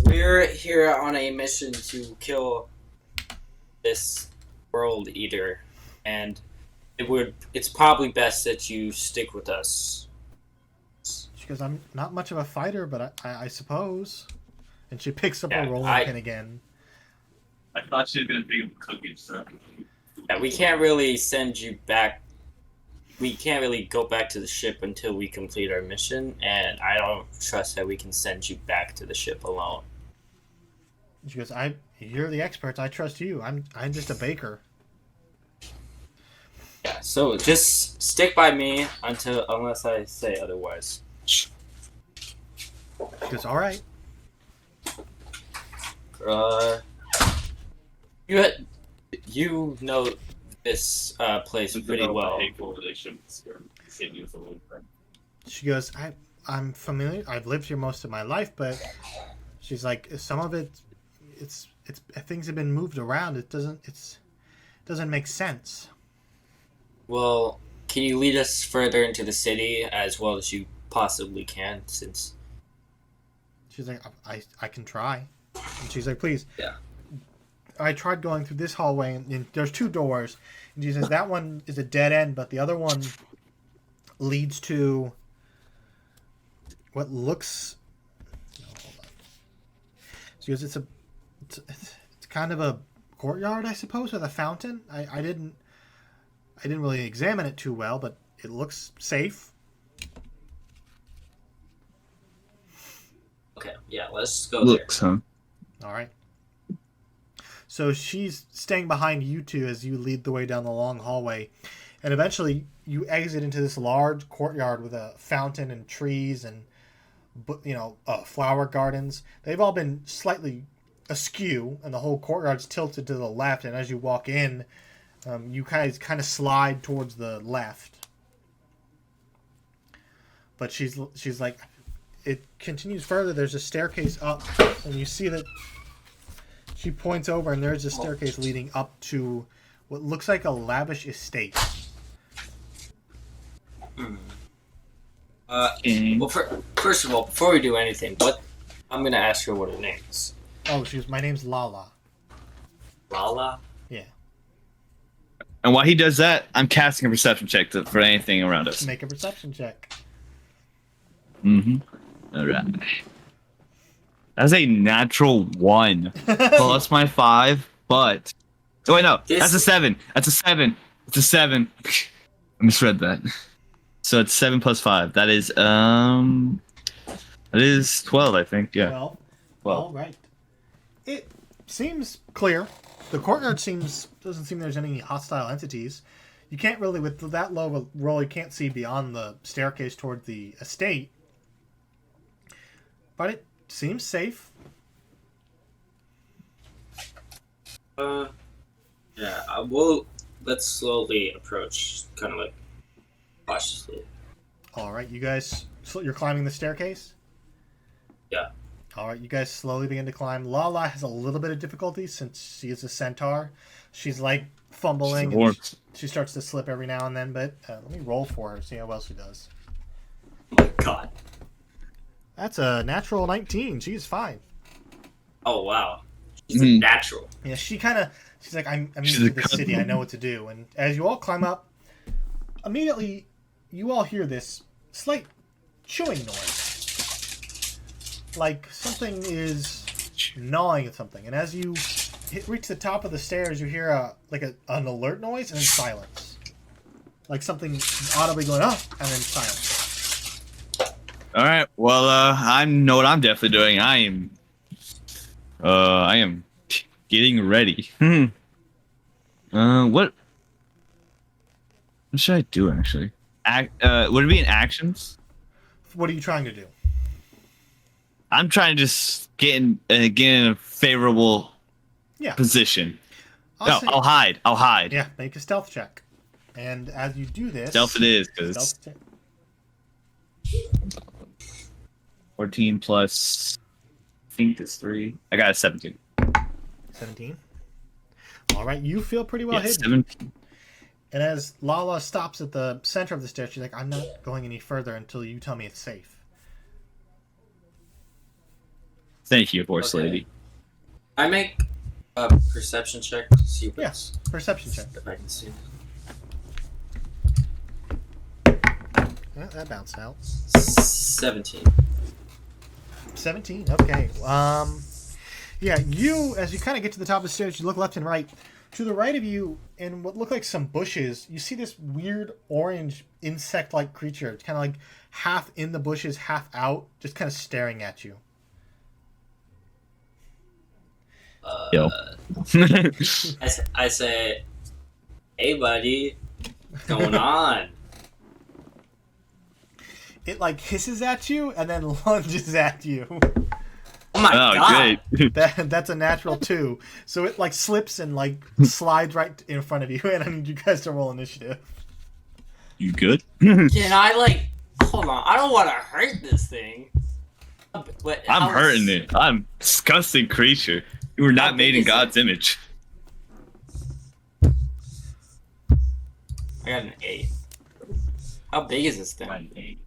We're here on a mission to kill this world eater, and it's probably best that you stick with us. She goes, I'm not much of a fighter, but I suppose. And she picks up Yeah, a rolling pin again. I thought she was gonna pick up cookies, so. Yeah, we can't really send you back. We can't really go back to the ship until we complete our mission, and I don't trust that we can send you back to the ship alone. She goes, you're the experts. I trust you. I'm just a baker. Yeah, so just stick by me unless I say otherwise. She goes, all right. You know this place pretty well. She goes, I'm familiar. I've lived here most of my life, but she's like, some of it's things have been moved around. It doesn't make sense. Well, can you lead us further into the city as well as you possibly can, since... She's like, I can try. And she's like, please. Yeah. I tried going through this hallway, and there's 2 doors. And she says, that one is a dead end, but the other one leads to what looks... No, hold on. She goes, it's kind of a courtyard, I suppose, with a fountain. I didn't really examine it too well, but it looks safe. Okay, yeah, let's go Looks, huh? All right. So she's staying behind you two as you lead the way down the long hallway. And eventually you exit into this large courtyard with a fountain and trees and, flower gardens. They've all been slightly askew, and the whole courtyard's tilted to the left. And as you walk in, you guys kind of slide towards the left. But she's like, it continues further. There's a staircase up, and you see that she points over, and there's a staircase leading up to what looks like a lavish estate. Well, first of all, before we do anything, I'm gonna ask her what her name is. Oh, my name's Lala. Lala. Yeah. And while he does that, I'm casting a perception check for anything around us. Make a perception check. All right. That's a natural 1 plus my 5, but. Oh wait, no, that's a 7. That's a 7. It's a 7. I misread that. So it's 7 plus 5. That is 12, I think. Yeah. 12. 12. All right. It seems clear. The courtyard doesn't seem there's any hostile entities. You can't really, with that low of a roll, you can't see beyond the staircase toward the estate. But it seems safe. Yeah. Let's slowly approach, kind of like cautiously. All right, you guys, you're climbing the staircase? Yeah. All right, you guys slowly begin to climb. Lala has a little bit of difficulty since she is a centaur. She's like fumbling. And she starts to slip every now and then, but let me roll for her, see how well she does. Oh my god. That's a natural 19. She's fine. Oh wow. She's a natural. Yeah, she's like, I'm used to the city. I know what to do. And as you all climb up, immediately you all hear this slight chewing noise. Like something is gnawing at something. And as you reach the top of the stairs, you hear an alert noise and then silence. Like something audibly going up and then silence. All right. Well, I know what I'm definitely doing. I am getting ready. What should I do actually? Would it be in actions? What are you trying to do? I'm trying to just get in a favorable position. I'll hide. I'll hide. Yeah, make a stealth check. And as you do this, Stealth it is, because 14 plus, I think it's 3. I got a 17. 17. All right, you feel pretty well hidden. 17. And as Lala stops at the center of the stairs, she's like, I'm not going any further until you tell me it's safe. Thank you, horse lady. I make a perception check. See what's Yes, perception check. if I can see. Yeah, that bounced out. 17. 17, okay. Yeah, as you kind of get to the top of the stairs, you look left and right. To the right of you, in what look like some bushes, you see this weird orange insect-like creature. It's kind of like half in the bushes, half out, just kind of staring at you. Yo. I say, hey buddy, what's going on? It like hisses at you and then lunges at you. Oh my god! Great. That's a natural 2. So it like slips and like slides right in front of you, and I need you guys to roll initiative. You good? Can I hold on? I don't want to hurt this thing. But I'm hurting it. I'm a disgusting creature. You were not made in God's image. I got an 8. How big is this thing?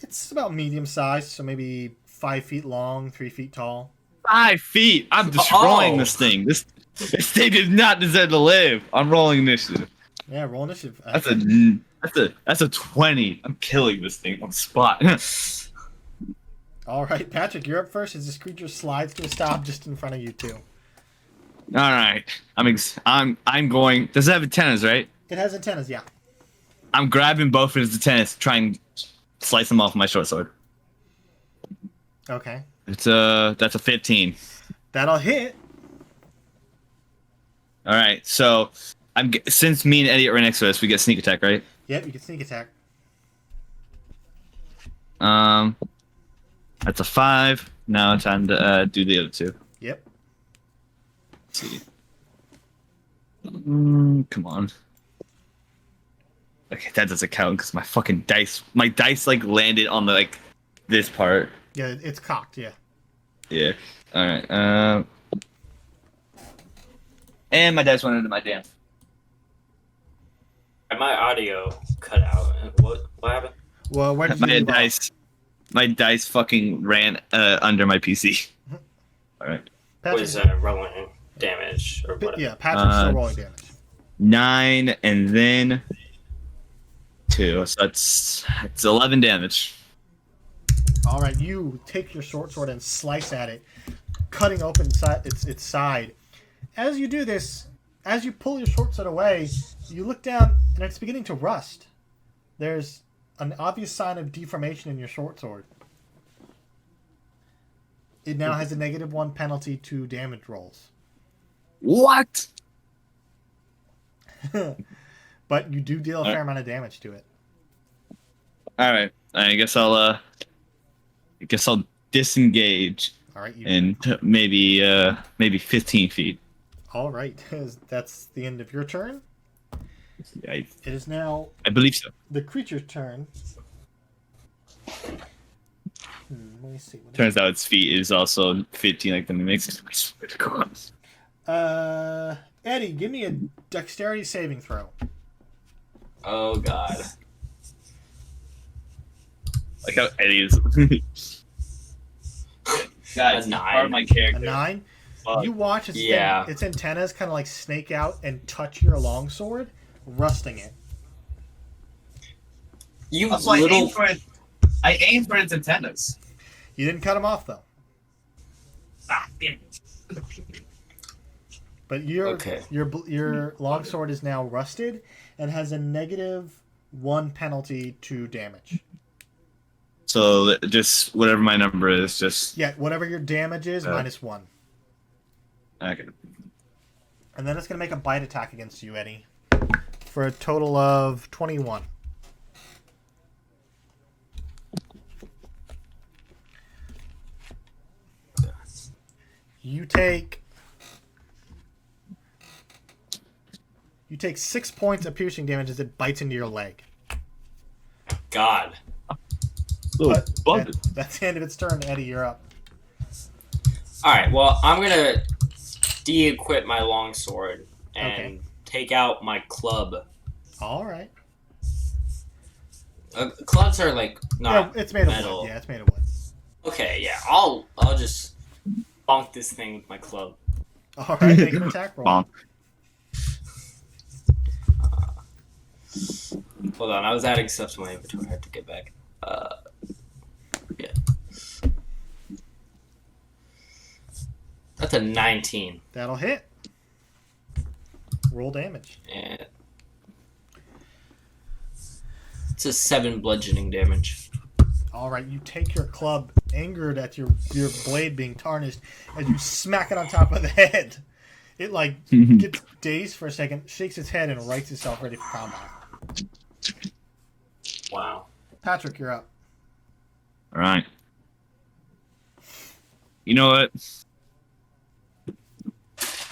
It's about medium size, so maybe 5 feet long, 3 feet tall. 5 feet. I'm destroying this thing. This thing does not deserve to live. I'm rolling initiative. Yeah, roll initiative. That's a 20. I'm killing this thing on the spot. All right, Patrick, you're up first as this creature slides to a stop just in front of you two. All right. I'm going. Does it have antennas, right? It has antennas, yeah. I'm grabbing both of his antennas, trying to slice them off with my short sword. Okay. That's a 15. That'll hit. All right. So since me and Eddie are right next to us, we get sneak attack, right? Yep, you can sneak attack. That's a 5. Now it's time to do the other 2. Yep. Let's see. Come on. Okay, that doesn't count because my dice like landed on the this part. Yeah, it's cocked, yeah. Yeah. All right. And my dice went into my damn. And my audio cut out. What happened? Well, where did you My leave off? dice fucking ran under my PC. All right. Patrick, Was rolling damage or whatever. yeah, Patrick's still rolling damage. 9 and then 2, so it's 11 damage. All right, you take your short sword and slice at it, cutting open its side. As you do this, as you pull your short sword away, you look down and it's beginning to rust. There's an obvious sign of deformation in your short sword. It now has a -1 penalty to damage rolls. What? But you do deal a fair amount of damage to it. All right. I guess I'll disengage All right, and maybe 15 feet. all right. That's the end of your turn. I It is now believe so. the creature's turn. Let me see. Turns out its feet is also 15 like the mimics. Eddie, give me a dexterity saving throw. Oh god. Like how Eddie is. Guys, A 9. part of my A character. 9. Fuck. You watch Yeah. its antennas kind of like snake out and touch your longsword, rusting it. You Also, I little. aim for its antennas. You didn't cut them off though. Ah, damn. But your Okay. your longsword is now rusted and has a -1 penalty to damage. So just whatever my number is, just Yeah, whatever your damage is, -1. okay. And then it's going to make a bite attack against you, Eddie, for a total of 21. You take 6 points of piercing damage as it bites into your leg. God. That's the end of its turn, Eddie. You're up. Alright, well, I'm gonna de-equip my longsword and Okay. take out my club. All right. Clubs are like not Yeah, it's made of metal. wood. Yeah, it's made of wood. Okay, yeah, I'll just bonk this thing with my club. All right, make an attack roll. Bonk. Hold on, I was adding stuff to my inventory. I have to get back. Yeah. That's a 19. That'll hit. Roll damage. And it's a 7 bludgeoning damage. All right, you take your club, angered at your blade being tarnished, as you smack it on top of the head. It like gets dazed for a second, shakes its head, and rights itself ready for combat. Wow. Patrick, you're up. All right. You know what?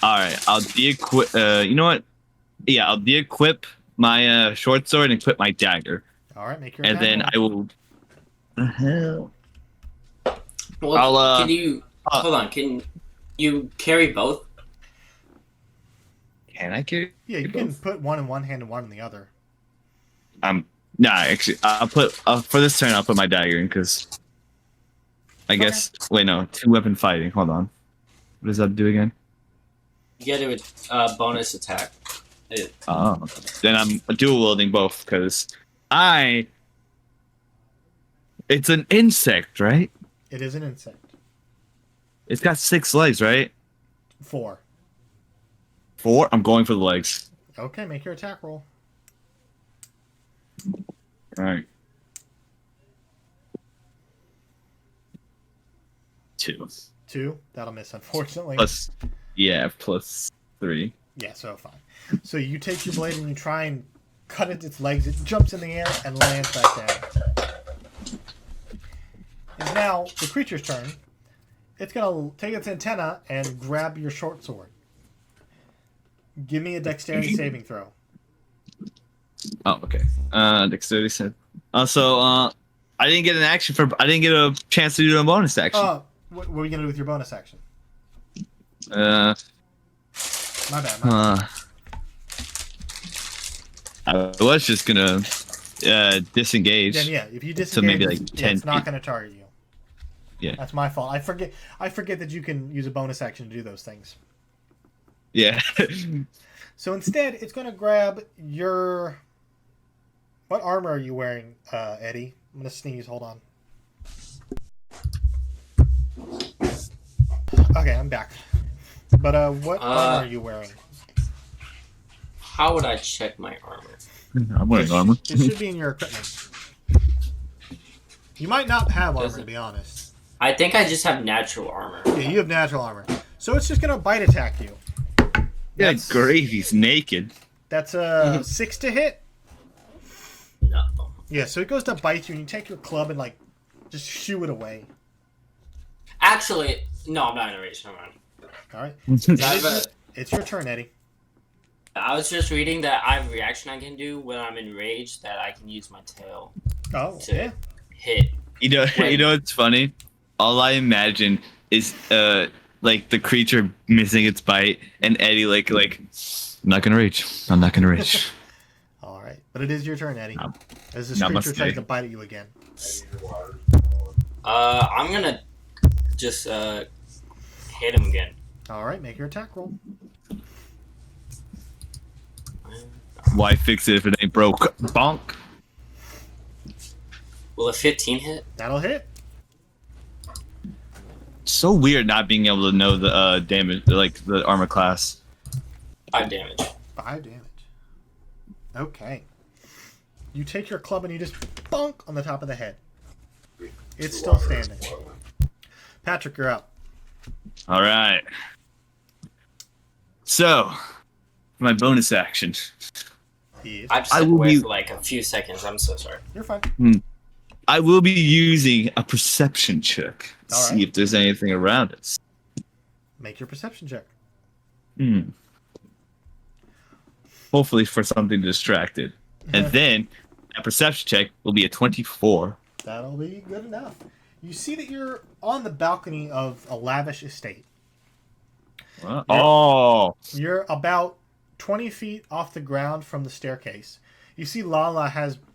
All right, I'll de-equip. You know what? Yeah, I'll de-equip my short sword and equip my dagger, All right, make your and attack then roll. I will. The hell? Well, I'll, can you hold on? Can you carry both? Can I carry? Yeah, you can put one in one hand and one in the other. Nah, actually, I'll put for this turn. I'll put my dagger in because I guess. Wait, no, 2-weapon fighting. Hold on. What does that do again? You get it with bonus attack. Oh, then I'm dual wielding both because it's an insect, right? It is an insect. It's got 6 legs, right? 4. 4. I'm going for the legs. Okay, make your attack roll. All right. 2 2. That'll miss, unfortunately. plus, plus 3. Yeah, so fine. So you take your blade and you try and cut at its legs. It jumps in the air and lands back down. It's now the creature's turn. It's going to take its antenna and grab your short sword. Give me a dexterity saving throw. Oh, okay. Dexterity said. Also, I didn't get an action for. I didn't get a chance to do a bonus action. What are you going to do with your bonus action? My bad. I was just gonna. disengage. Then yeah, if you disengage, So maybe like yeah, 10 it's not feet. going to target you. Yeah. That's my fault. I forget that you can use a bonus action to do those things. Yeah. So instead, it's going to grab your. What armor are you wearing, Eddie? I'm going to sneeze. Hold on. Okay, I'm back. But what armor are you wearing? How would I check my armor? I'm wearing armor. It should be in your equipment. You might not have armor, Does it? to be honest. I think I just have natural armor. Yeah, you have natural armor. So it's just going to bite attack you. Yeah, That's- great. He's naked. That's a 6 to hit. No. Yeah, so it goes to bite you, and you take your club and, like, just shoo it away. Actually, no, I'm not in a rage. Never mind. All right? I have a- It's your turn, Eddie. I was just reading that I have a reaction I can do when I'm enraged that I can use my tail Oh, to yeah. hit. You know what's funny? All I imagine is like the creature missing its bite and Eddie like I'm not gonna reach. I'm not gonna reach. All right. But it is your turn, Eddie. No. As this creature Namaste. tries to bite at you again. I'm gonna just hit him again. All right, make your attack roll. Why fix it if it ain't broke? Bonk. Will a 15 hit? That'll hit. So weird not being able to know the damage, like the armor class. 5 damage. 5 damage. Okay. You take your club and you just bonk on the top of the head. It's still standing. Patrick, you're up. All right. So, my bonus action. Yes. I've I stepped will away be- for like a few seconds. I'm so sorry. You're fine. I will be using a perception check to All see right. if there's anything around us. Make your perception check. Hopefully for something distracted. And then a perception check will be a 24. That'll be good enough. You see that you're on the balcony of a lavish estate. Oh, You're about 20 feet off the ground from the staircase. You see Lala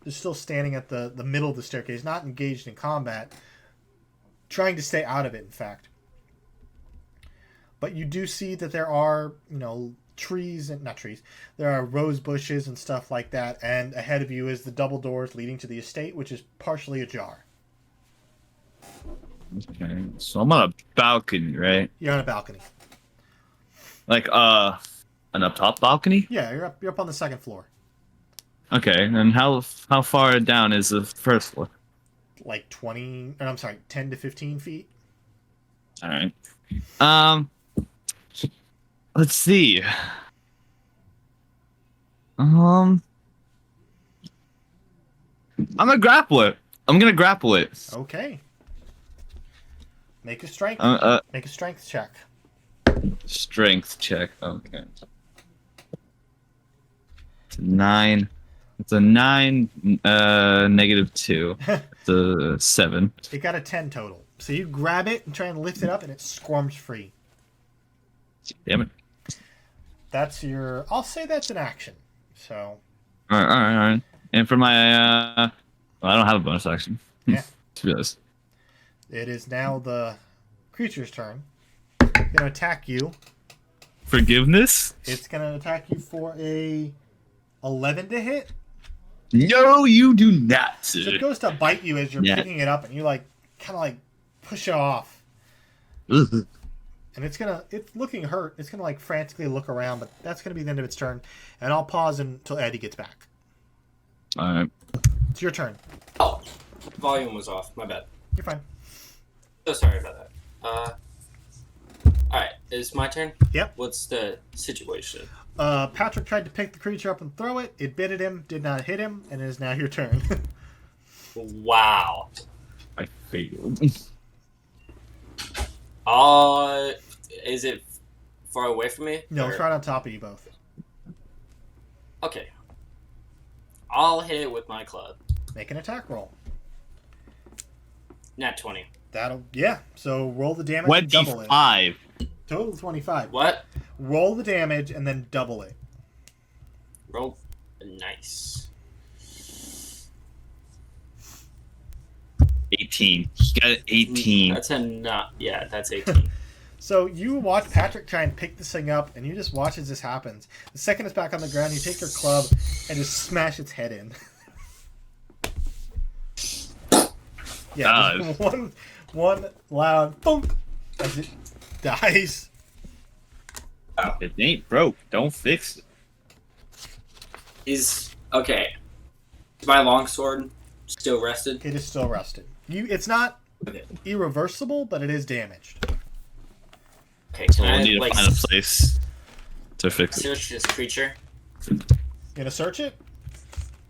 is still standing at the middle of the staircase, not engaged in combat, trying to stay out of it, in fact. But you do see that there are, trees, and not trees, there are rose bushes and stuff like that, and ahead of you is the double doors leading to the estate, which is partially ajar. okay. So I'm on a balcony, right? You're on a balcony. Like an up top balcony? Yeah, you're up on the second floor. Okay. And how far down is the first floor? Like 10 to 15 feet. All right. Let's see. I'm gonna grapple it. Okay. Make a strength. Make a strength check. Strength check. Okay. It's a 9. It's a 9. -2. It's a 7. It got a 10 total. So you grab it and try and lift it up, and it squirms free. Damn it. That's your. I'll say that's an action. So All right. And for my, well, I don't have a bonus action. Yeah. To be honest. it is now the creature's turn. It's gonna attack you. Forgiveness? It's gonna attack you for a 11 to hit. No, you do not. So it goes to bite you as you're Yeah. picking it up, and you kind of push it off. Ugh. And it's looking hurt. It's gonna frantically look around, but that's gonna be the end of its turn. And I'll pause until Eddie gets back. All right. It's your turn. Oh, volume was off. My bad. You're fine. So sorry about that. Alright, it's my turn? Yep. What's the situation? Patrick tried to pick the creature up and throw it. It bit at him, did not hit him, and it is now your turn. Wow. I failed. Is it far away from me? No, Or- it's right on top of you both. Okay. I'll hit it with my club. Make an attack roll. Nat 20. So roll the damage and double it. 25. Total 25. What? Roll the damage and then double it. Roll. Nice. 18. He got an 18. That's a not. Yeah, that's 18. So you watch Patrick try and pick this thing up, and you just watch as this happens. The second it's back on the ground, you take your club and just smash its head in. Yeah, just one loud thunk as it dies. It ain't broke. Don't fix it. Is okay. Is my longsword still rested? It is still rusted. It's not Okay. irreversible, but it is damaged. Okay. So Can we'll I need to like find a place to fix it. search this creature? You gonna search it?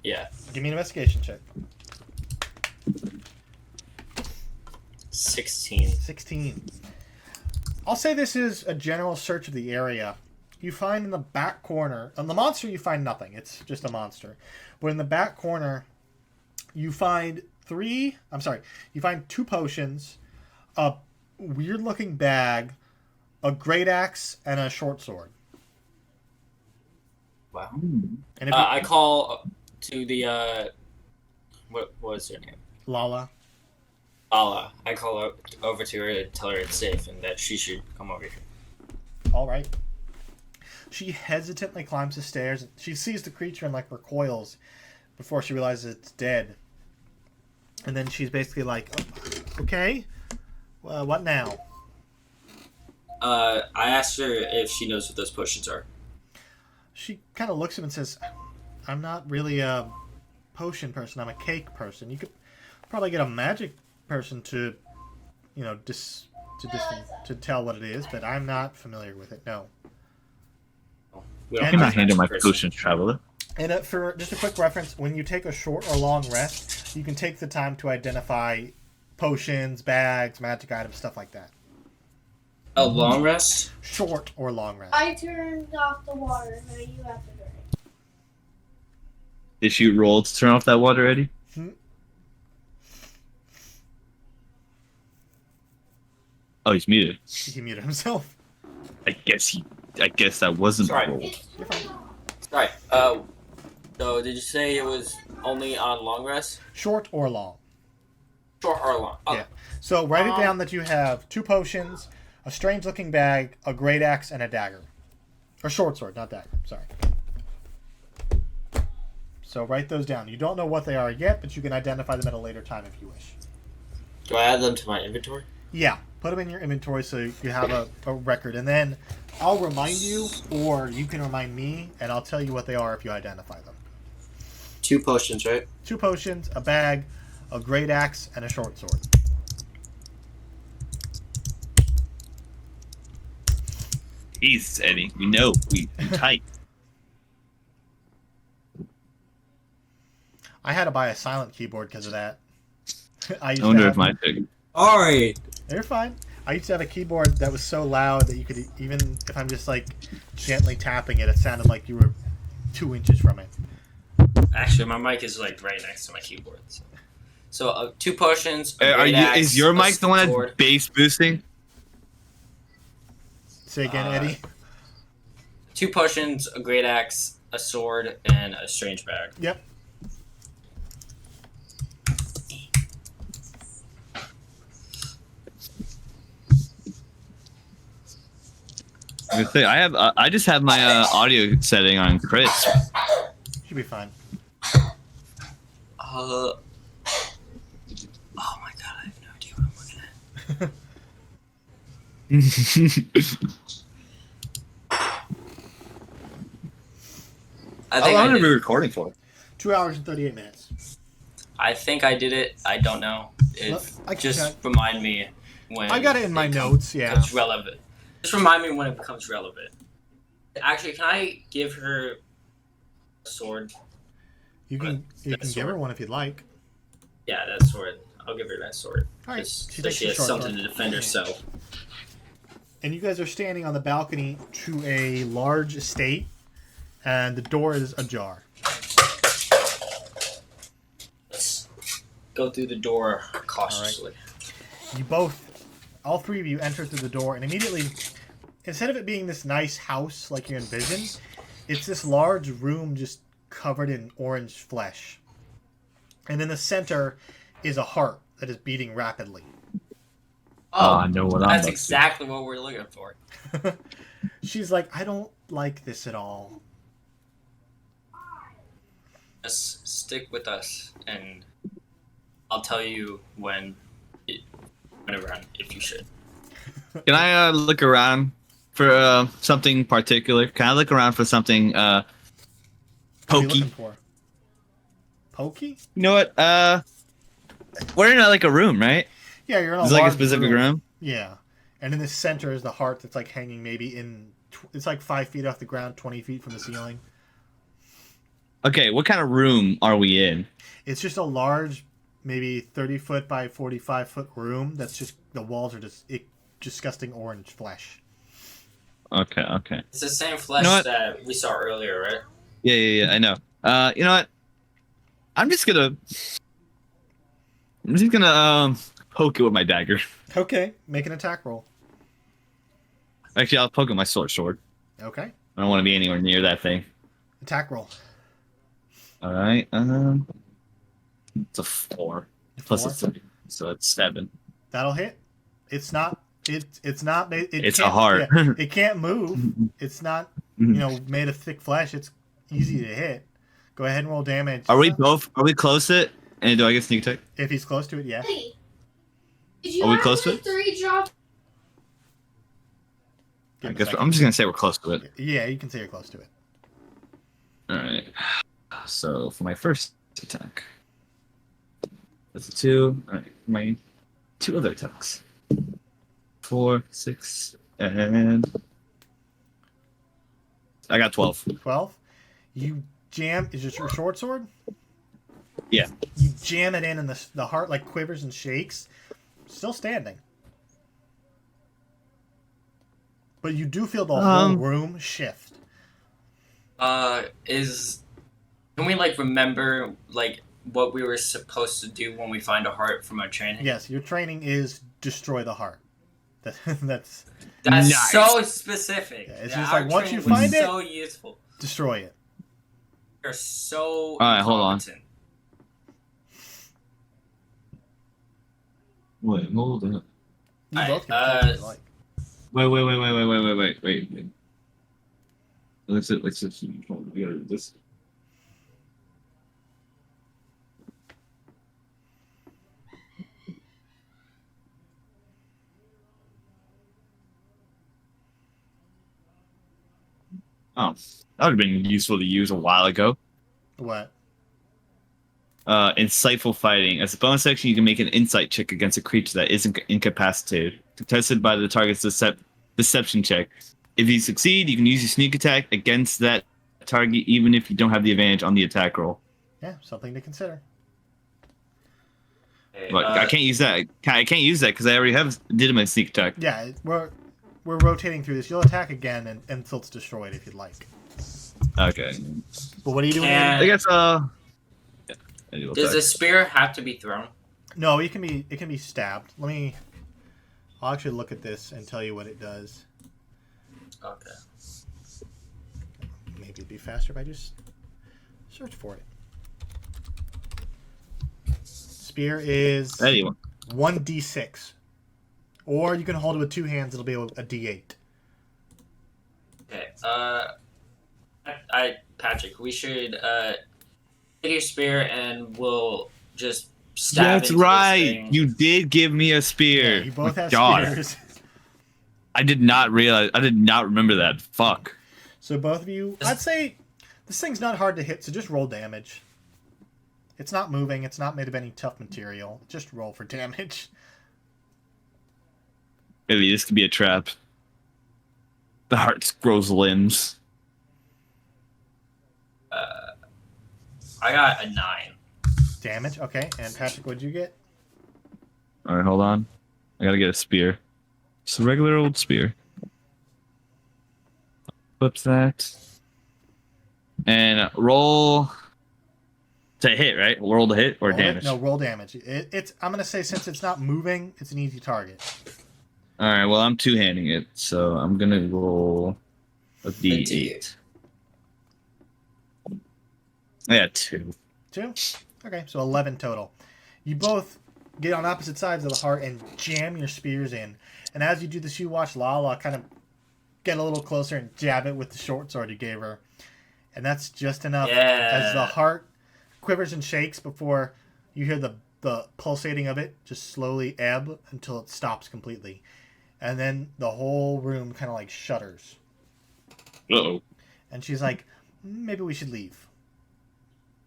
Yeah. Give me an investigation check. 16. 16. I'll say this is a general search of the area. You find in the back corner, on the monster you find nothing. It's just a monster. But in the back corner, you find you find 2 potions, a weird looking bag, a great axe, and a short sword. Wow. And if I call to the what was her name? Lala. Ala. I call over to her and tell her it's safe and that she should come over here. All right. She hesitantly climbs the stairs. She sees the creature and like recoils before she realizes it's dead. And then she's basically like, oh, "Okay, well, what now?" I asked her if she knows what those potions are. She kind of looks at him and says, "I'm not really a potion person. I'm a cake person. You could probably get a magic person to, you know, to tell what it is, but I'm not familiar with it. No." We And I can have a handle my magic person. potions, traveler. And for just a quick reference, when you take a short or long rest, you can take the time to identify potions, bags, magic items, stuff like that. A long rest? Short or long rest. I turned off the water. Now you have to drink. Did you roll to turn off that water, Eddie? Oh, he's muted. He muted himself. I guess that wasn't Sorry. the roll. You're fine. Right. So did you say it was only on long rest? Short or long. Short or long? Oh, Yeah. So write it down that you have 2 potions, a strange looking bag, a great axe, and a dagger. Or short sword, not dagger. Sorry. So write those down. You don't know what they are yet, but you can identify them at a later time if you wish. Do I add them to my inventory? Yeah, put them in your inventory so you have a record. And then I'll remind you, or you can remind me, and I'll tell you what they are if you identify them. 2 potions, right? 2 potions, a bag, a great axe, and a short sword. Jesus, Eddie. We know. We tight. I had to buy a silent keyboard because of that. I used I wonder to if my pick. Alright. You're fine. I used to have a keyboard that was so loud that you could, even if I'm just like gently tapping it, it sounded like you were 2 inches from it. Actually, my mic is like right next to my keyboard. So 2 potions. A Are great you? axe, Is your a mic the one sword. that's bass boosting? Say again, Eddie. 2 potions, a great axe, a sword, and a strange bag. Yep. I was gonna say, I just have my audio setting on crisp. Should be fine. Oh my god, I have no idea what I'm looking at. I How think long I are we did. recording for? 2 hours and 38 minutes. I think I did it. I don't know. Well, I can Just check. remind me when. I got it in my notes, yeah. Becomes relevant. Just remind me when it becomes relevant. Actually, can I give her a sword? You can That give her sword. one if you'd like. Yeah, that sword. I'll give her that sword. All right, Just she so takes she the has short something sword. to defend herself. And you guys are standing on the balcony to a large estate, and the door is ajar. Let's go through the door cautiously. You all 3 of you enter through the door, and immediately, instead of it being this nice house like you envisioned, it's this large room just covered in orange flesh. And in the center is a heart that is beating rapidly. Oh, I know what I'm that's up to. exactly what we're looking for. She's like, I don't like this at all. Just stick with us, and I'll tell you whenever if you should. Can I look around for something particular? Can I look around for something What are you pokey? looking for? Pokey? You know what? We're in like a room, right? Yeah, you're in a It's like a large specific room. Yeah. And in the center is the heart that's like hanging maybe it's like 5 feet off the ground, 20 feet from the ceiling. Okay, what kind of room are we in? It's just a large, maybe 30-foot by 45-foot room that's just, the walls are just disgusting orange flesh. Okay, okay. It's the same flesh You know what? that we saw earlier, right? Yeah, I know. You know what? I'm just gonna poke it with my dagger. Okay, make an attack roll. Actually, I'll poke it with my sword. Okay, I don't want to be anywhere near that thing. attack roll. All right. It's a 4 plus a 3, so it's 7. That'll hit. It's not. It's not. It's a can't- heart. yeah, it can't move. It's not. Made of thick flesh. It's easy to hit. Go ahead and roll damage. Are we close to it? And do I get sneak attack? If he's close to it, yeah. Hey, did you Are we have close to like it? 3 drops? I Give him a guess second. I'm just gonna say we're close to it. Yeah, you can say you're close to it. All right. So for my first attack, that's a 2. All right, my 2 other attacks. 4, 6, and I got 12. 12. You jam. Is this your short sword? Yeah. You jam it in, and the heart like quivers and shakes. Still standing. But you do feel the whole room shift. Can we like remember like what we were supposed to do when we find a heart from our training? Yes, your training is destroy the heart. That's Nice. so specific. Yeah, it's Yeah, just our like, once training you was find it- so useful. destroy it. You're so right, hold on. incompetent. Wait, hold on. You Alright, both can attack if you like. Wait. Let's just we gotta do this. Oh, that would have been useful to use a while ago. What? Insightful fighting. As a bonus action, you can make an insight check against a creature that isn't incapacitated, contested by the target's deception check. If you succeed, you can use your sneak attack against that target, even if you don't have the advantage on the attack roll. Yeah, something to consider. Okay, But I can't use that. I can't use that because I already did my sneak attack. Yeah, we're rotating through this. You'll attack again until it's destroyed if you'd like. Okay. But what are you doing? And- I guess. Yeah, I do Does the attack. spear have to be thrown? No, it can be stabbed. I'll actually look at this and tell you what it does. Okay. Maybe it'd be faster if I just search for it. Spear is Anyway. 1d6. Or you can hold it with 2 hands, it'll be a d8. Okay. Patrick, we should take your spear and we'll just stab. That's into this right. thing. You did give me a spear. Yeah, you both have God. spears. I did not realize. I did not remember that. Fuck. So both of you, I'd say this thing's not hard to hit, so just roll damage. It's not moving, it's not made of any tough material. Just roll for damage. Maybe this could be a trap. The heart grows limbs. I got a 9. Damage, okay. And Patrick, what'd you get? All right, hold on. I gotta get a spear. Just a regular old spear. Flip that. And roll to hit, right? Roll to hit or Roll it? damage? No, roll damage. It's I'm gonna say since it's not moving, it's an easy target. All right, well, I'm two-handing it, so I'm gonna roll a d8. I got 2. 2? Okay, so 11 total. You both get on opposite sides of the heart and jam your spears in. And as you do this, you watch Lala kind of get a little closer and jab it with the short sword you gave her. And that's just enough as the heart quivers and shakes before you hear the pulsating of it just slowly ebb until it stops completely. And then the whole room kind of like shudders. Uh-oh. And she's like, maybe we should leave.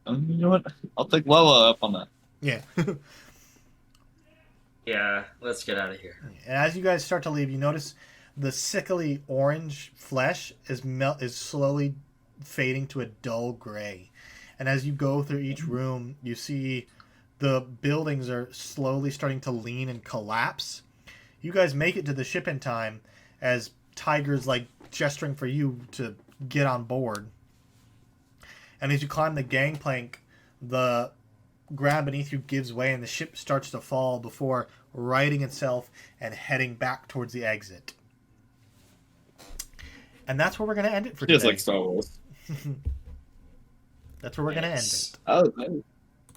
You know what? I'll take Lala up on that. Yeah. Yeah, let's get out of here. And as you guys start to leave, you notice the sickly orange flesh is slowly fading to a dull gray. And as you go through each room, you see the buildings are slowly starting to lean and collapse. You guys make it to the ship in time as Tiger's like gesturing for you to get on board. And as you climb the gangplank, the ground beneath you gives way and the ship starts to fall before righting itself and heading back towards the exit. And that's where we're going to end it for today. Just like Star Wars. That's where we're going to end it. Oh,